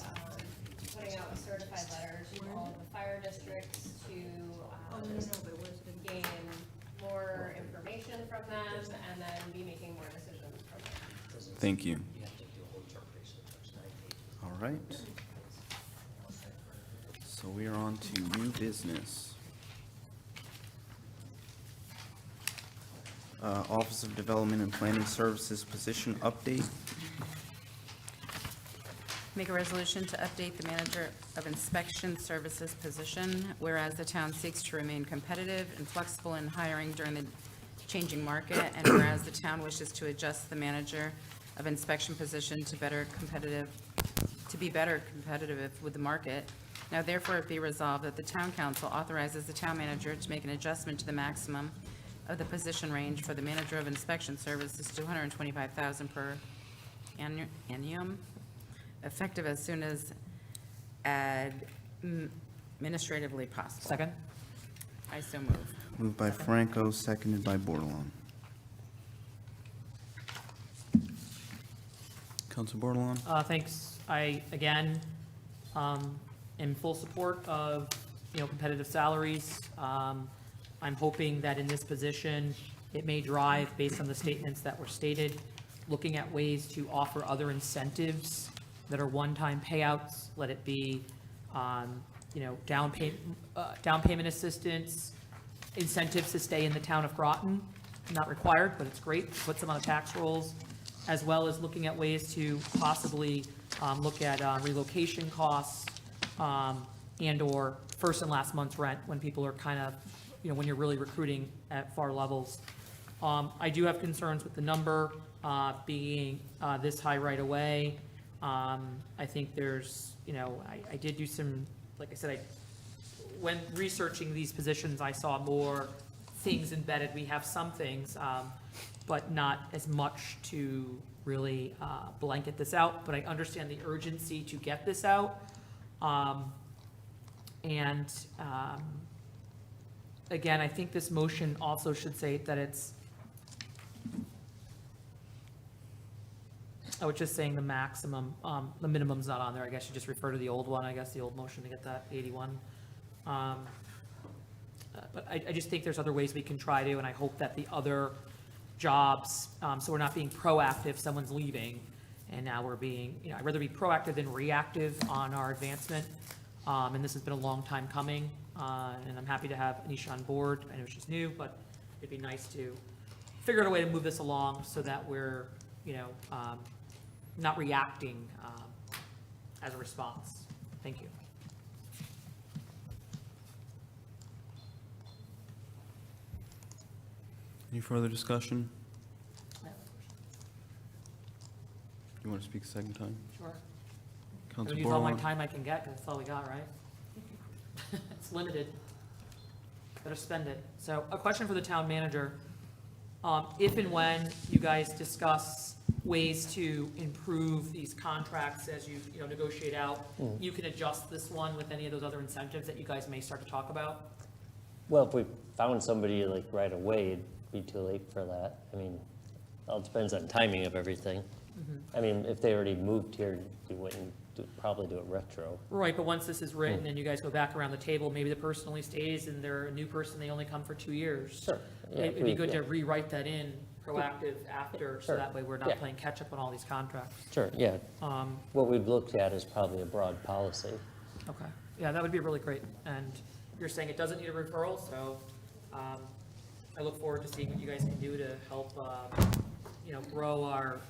putting out a certified letter to all of the fire districts to gain more information from them and then be making more decisions from them. Thank you. All right. So we are on to new business. Office of Development and Planning Services position update. Make a resolution to update the manager of inspection services position, whereas the town seeks to remain competitive and flexible in hiring during the changing market, and whereas the town wishes to adjust the manager of inspection position to be better competitive with the market. Now therefore it be resolved that the town council authorizes the town manager to make an adjustment to the maximum of the position range for the manager of inspection services to $225,000 per annum, effective as soon as administratively possible. Second? I so move. Moved by Franco, seconded by Bordelon. Council Bordelon? Thanks. I, again, am in full support of, competitive salaries. I'm hoping that in this position, it may drive, based on the statements that were stated, looking at ways to offer other incentives that are one-time payouts, let it be, down payment assistance, incentives to stay in the town of Groton, not required, but it's great, puts them on the tax rolls, as well as looking at ways to possibly look at relocation costs and/or first and last month's rent when people are kind of, when you're really recruiting at far levels. I do have concerns with the number being this high right away. I think there's, I did do some, like I said, when researching these positions, I saw more things embedded. We have some things, but not as much to really blanket this out. But I understand the urgency to get this out. Again, I think this motion also should say that it's, I was just saying the maximum, the minimum's not on there. I guess you just refer to the old one, I guess, the old motion to get that 81. But I just think there's other ways we can try to, and I hope that the other jobs, so we're not being proactive, someone's leaving, And now we're being, I'd rather be proactive than reactive on our advancement. And this has been a long time coming, and I'm happy to have Anisha on board. I know she's new, but it'd be nice to figure out a way to move this along so that we're, not reacting as a response. Thank you. Any further discussion? You want to speak a second time? Sure. I'm Council gonna use all my Bordelon? time I can get, because that's all we got, right? It's limited. Better spend it. So a question for the town manager. If and when you guys discuss ways to improve these contracts as you negotiate out, you can adjust this one with any of those other incentives that you guys may start to talk about? Well, if we found somebody like right away, it'd be too late for that. I mean, it all depends on timing of everything. I mean, if they already moved here, you wouldn't probably do it retro. Right, but once this is written and you guys go back around the table, maybe the person only stays and they're a new person, they only come for 2 years. Sure. Yeah, It'd be good to rewrite that in proactive after, so Sure. that way we're not Yeah. playing catch-up on all these contracts. Sure, yeah. Um, What we've looked at is probably a broad policy. Okay, yeah, that would be really great. And you're saying it doesn't need a referral, so I look forward to seeing what you guys can do to help, grow our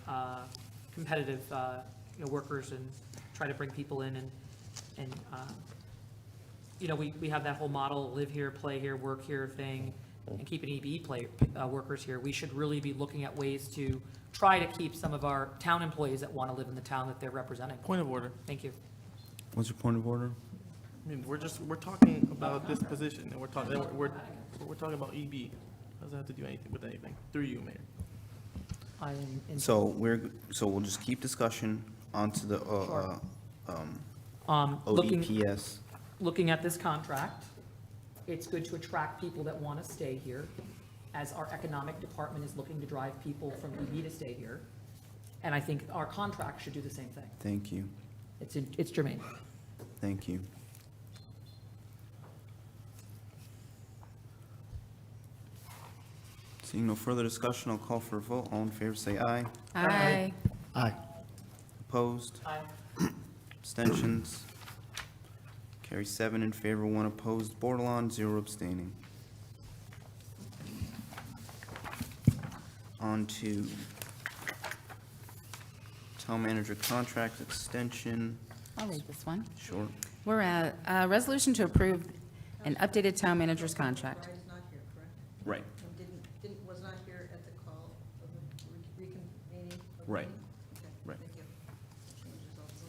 competitive, workers and try to bring people in and we have that whole model, live here, play here, work here thing, and keep an workers here. We should really be looking at ways to try to keep some of our town employees that want to live in the town that they're representing. Point of order. Thank you. What's your point of order? I mean, we're talking about this position, and we're talking about EB. Doesn't have to do anything with anything, through you, Mayor. So we'll just keep discussion onto the, ODPS. Looking at this contract, it's good to attract people that want to stay here, as our economic department is looking to drive people from EB to stay here. And I think our contract should do the same thing. Thank you, It's germane. thank you. Seeing no further discussion, I'll call for a vote. All in favor, say aye. Aye. Aye. Opposed? Aye. Abstentions? Carry 7 in favor, 1 opposed. Bordelon, 0 abstaining. On to town manager contract extension. I'll read this one. Sure. We're at a resolution to approve an updated town manager's contract. Brian's not here, correct? Right. And was not here at the call of the reconvening of the Right. meeting? Okay, Right. thank you. Changes also.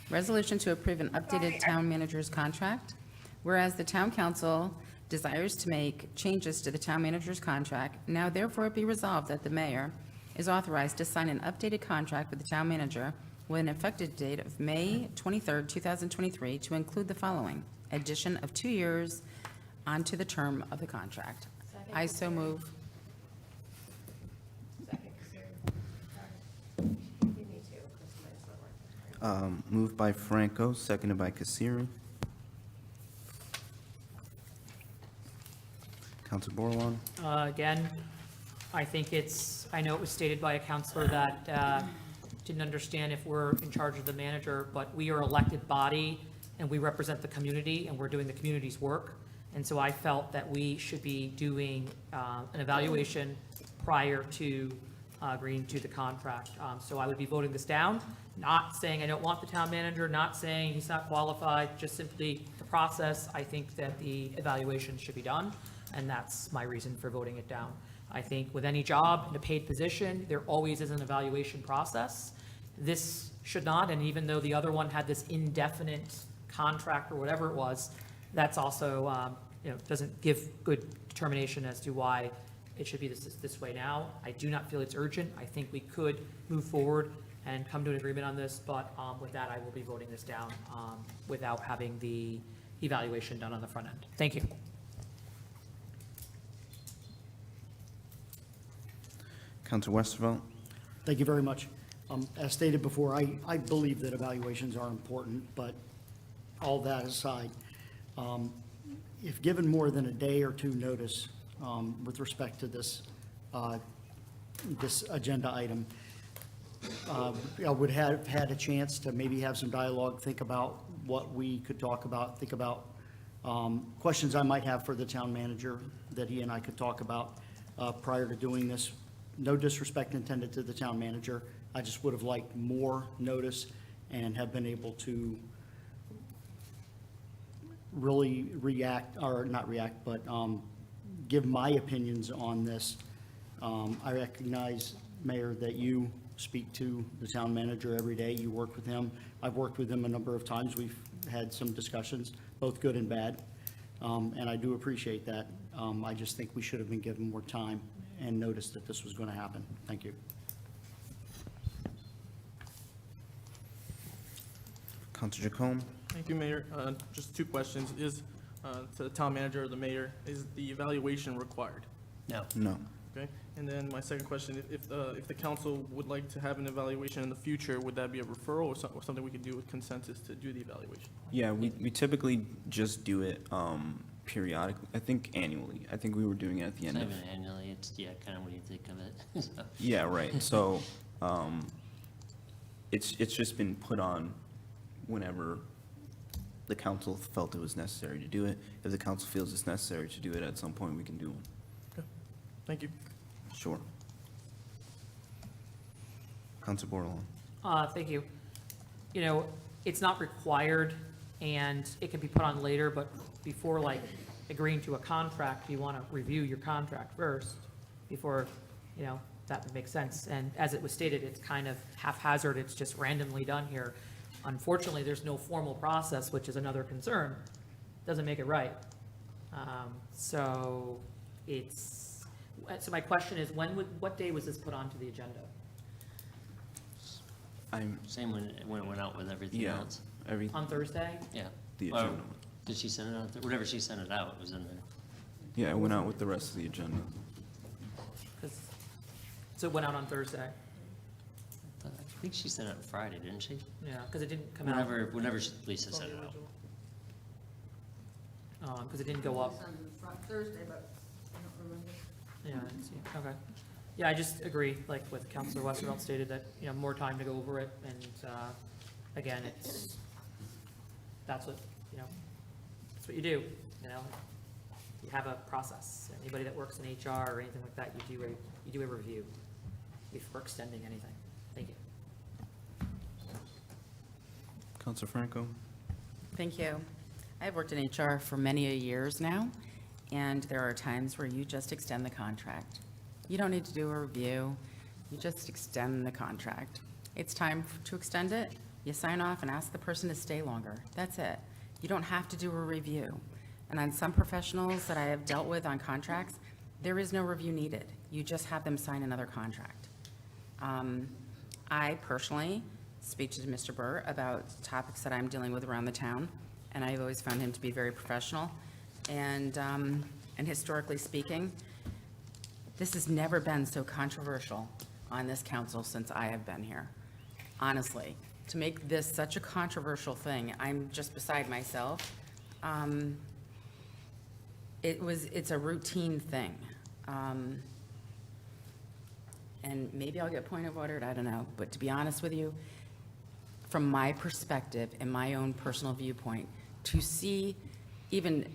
Resolution to approve an updated town manager's contract. Whereas the town council desires to make changes to the town manager's contract, now therefore be resolved that the mayor is authorized to sign an updated contract with the town manager with an effective date of May 23rd, 2023, to include the following: addition of 2 years onto the term of the contract. I so move. Moved by Franco, seconded by Kasiri. Counselor Bordelon? Again, I think I know it was stated by a counselor that didn't understand if we're in charge of the manager, but we are elected body, and we represent the community, and we're doing the community's work. And so I felt that we should be doing an evaluation prior to agreeing to the contract. So I would be voting this down, not saying I don't want the town manager, not saying he's not qualified, just simply the process. I think that the evaluation should be done, and that's my reason for voting it down. I think with any job in a paid position, there always is an evaluation process. This should not, and even though the other one had this indefinite contract or whatever it was, that's also, doesn't give good determination as to why it should be this way now. I do not feel it's urgent. I think we could move forward and come to an agreement on this, but with that, I will be voting this down without having the evaluation done on the front end. Thank you. Counselor Westervelt? Thank you very much. As stated before, I believe that evaluations are important, but all that aside, if given more than a day or two notice with respect to this, this agenda item, I would have had a chance to maybe have some dialogue, think about what we could talk about, think about questions I might have for the town manager that he and I could talk about prior to doing this. No disrespect intended to the town manager. I just would have liked more notice and have been able to really react, or not react, but give my opinions on this. I recognize, Mayor, that you speak to the town manager every day. You work with him. I've worked with him a number of times. We've had some discussions, both good and bad, and I do appreciate that. I just think we should have been given more time and notice that this was going to happen. Thank you. Counselor Jacome? Thank you, Mayor. Just two questions. Is, to the town manager or the mayor, is the evaluation required? No. No. Okay, and then my second question, if the council would like to have an evaluation in the future, would that be a referral or something we could do with consensus to do the evaluation? Yeah, we typically just do it periodically, I think annually. I think we were doing it at the It's end not of. even annually, it's, yeah, kind of when you think of it. So, Yeah, right. So, it's just been put on whenever the council felt it was necessary to do it. If the council feels it's necessary to do it at some point, we can do one. Thank you. Sure. Counselor Bordelon? Thank you. You know, it's not required, and it can be put on later, but before, like, agreeing to a contract, you want to review your contract first before, you know, that would make sense. And as it was stated, it's kind of haphazard, it's just randomly done here. Unfortunately, there's no formal process, which is another concern. Doesn't make it right. So my question is, what day was this put onto the agenda? Same when it went out with everything Yeah, else. On Thursday? Yeah. The Or agenda. Did she send it out? Whatever she sent it out, it was in there. Yeah, it went out with the rest of the agenda. So it went out on Thursday? I think she sent it on Friday, didn't she? Yeah, because it didn't come out. Whenever Lisa sent it out. Because it didn't go up. Thursday, but I don't remember. Yeah, I didn't see it. Okay. Yeah, I just agree, like with Councilor Westervelt stated, that, you know, more time to go over it, and, again, that's what, you know, that's what you do, you know? You have a process. Anybody that works in HR or anything like that, you do a review before extending anything. Thank you. Counselor Franco? Thank you. I've worked in HR for many years now, and there are times where you just extend the contract. You don't need to do a review, you just extend the contract. It's time to extend it, you sign off and ask the person to stay longer. That's it. You don't have to do a review. And on some professionals that I have dealt with on contracts, there is no review needed. You just have them sign another contract. I personally speak to Mr. Burr about topics that I'm dealing with around the town, and I've always found him to be very professional. And historically speaking, this has never been so controversial on this council since I have been here. Honestly, to make this such a controversial thing, I'm just beside myself. It's a routine thing. And maybe I'll get point of ordered, I don't know. But to be honest with you, from my perspective and my own personal viewpoint, to see even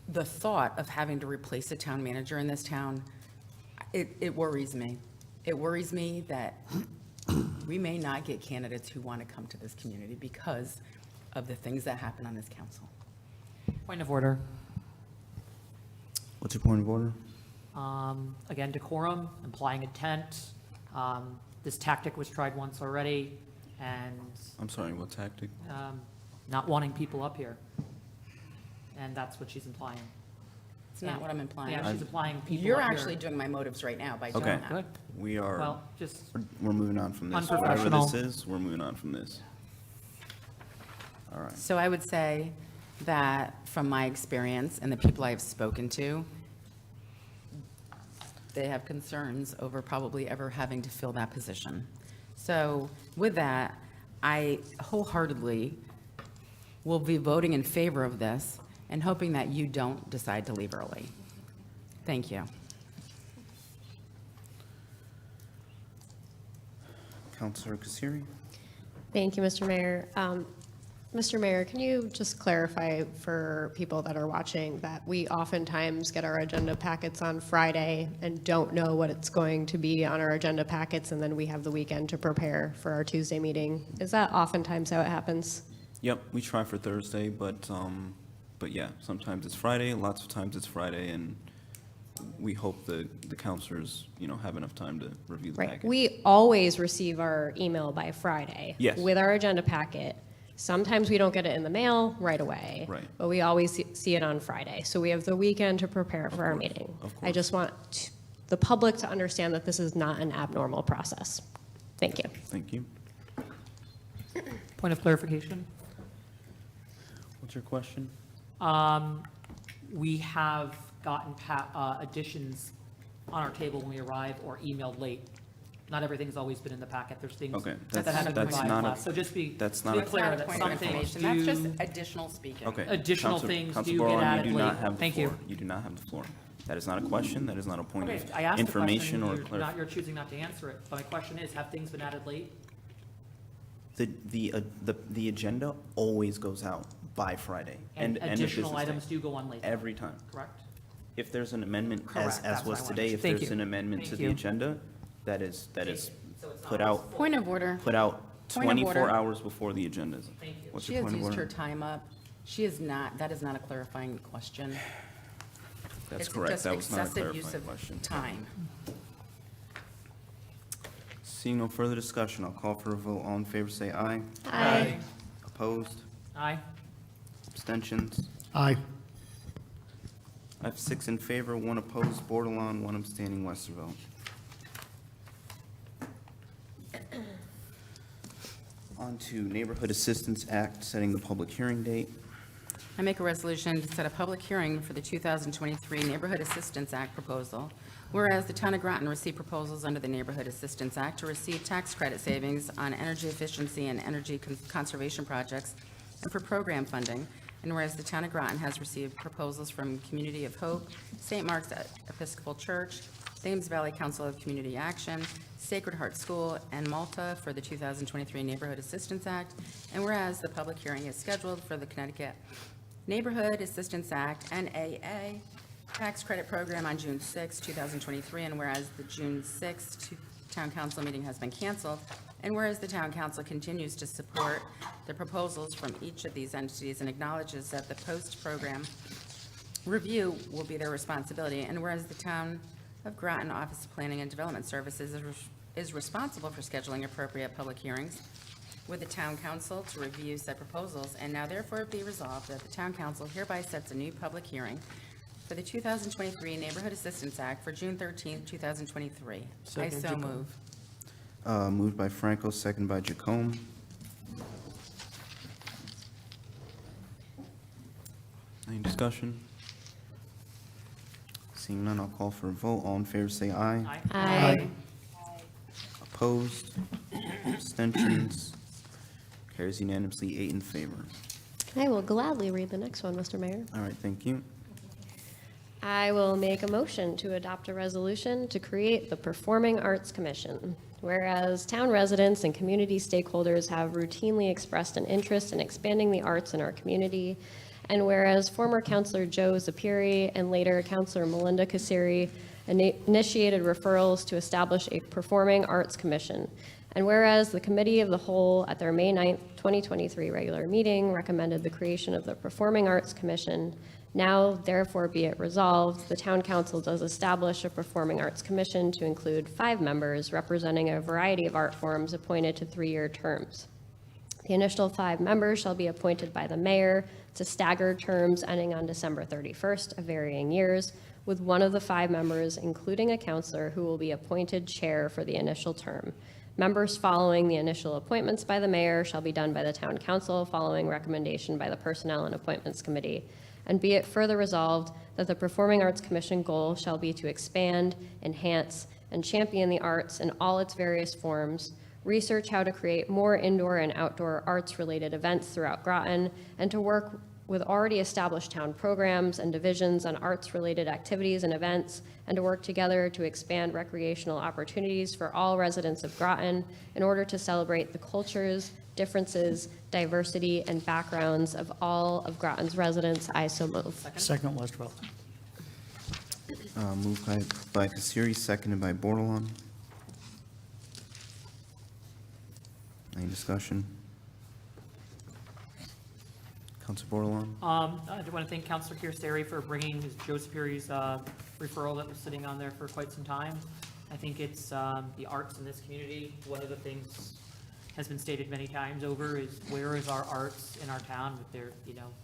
the thought of having to replace a town manager in this town, it worries me. It worries me that we may not get candidates who want to come to this community because of the things that happen on this council. Point of order. What's your point of order? Again, decorum, implying intent. This tactic was tried once already, and I'm sorry, what tactic? not wanting people up here. And that's what she's implying. It's not what I'm implying. Yeah, she's implying people You're up here. actually doing my motives right now by doing Okay, that. Good. we are, Well, just we're moving on from this. Whatever unprofessional. this is, we're moving on from this. All right. So I would say that from my experience and the people I've spoken to, they have concerns over probably ever having to fill that position. So with that, I wholeheartedly will be voting in favor of this and hoping that you don't decide to leave early. Thank you. Counselor Kasiri. Thank you, Mr. Mayor. Mr. Mayor, can you just clarify for people that are watching that we oftentimes get our agenda packets on Friday and don't know what it's going to be on our agenda packets, and then we have the weekend to prepare for our Tuesday meeting? Is that oftentimes how it happens? Yep, we try for Thursday, but yeah, sometimes it's Friday, lots of times it's Friday, and we hope the counselors, have enough time to review the Right. packet. We always receive our email by Friday. Yes. With our agenda packet. Sometimes we don't get it in the mail right away. Right. But we always see it on Friday. So we have the weekend to prepare for our meeting. Of I just want the public to understand that this is not an abnormal process. Thank you. Thank you. Point of clarification. What's your question? We have gotten additions on our table when we arrive or emailed late. Not everything's always been in the packet. There's things Okay, that that's- haven't been that's provided not to a- us. So just be that's not be a- clear Not a that point some of things information. That's do, just additional speaking. Okay. Additional Counselor- things Counselor do get Bordelon, added you do not late. have the Thank you. floor. You do not have the floor. That is not a question, that is not a point okay, of I asked the question, information or you're clarification. you're choosing not to answer it. But my question is, have things been added late? The agenda always goes out by Friday. And end of additional business day. items do go on late? Every time. Correct? If there's an amendment, Correct, as that's what was I wanted. today, if Thank there's you. an amendment Thank to the you. agenda, that is So it's put not out, Point of order. put out Point of 24 order. hours before the agenda is. Thank you. What's She your has point of used her order? time up. She is not, that is not a clarifying question. That's It's correct, just that was not a excessive use clarifying of question. time. Seeing no further discussion, I'll call for a vote. All in favor, say aye. Aye. Opposed? Aye. Abstentions? Aye. I have 6 in favor, 1 opposed, Bordelon, 1 abstaining, Westervelt. On to Neighborhood Assistance Act, setting the public hearing date. I make a resolution to set a public hearing for the 2023 Neighborhood Assistance Act proposal. Whereas the town of Groton received proposals under the Neighborhood Assistance Act to receive tax credit savings on energy efficiency and energy conservation projects and for program funding. And whereas the town of Groton has received proposals from Community of Hope, St. Mark's Episcopal Church, Thames Valley Council of Community Action, Sacred Heart School, and Malta for the 2023 Neighborhood Assistance Act. And whereas the public hearing is scheduled for the Connecticut Neighborhood Assistance Act, NAA, tax credit program on June 6, 2023, and whereas the June 6 town council meeting has been canceled, and whereas the town council continues to support the proposals from each of these entities and acknowledges that the post-program review will be their responsibility, and whereas the town of Groton Office of Planning and Development Services is responsible for scheduling appropriate public hearings with the town council to review said proposals, and now therefore be resolved that the town council hereby sets a new public hearing for the 2023 Neighborhood Assistance Act for June 13th, 2023. I Second, so Jacome. move. Moved by Franco, second by Jacome. Any discussion? Seeing none, I'll call for a vote. All in favor, say aye. Aye. Opposed? Abstentions? Carries unanimously, 8 in favor. I will gladly read the next one, Mr. Mayor. All right, thank you. I will make a motion to adopt a resolution to create the Performing Arts Commission. Whereas town residents and community stakeholders have routinely expressed an interest in expanding the arts in our community, and whereas former Councilor Joe Zapiri and later Councilor Melinda Kasiri initiated referrals to establish a Performing Arts Commission, and whereas the Committee of the Whole at their May 9th, 2023 regular meeting recommended the creation of the Performing Arts Commission, now therefore be it resolved, the Town Council does establish a Performing Arts Commission to include 5 members representing a variety of art forms appointed to 3-year terms. The initial 5 members shall be appointed by the mayor to staggered terms ending on December 31st of varying years, with one of the 5 members, including a counselor, who will be appointed chair for the initial term. Members following the initial appointments by the mayor shall be done by the town council following recommendation by the Personnel and Appointments Committee. And be it further resolved that the Performing Arts Commission goal shall be to expand, enhance, and champion the arts in all its various forms, research how to create more indoor and outdoor arts-related events throughout Groton, and to work with already established town programs and divisions on arts-related activities and events, and to work together to expand recreational opportunities for all residents of Groton in order to celebrate the cultures, differences, diversity, and backgrounds of all of Groton's residents. I so move. Second, Westervelt. Moved by Kasiri, seconded by Bordelon. Any discussion? Counselor Bordelon? I do want to thank Counselor Kirsari for bringing Joe Superior's referral that was sitting on there for quite some time. I think it's the arts in this community. One of the things has been stated many times over is where is our arts in our town? With their,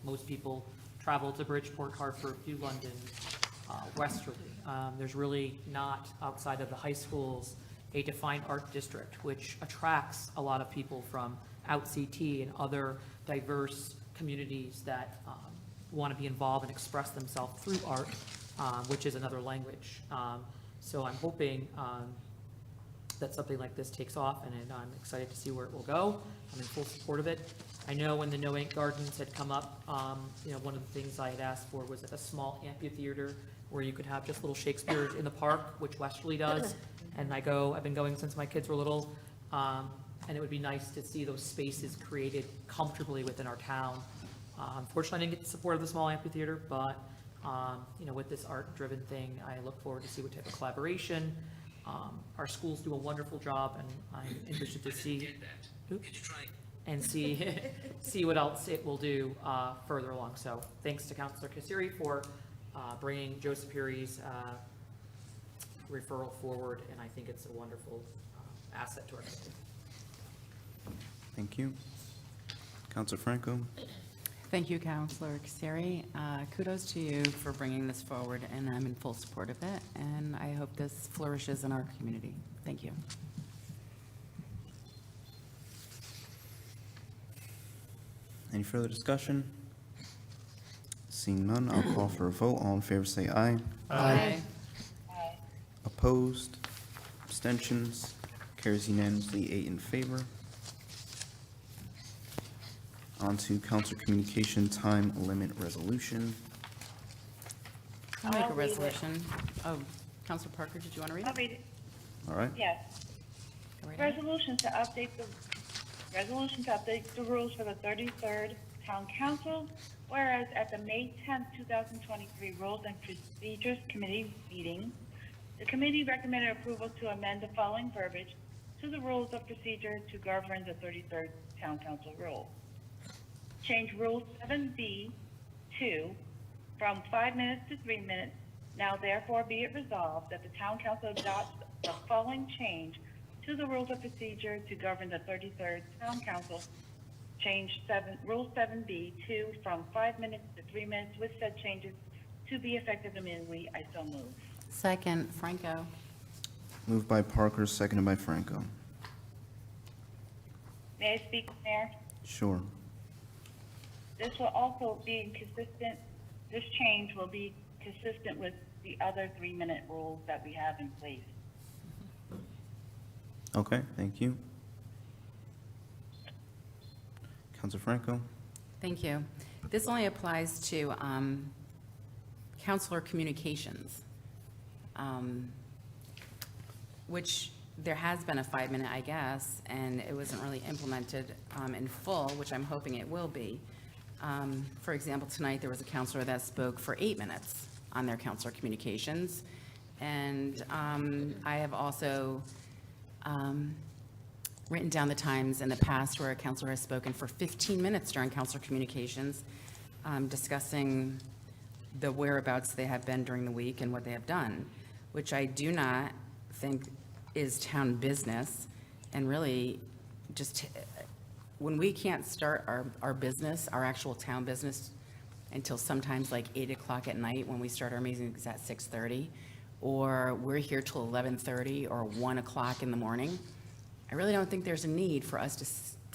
most people travel to Bridgeport, Hartford, to London, Westerly. There's really not, outside of the high schools, a defined art district, which attracts a lot of people from out CT and other diverse communities that want to be involved and express themselves through art, which is another language. So I'm hoping that something like this takes off, and I'm excited to see where it will go. I'm in full support of it. I know when the No Ink Gardens had come up, one of the things I had asked for was a small amphitheater where you could have just little Shakespeare in the park, which Westerly does. And I've been going since my kids were little, and it would be nice to see those spaces created comfortably within our town. Unfortunately, I didn't get the support of the small amphitheater, but, with this art-driven thing, I look forward to see what type of collaboration. Our schools do a wonderful job, and I'm interested to see, and see what else it will do further along. So thanks to Councilor Kasiri for bringing Joe Superior's referral forward, and I think it's a wonderful asset to our community. Thank you. Counselor Franco? Thank you, Counselor Kasiri. Kudos to you for bringing this forward, and I'm in full support of it, and I hope this flourishes in our community. Thank you. Any further discussion? Seeing none, I'll call for a vote. All in favor say aye. Aye. Opposed? Abstentions? Carries unanimously, 8 in favor. On to council communication time limit resolution. I'll make a I'll read it. resolution. Oh, Counselor Parker, did you want to read I'll it? read it. All right. Yes. Go right ahead. Resolution to update the rules for the 33rd Town Council, whereas at the May 10th, 2023 Rules and Procedures Committee meeting, the committee recommended approval to amend the following verbiage to the rules of procedure to govern the 33rd Town Council rule. Change Rule 7B 2 from 5 minutes to 3 minutes. Now therefore be it resolved that the Town Council adopts the following change to the rules of procedure to govern the 33rd Town Council. Change Rule 7B 2 from 5 minutes to 3 minutes with said changes to be effective immediately. I so move. Second, Franco. Moved by Parker, seconded by Franco. May I speak, Mayor? Sure. This will also be consistent, this change will be consistent with the other 3-minute rules that we have in place. Okay, thank you. Counselor Franco? Thank you. This only applies to counselor communications, which there has been a 5-minute, I guess, and it wasn't really implemented in full, which I'm hoping it will be. For example, tonight there was a counselor that spoke for 8 minutes on their counselor communications. And I have also written down the times in the past where a counselor has spoken for 15 minutes during counselor communications, discussing the whereabouts they have been during the week and what they have done, which I do not think is town business. And really, just when we can't start our business, our actual town business, until sometimes like 8 o'clock at night when we start our meetings at 6:30, or we're here till 11:30 or 1 o'clock in the morning, I really don't think there's a need for us to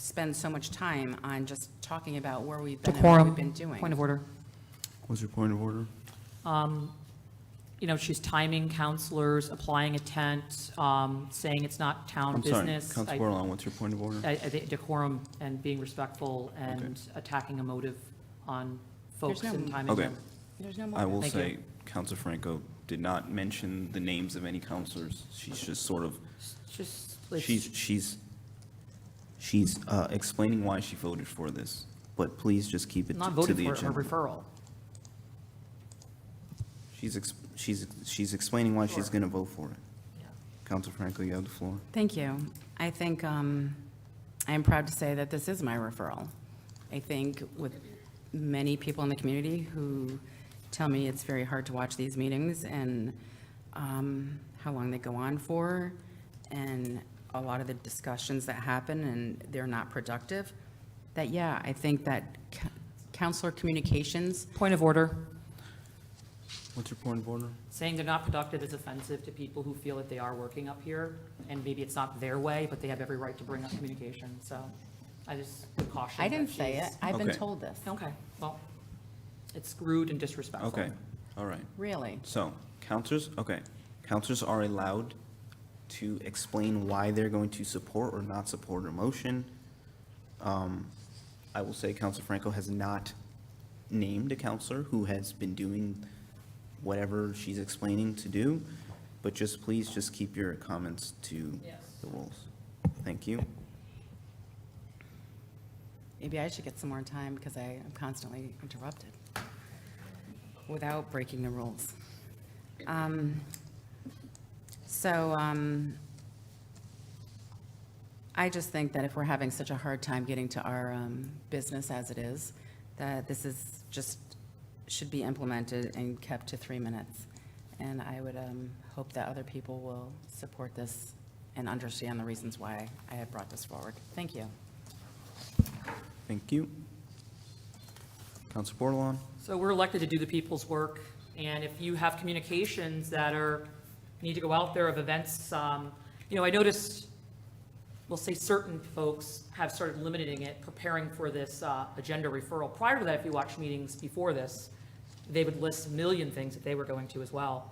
spend so much time on just talking about where we've been and what we've been doing. Point of order. What's your point of order? She's timing counselors, applying a tent, saying it's not town I'm sorry, business. Counselor Bordelon, what's your point of order? I think decorum and being respectful and attacking a motive on folks There's no- and time. Okay. again. There's no more. I will Thank you. say, Counselor Franco did not mention the names of any counselors. She's just sort of, Just, it's- she's explaining why she voted for this, but please just keep it not to voted the for it, her agenda. referral. She's explaining why she's Sure. going to vote for it. Yeah. Counselor Franco, you have the floor. Thank you. I think I am proud to say that this is my referral. I think with many people in the community who tell me it's very hard to watch these meetings and how long they go on for, and a lot of the discussions that happen and they're not productive, that, yeah, I think that counselor communications. Point of order. What's your point of order? Saying they're not productive is offensive to people who feel that they are working up here, and maybe it's not their way, but they have every right to bring up communication, so I just would caution. I didn't that say it. she's- I've been Okay. told this. Okay, well, it's rude and disrespectful. Okay, all right. Really. So, counselors are allowed to explain why they're going to support or not support a motion. I will say Counselor Franco has not named a counselor who has been doing whatever she's explaining to do, but please just keep your comments to the rules. Thank you. Maybe I should get some more time because I am constantly interrupted without breaking the rules. I just think that if we're having such a hard time getting to our business as it is, that this is just, should be implemented and kept to 3 minutes. And I would hope that other people will support this and understand the reasons why I have brought this forward. Thank you. Thank you. Counselor Bordelon? So we're elected to do the people's work, and if you have communications that need to go out there of events, I noticed, we'll say certain folks have started limiting it, preparing for this agenda referral. Prior to that, if you watch meetings before this, they would list a million things that they were going to as well.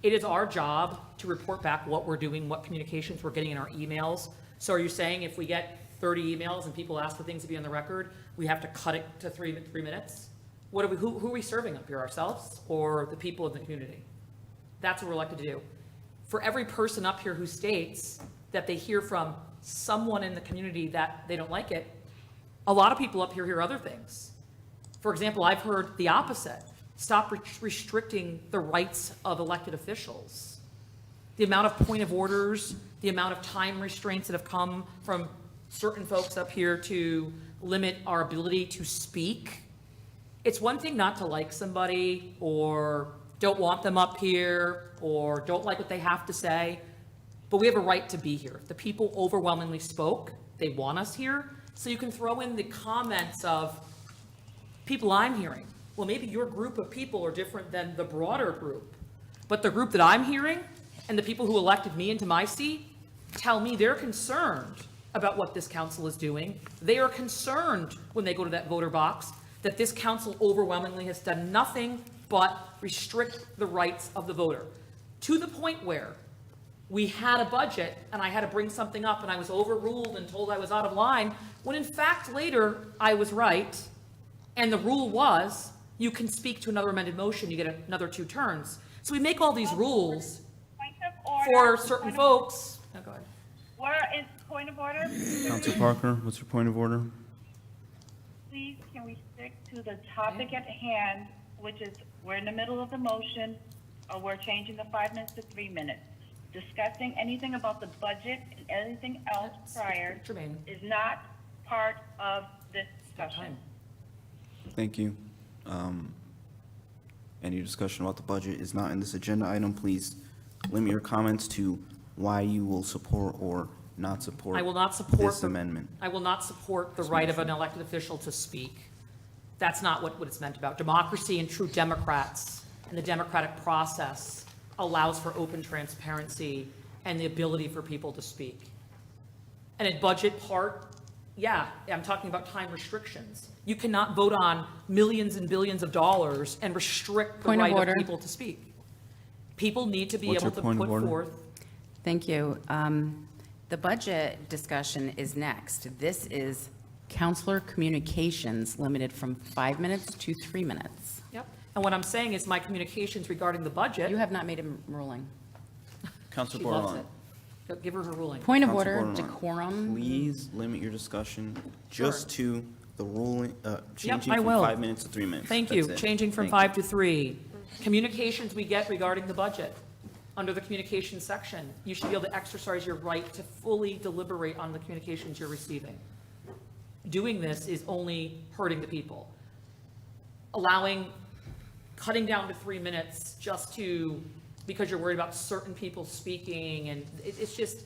It is our job to report back what we're doing, what communications we're getting in our emails. So are you saying if we get 30 emails and people ask for things to be on the record, we have to cut it to 3 minutes? Who are we serving up here, ourselves or the people in the community? That's what we're elected to do. For every person up here who states that they hear from someone in the community that they don't like it, a lot of people up here hear other things. For example, I've heard the opposite. Stop restricting the rights of elected officials. The amount of point of orders, the amount of time restraints that have come from certain folks up here to limit our ability to speak. It's one thing not to like somebody or don't want them up here or don't like what they have to say, but we have a right to be here. The people overwhelmingly spoke. They want us here. So you can throw in the comments of people I'm hearing. Well, maybe your group of people are different than the broader group, but the group that I'm hearing and the people who elected me into my seat tell me they're concerned about what this council is doing. They are concerned when they go to that voter box that this council overwhelmingly has done nothing but restrict the rights of the voter, to the point where we had a budget and I had to bring something up and I was overruled and told I was out of line, when in fact later I was right. And the rule was you can speak to another amended motion, you get another 2 turns. So we make all these rules Point of order. for certain folks. Oh, go ahead. Where is point of order? Counselor Parker, what's your point of order? Please, can we stick to the topic at hand, which is, we're in the middle of the motion, or we're changing the 5 minutes to 3 minutes. Discussing anything about the budget and anything else prior Jermaine. is not part of this discussion. Thank you. Any discussion about the budget is not in this agenda item. Please limit your comments to why you will support or not support I will not support this amendment. I will not support the right of an elected official to speak. That's not what it's meant about. Democracy and true Democrats and the democratic process allows for open transparency and the ability for people to speak. And in budget part, yeah, I'm talking about time restrictions. You cannot vote on millions and billions of dollars and restrict the Point of right order. of people to speak. People need to be What's able your to point of put order? forth. Thank you. The budget discussion is next. This is counselor communications limited from 5 minutes to 3 minutes. Yep. And what I'm saying is my communications regarding the budget. You have not made a ruling. Counselor She loves Bordelon. it. Go- Give her her ruling. Point of Counselor order, Bordelon, decorum. Please limit your discussion just to the ruling, changing I from will. 5 minutes to 3 minutes. Thank you. That's it. Changing from Thank 5 to 3. Communications we get regarding the budget. Under the communications section, you should be able to exercise your right to fully deliberate on the communications you're receiving. Doing this is only hurting the people. Cutting down to 3 minutes just because you're worried about certain people speaking, and it's just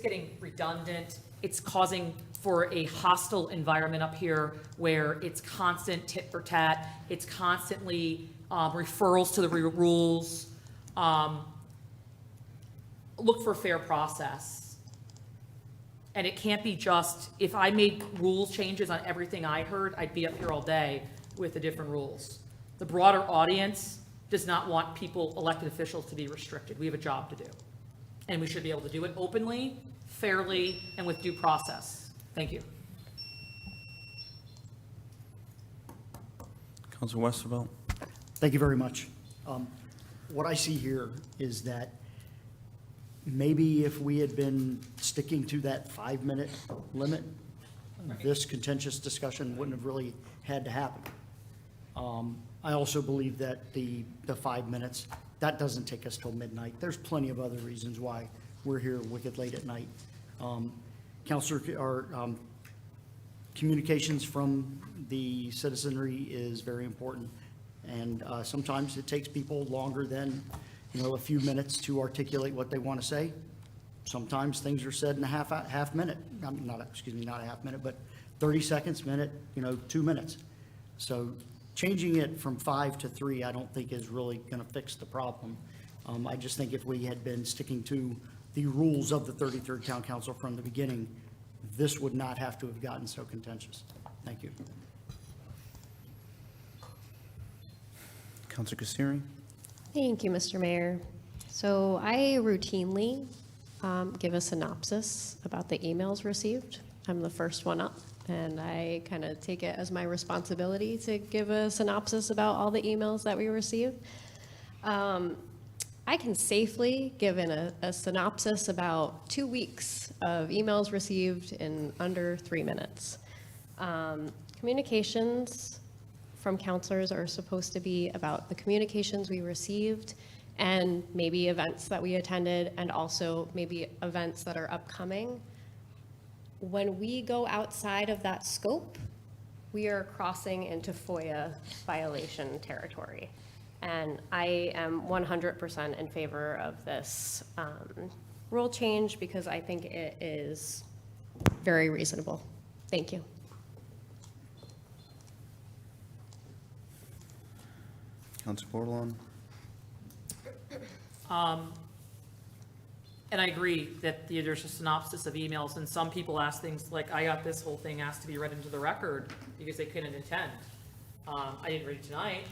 getting redundant. It's causing for a hostile environment up here where it's constant tit for tat. It's constantly referrals to the rules. Look for fair process. And it can't be just, if I made rule changes on everything I heard, I'd be up here all day with the different rules. The broader audience does not want people, elected officials, to be restricted. We have a job to do. And we should be able to do it openly, fairly, and with due process. Thank you. Counselor Westervelt. Thank you very much. What I see here is that maybe if we had been sticking to that 5-minute limit, this contentious discussion wouldn't have really had to happen. I also believe that the 5 minutes, that doesn't take us till midnight. There's plenty of other reasons why we're here wicked late at night. Communications from the citizenry is very important. And sometimes it takes people longer than, a few minutes to articulate what they want to say. Sometimes things are said in a half minute, not a half minute, but 30 seconds, minute, 2 minutes. So changing it from 5 to 3, I don't think is really going to fix the problem. I just think if we had been sticking to the rules of the 33rd Town Council from the beginning, this would not have to have gotten so contentious. Thank you. Counselor Kasiri. Thank you, Mr. Mayor. So I routinely give a synopsis about the emails received. I'm the first one up, and I kind of take it as my responsibility to give a synopsis about all the emails that we receive. I can safely give in a synopsis about 2 weeks of emails received in under 3 minutes. Communications from counselors are supposed to be about the communications we received and maybe events that we attended and also maybe events that are upcoming. When we go outside of that scope, we are crossing into FOIA violation territory. And I am 100% in favor of this rule change because I think it is very reasonable. Thank you. Counselor Bordelon. And I agree that there's a synopsis of emails, and some people ask things like, I got this whole thing asked to be read into the record because they couldn't attend. I didn't read it tonight,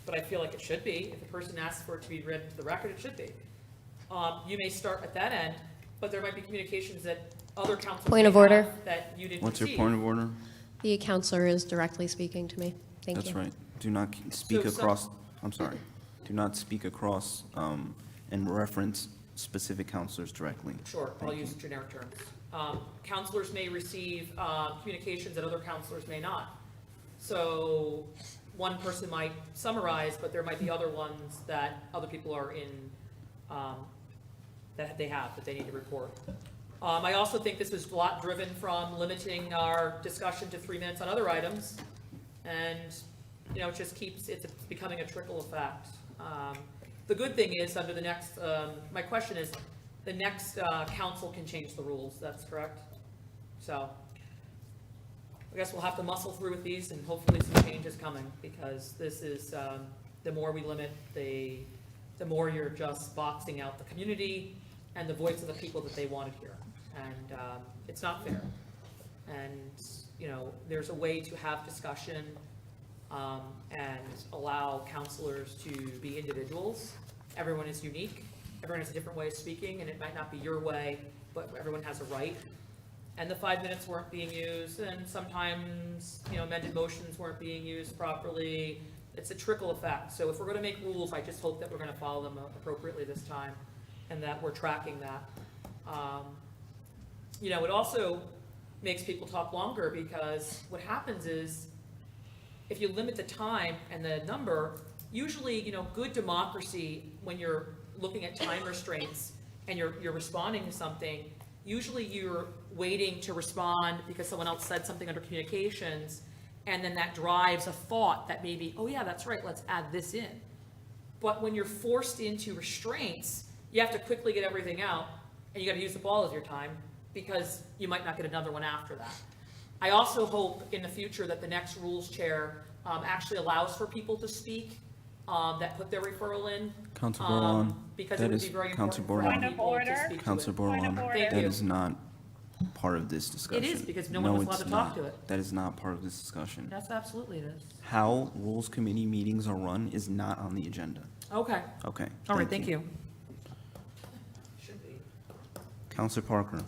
but I feel like it should be. If a person asks for it to be read into the record, it should be. You may start at that end, but there might be communications that other councils Point of may have order. that you didn't What's your receive. point of order? The counselor is directly speaking to me. Thank you. That's right. Do not speak So- across, I'm sorry. Do not speak across and reference specific counselors directly. Sure, I'll Thank use generic terms. Counselors may receive communications that other counselors may not. So one person might summarize, but there might be other ones that other people are in, that they need to report. I also think this was a lot driven from limiting our discussion to 3 minutes on other items. And, it just keeps, it's becoming a trickle effect. The good thing is, under the next, my question is, the next council can change the rules, that's correct? So, I guess we'll have to muscle through with these, and hopefully some change is coming, because this is, the more we limit, the more you're just boxing out the community and the voice of the people that they want to hear. And it's not fair. And, there's a way to have discussion and allow counselors to be individuals. Everyone is unique. Everyone has a different way of speaking, and it might not be your way, but everyone has a right. and the 5 minutes weren't being used, and sometimes, amended motions weren't being used properly. It's a trickle effect. So if we're gonna make rules, I just hope that we're gonna follow them appropriately this time, and that we're tracking that. It also makes people talk longer, because what happens is, if you limit the time and the number, usually, good democracy, when you're looking at time restraints and you're responding to something, usually you're waiting to respond because someone else said something under communications, and then that drives a thought that maybe, oh yeah, that's right, let's add this in. But when you're forced into restraints, you have to quickly get everything out, and you gotta use up all of your time, because you might not get another one after that. I also hope in the future that the next rules chair actually allows for people to speak, that put their referral in. Counselor Bordelon, Because that it would is, be very Counselor important for Bordelon, people to speak to Counselor it. Bordelon, Thank that you. is not part of this discussion. It is, because no one was allowed it's to talk not. to it. That is not part of this discussion. That's absolutely it is. How Rules Committee meetings are run is not on the agenda. Okay. Okay. All right, thank you. Should be. Counselor Parker.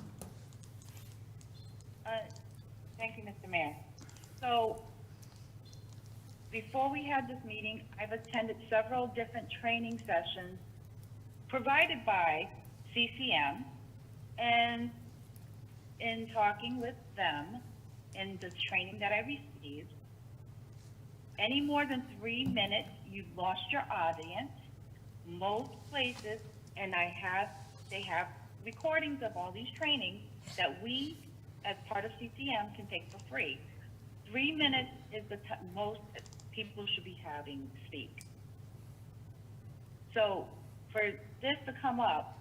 Thank you, Mr. Mayor. So, before we had this meeting, I've attended several different training sessions provided by CCM, and in talking with them in the training that I received, any more than 3 minutes, you've lost your audience. Most places, and they have recordings of all these trainings that we, as part of CCM, can take for free. 3 minutes is the most people should be having speak. So for this to come up,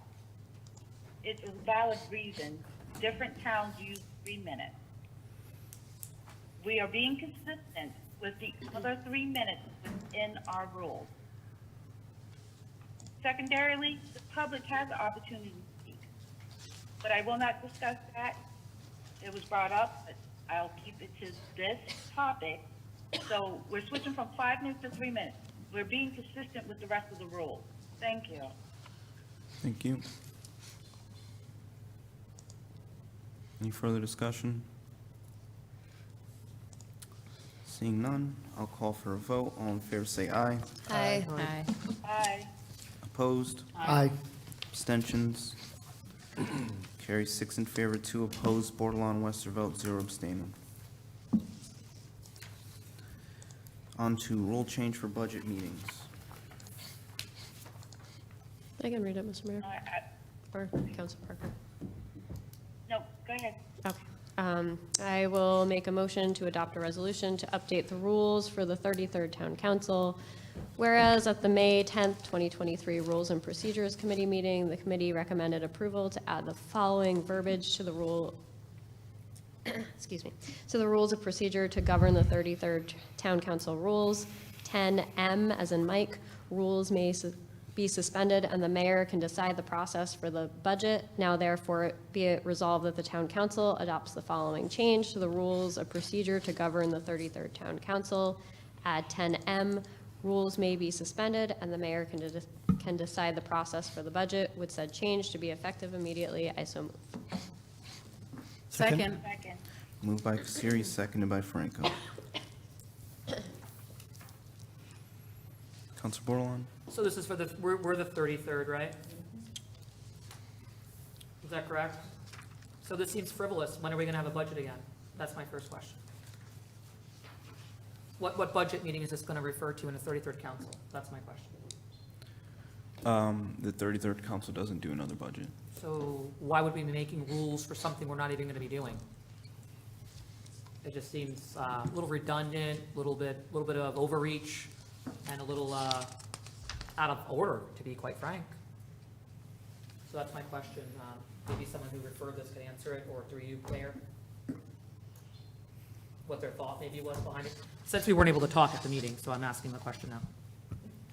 it's a valid reason. Different towns use 3 minutes. We are being consistent with the other 3 minutes within our rules. Secondarily, the public has the opportunity to speak, but I will not discuss that. It was brought up, but I'll keep it to this topic. So we're switching from 5 minutes to 3 minutes. We're being consistent with the rest of the rules. Thank you. Thank you. Any further discussion? Seeing none, I'll call for a vote. All in favor say aye. Aye. Aye. Aye. Opposed? Aye. Abstentions? Carries 6 in favor, 2 opposed. Bordelon Westervelt, 0 abstaining. On to rule change for budget meetings. I can read it, Mr. Mayor, I- or Council Parker. No, go ahead. Okay. I will make a motion to adopt a resolution to update the rules for the 33rd Town Council. Whereas at the May 10th, 2023 Rules and Procedures Committee meeting, the committee recommended approval to add the following verbiage to the rule, excuse me, to the rules of procedure to govern the 33rd Town Council rules. 10M, as in Mike, rules may be suspended, and the mayor can decide the process for the budget. Now therefore be it resolved that the town council adopts the following change to the rules of procedure to govern the 33rd Town Council. Add 10M, rules may be suspended, and the mayor can decide the process for the budget with said change to be effective immediately. I so move. Second. Second. Moved by Kasiri, seconded by Franco. Counselor Bordelon? So this is for we're the 33rd, right? Is that correct? So this seems frivolous. When are we gonna have a budget again? That's my first question. What budget meeting is this gonna refer to in the 33rd council? That's my question. The 33rd Council doesn't do another budget. So why would we be making rules for something we're not even gonna be doing? It just seems a little redundant, little bit of overreach, and a little out of order, to be quite frank. So that's my question. Maybe someone who referred this could answer it, or through you, Mayor? What their thought maybe was behind it? Since we weren't able to talk at the meeting, so I'm asking the question now.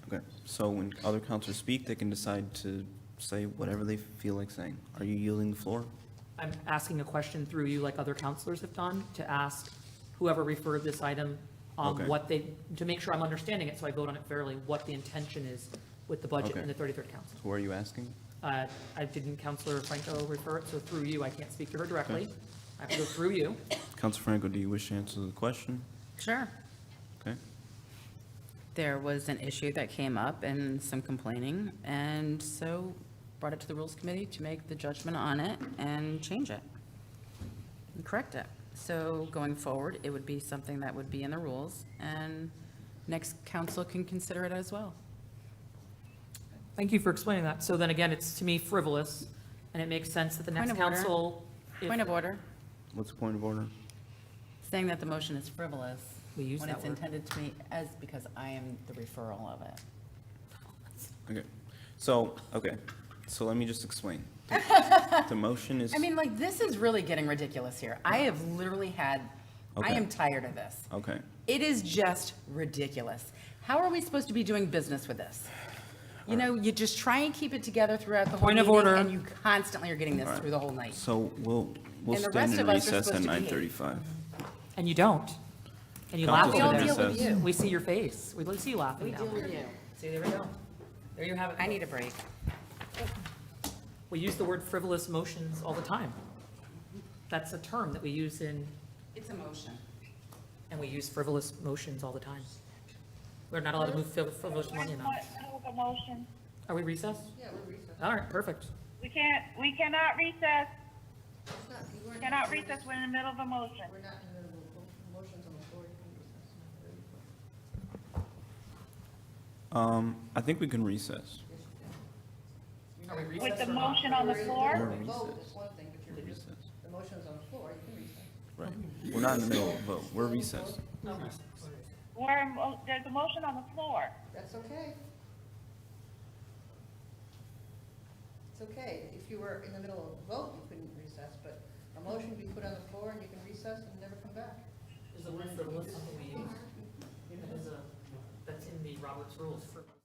Okay, so when other councilors speak, they can decide to say whatever they feel like saying. Are you yielding the floor? I'm asking a question through you, like other counselors have done, to ask whoever referred this item, Okay. to make sure I'm understanding it, so I vote on it fairly, what the intention is with the budget Okay. in the 33rd council. Who are you asking? I didn't Counselor Franco refer it, so through you, I can't speak to her directly. I have to go through you. Council Franco, do you wish to answer the question? Sure. Okay. There was an issue that came up and some complaining, and so brought it to the Rules Committee to make the judgment on it and change it and correct it. So going forward, it would be something that would be in the rules, and next council can consider it as well. Thank you for explaining that. So then again, it's to me frivolous, and it makes sense that the next Point of order. council. Point of order, What's the point of order? saying that the motion is frivolous. We use when that it's word. intended to me as, because I am the referral of it. Okay, so let me just explain. The motion is, I mean, like, this is really getting ridiculous here. I have literally had, I Okay. am tired of this. okay, It is just ridiculous. How are we supposed to be doing business with this? You know, you just try and keep it together throughout the whole Point of meeting, order. and you constantly are getting this All right. through the whole night. so we'll And the stand rest in of us are recess at supposed to behave. 9:35. And you don't. And you Council laugh We all over deal there. with you. We see your face. We see you laughing We now. deal with you. See, there we go. There you have it. I need a break. We use the word frivolous motions all the time. That's a term that we use in, It's a motion. and we use frivolous motions all the time. We're not allowed to move frivolous money now. The motion. Are we recessed? Yeah, we're recessed. All right, perfect. We cannot recess. Cannot recess, we're in the middle of a motion. We're not in the middle of the motions on the floor. You can recess. I think we can recess. Are we With recessed the or not? motion on the floor? We're Vote recessed. is one thing, but you're, Recess. the motion's on the floor, you can recess. Right. We're not in the middle of a vote. We're recessed. There's a motion on the floor. That's okay. It's okay. If you were in the middle of a vote, you couldn't recess, but a motion can be put on the floor and you can recess and never come back. Is the word frivolous something we use? That's in the Robert's rules. Frivolous.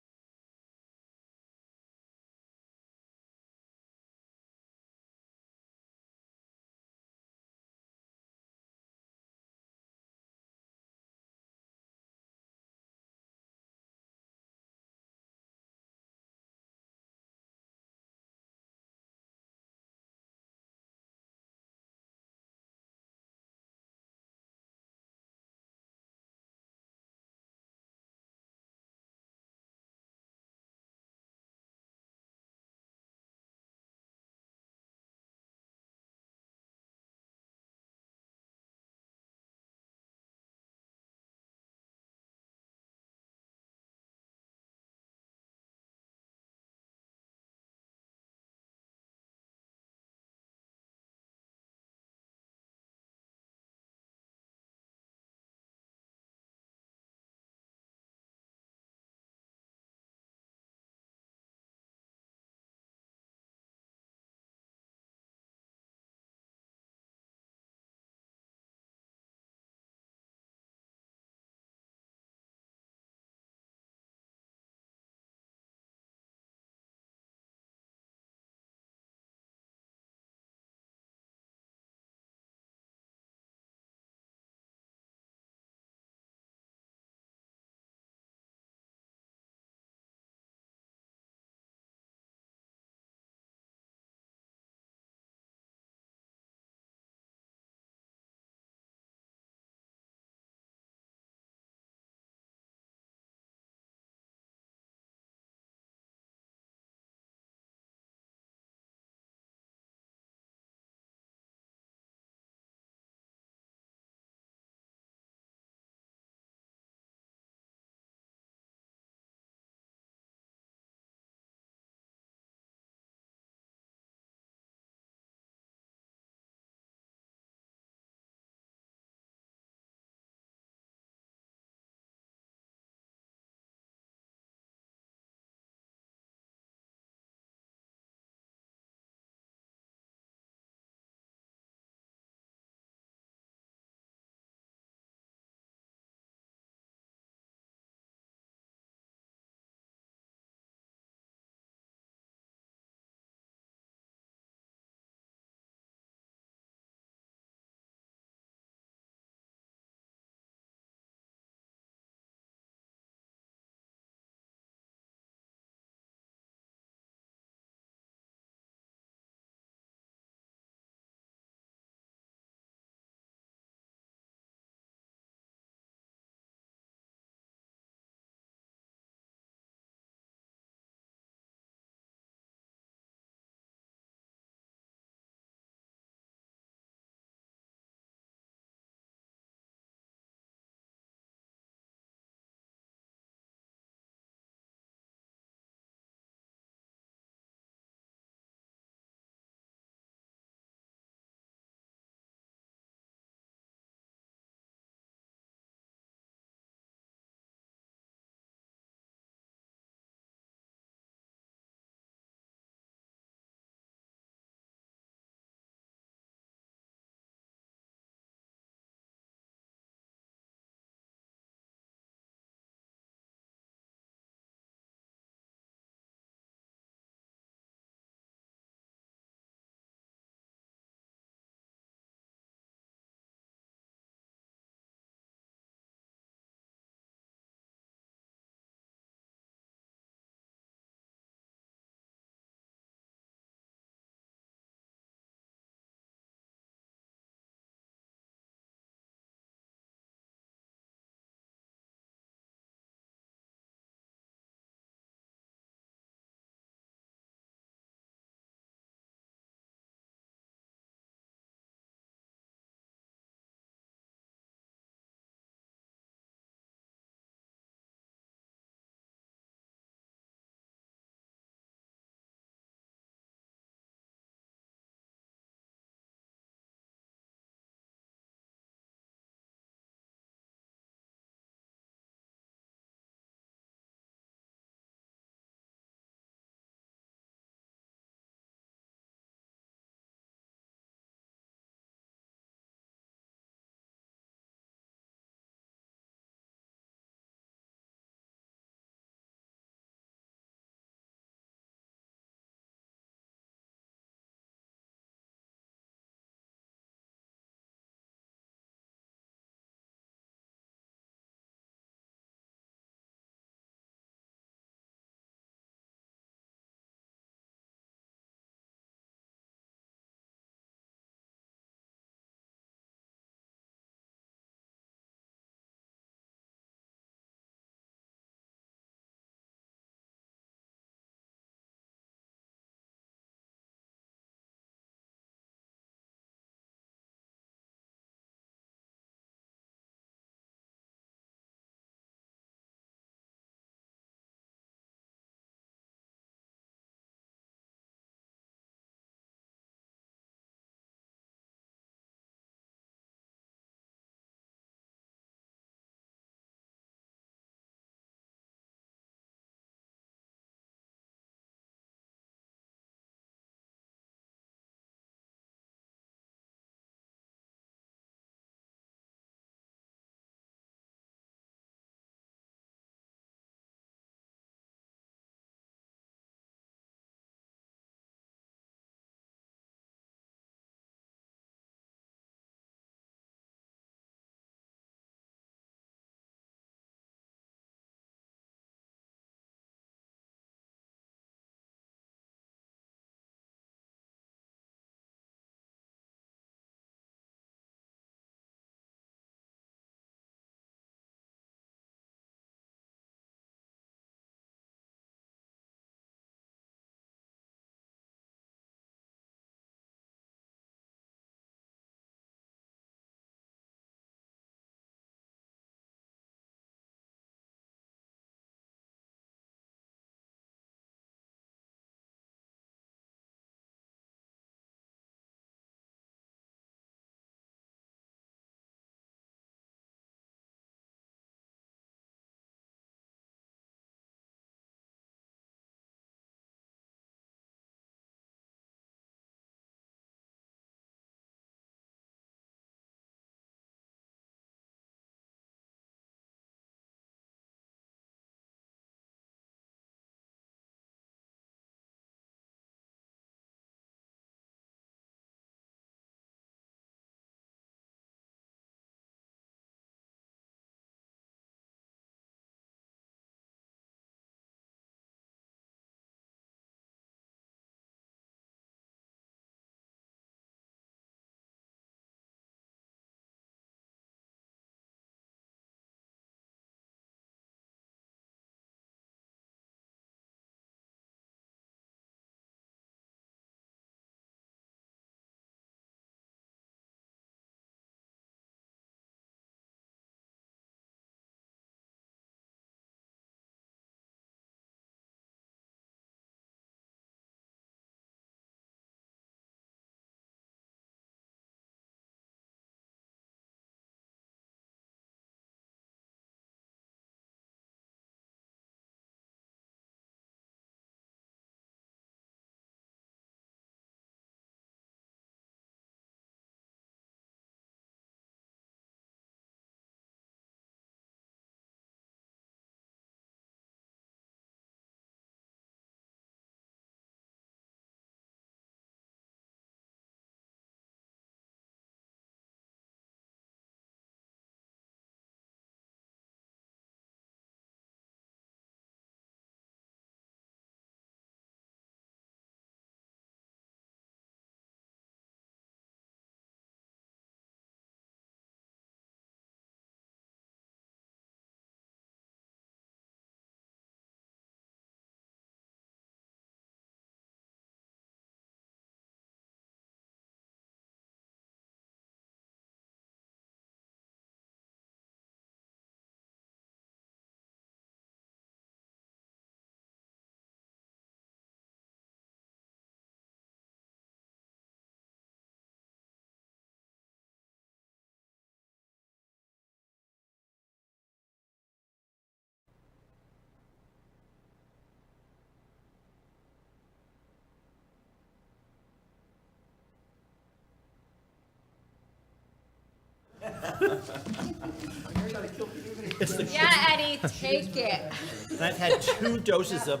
Yeah, Eddie, take it. And I've had 2 doses of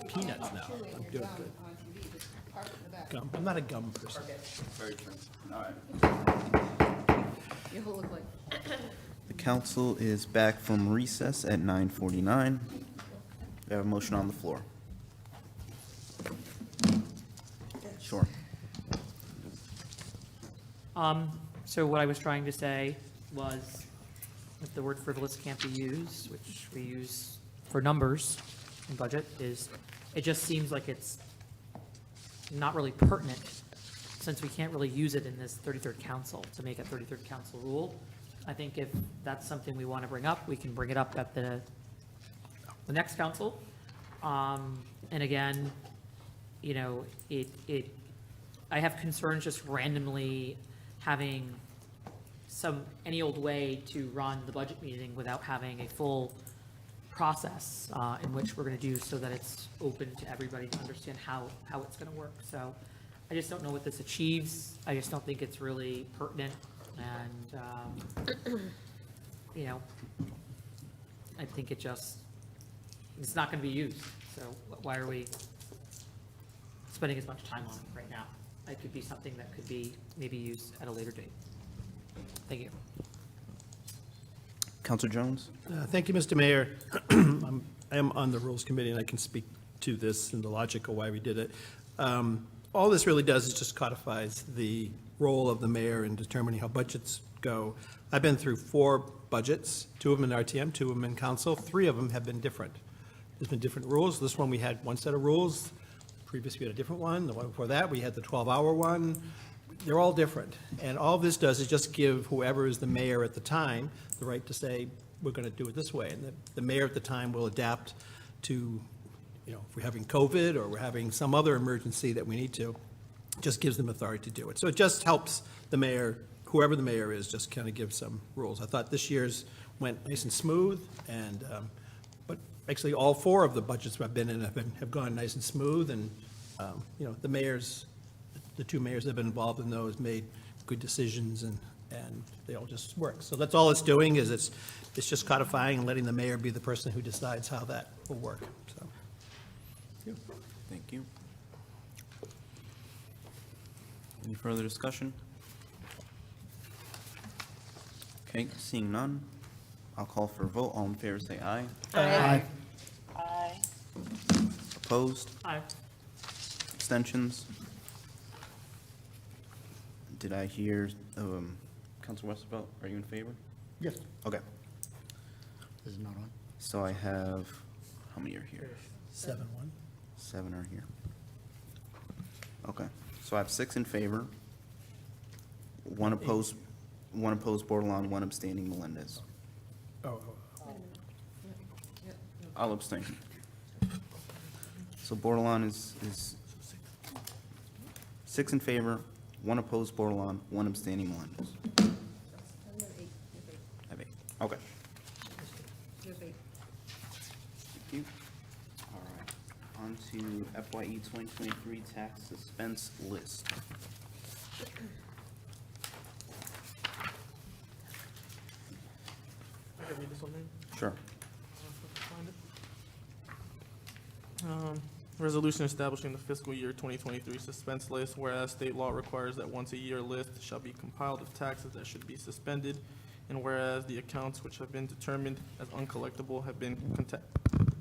peanuts now. I'm doing good. Gum. I'm not a gum person. You'll look like. The council is back from recess at 9:49. We have a motion on the floor. Sure. So what I was trying to say was, if the word frivolous can't be used, which we use for numbers in budget, is, it just seems like it's not really pertinent, since we can't really use it in this 33rd council to make a 33rd council rule. I think if that's something we want to bring up, we can bring it up at the next council. And again, you know, I have concerns just randomly having any old way to run the budget meeting without having a full process in which we're going to do, so that it's open to everybody to understand how it's going to work. So I just don't know what this achieves. I just don't think it's really pertinent, and you know, I think it's not going to be used. So why are we spending as much time on it right now? It could be something that could be maybe used at a later date. Thank you. Counselor Jones? Thank you, Mr. Mayor. I am on the Rules Committee, and I can speak to this and the logic of why we did it. All this really does is just codifies the role of the mayor in determining how budgets go. I've been through 4 budgets, 2 of them in RTM, 2 of them in council. 3 of them have been different. There's been different rules. This one, we had one set of rules. Previous, we had a different one. The one before that, we had the 12-hour one. They're all different. And all this does is just give whoever is the mayor at the time the right to say, we're going to do it this way. And the mayor at the time will adapt to, you know, if we're having COVID or we're having some other emergency that we need to, just gives them authority to do it. So it just helps the mayor, whoever the mayor is, just kind of give some rules. I thought this year's went nice and smooth, and but actually all 4 of the budgets I've been in have gone nice and smooth, and you know, the 2 mayors that have been involved in those made good decisions, and they all just work. So that's all it's doing, is it's just codifying and letting the mayor be the person who decides how that will work. So, Thank you. Any further discussion? Okay, seeing none, I'll call for a vote. All in favor, say aye. Aye. Aye. Opposed? Aye. Abstentions? Did I hear, Councilor Westervelt, are you in favor? Yes. Okay, This is not on. so I have, how many are here? 7-1. 7 are here. Okay, so I have 6 in favor, 1 opposed, 1 opposed Bordelon, 1 abstaining Melendez. Oh, I'll abstain. So Bordelon is 6 in favor, 1 opposed Bordelon, 1 abstaining Melendez. I have 8. Okay. Thank you. All right, on to FYE 2023 tax suspense list. I can read this one, Mayor. Sure. Resolution establishing the fiscal year 2023 suspense list, whereas state law requires that once a year list shall be compiled of taxes that should be suspended, and whereas the accounts which have been determined as uncollectible have been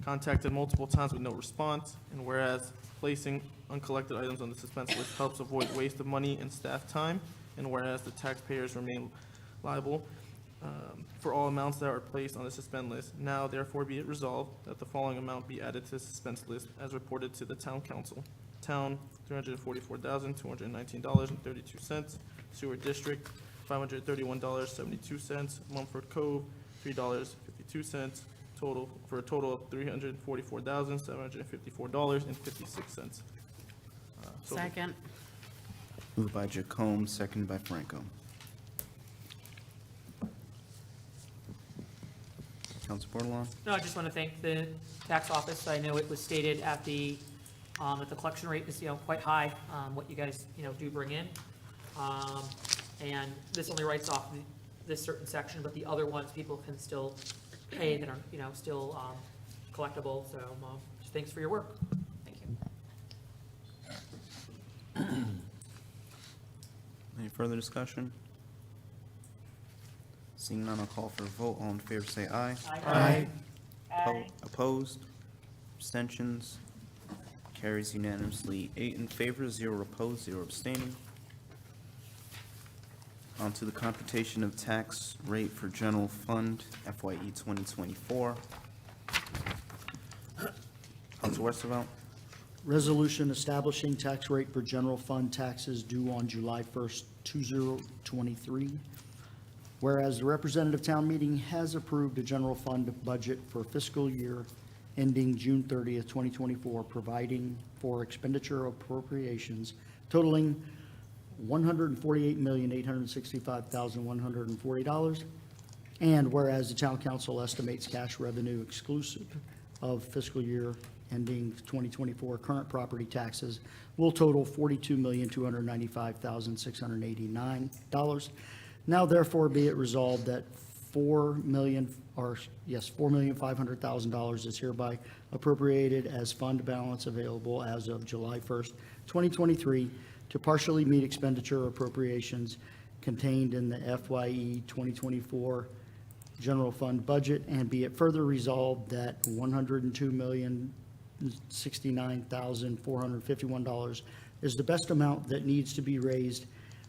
contacted multiple times with no response, and whereas placing uncollected items on the suspense list helps avoid waste of money and staff time, and whereas the taxpayers remain liable for all amounts that are placed on the suspense list. Now therefore be it resolved that the following amount be added to the suspense list as reported to the town council. Town, $344,219.32. Sewer district, $531.72. Mumford Cove, $3.52. Total, for a total of $344,754.56. Second. Moved by Jacome, seconded by Franco. Council Bordelon? No, I just want to thank the tax office. I know it was stated at the collection rate is, quite high, what you guys, do bring in. And this only writes off this certain section, but the other ones, people can still pay that are, still collectible, so just thanks for your work. Thank you. Any further discussion? Seeing none, I'll call for a vote. All in favor, say aye. Aye. Opposed? Abstentions? Carries unanimously. 8 in favor, 0 opposed, 0 abstaining. On to the computation of tax rate for general fund FYE 2024. Council Westervelt. Resolution establishing tax rate for general fund taxes due on July 1st, 2023. Whereas the representative town meeting has approved a general fund budget for fiscal year ending June 30th, 2024, providing for expenditure appropriations totaling $148,865,140. And whereas the town council estimates cash revenue exclusive of fiscal year ending 2024 current property taxes will total $42,295,689. Now therefore be it resolved that $4,500,000 is hereby appropriated as fund balance available as of July 1st, 2023 to partially meet expenditure appropriations contained in the FYE 2024 general fund budget, and be it further resolved that $102,069,451 is the best amount that needs to be raised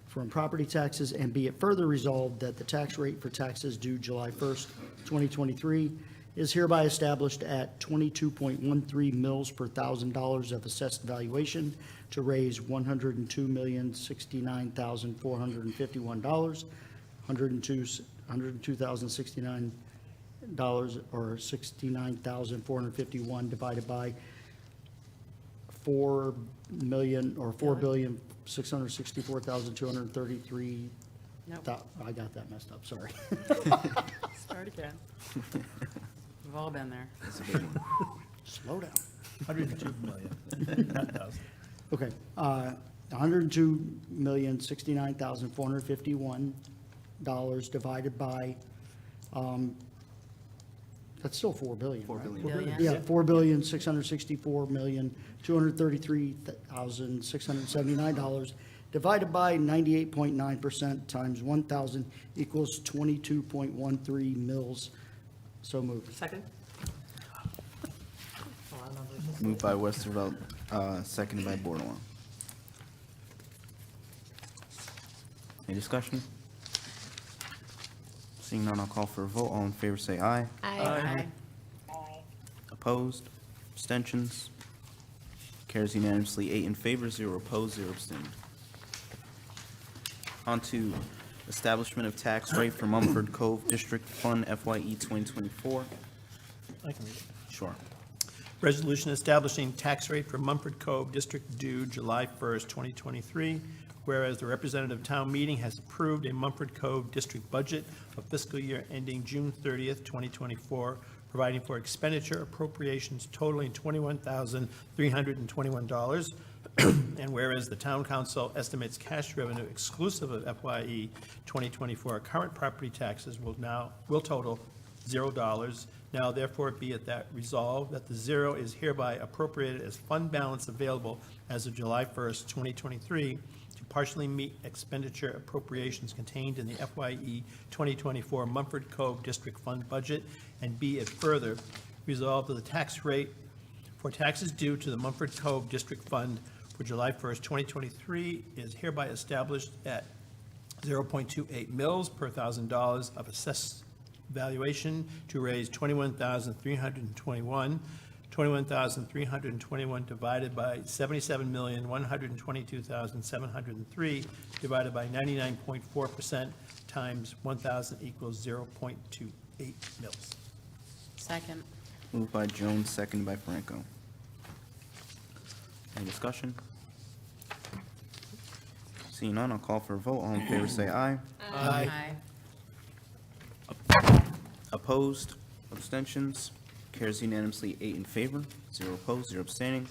from property taxes, and be it further resolved that the tax rate for taxes due July 1st, 2023 is hereby established at 22.13 mils per $1,000 of assessed valuation to raise $102,069,451, $102,069 or $69,451 divided by 4,664,233. Nope. I got that messed up, sorry. Start again. We've all been there. That's a big one. Slow down. 102 million, not thousand. Okay, $102,069,451 divided by, that's still 4 billion, $4 right? billion. Yeah, 4,664,233,679 divided by 98.9% times 1,000 equals 22.13 mils. So moved. Second? Moved by Westervelt, seconded by Bordelon. Any discussion? Seeing none, I'll call for a vote. All in favor, say aye. Aye. Opposed? Abstentions? Carries unanimously. 8 in favor, 0 opposed, 0 abstaining. On to establishment of tax rate for Mumford Cove District Fund FYE 2024. I can read it. Sure. Resolution establishing tax rate for Mumford Cove District due July 1st, 2023, whereas the representative town meeting has approved a Mumford Cove District budget of fiscal year ending June 30th, 2024, providing for expenditure appropriations totaling $21,321, and whereas the town council estimates cash revenue exclusive of FYE 2024 current property taxes will total $0. Now therefore be it that resolved that the zero is hereby appropriated as fund balance available as of July 1st, 2023 to partially meet expenditure appropriations contained in the FYE 2024 Mumford Cove District Fund budget, and be it further resolved that the tax rate for taxes due to the Mumford Cove District Fund for July 1st, 2023 is hereby established at 0.28 mils per $1,000 of assessed valuation to raise $21,321 divided by 77,122,703 divided by 99.4% times 1,000 equals 0.28 mils. Second. Moved by Jones, seconded by Franco. Any discussion? Seeing none, I'll call for a vote. All in favor, say aye. Aye. Opposed? Abstentions? Carries unanimously. 8 in favor, 0 opposed, 0 abstaining.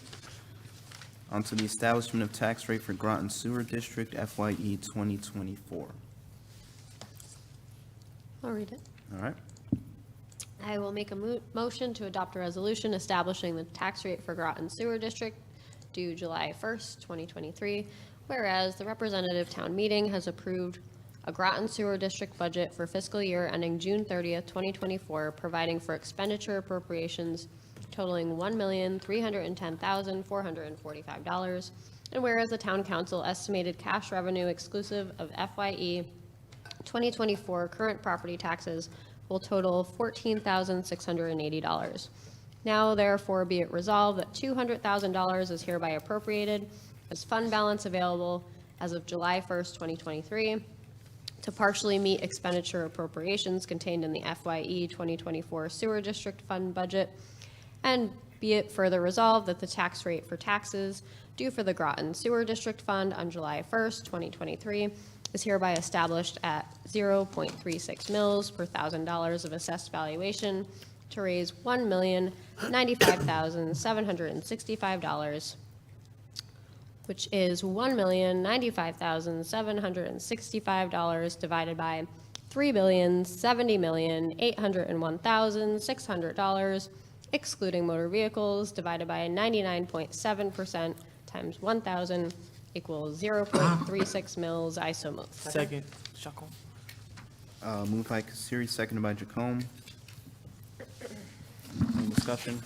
On to the establishment of tax rate for Groton Sewer District FYE 2024. I'll read it. All right. I will make a motion to adopt a resolution establishing the tax rate for Groton Sewer District due July 1st, 2023, whereas the representative town meeting has approved a Groton Sewer District budget for fiscal year ending June 30th, 2024, providing for expenditure appropriations totaling $1,310,445, and whereas the town council estimated cash revenue exclusive of FYE 2024 current property taxes will total $14,680. Now therefore be it resolved that $200,000 is hereby appropriated as fund balance available as of July 1st, 2023, to partially meet expenditure appropriations contained in the FYE 2024 Sewer District Fund budget, and be it further resolved that the tax rate for taxes due for the Groton Sewer District Fund on July 1st, 2023 is hereby established at 0.36 mils per $1,000 of assessed valuation to raise $1,095,765, which is $1,095,765 divided by $3,070,801,600, excluding motor vehicles, divided by 99.7% times 1,000 equals 0.36 mils. I so move. Second. Shuckle. Moved by Kasiri, seconded by Jacome. Any discussion?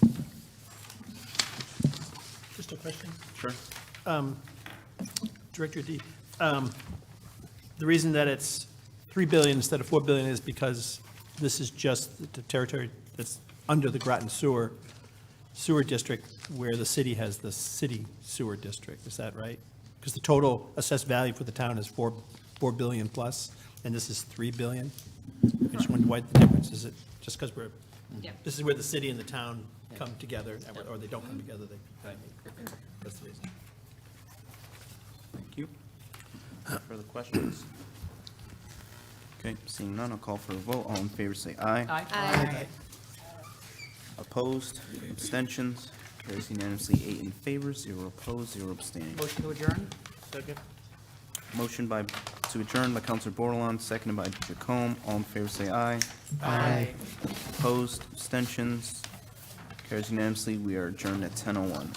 Just a question. Sure. Director D, the reason that it's 3 billion instead of 4 billion is because this is just the territory that's under the Groton Sewer District, where the city has the city sewer district. Is that right? Because the total assessed value for the town is 4 billion plus, and this is 3 billion. I just wondered why the difference. Is it just because this is where the city and the town come together, or they don't come together? That's the reason. Thank you. Further questions? Okay, seeing none, I'll call for a vote. All in favor say aye. Aye. Opposed, abstentions, carries unanimously, 8 in favor, 0 opposed, 0 abstaining. Motion to adjourn? Second. Motion to adjourn by Counselor Bordelon, seconded by Jacome. All in favor say aye. Aye. Opposed, abstentions, carries unanimously. We are adjourned at 10:01.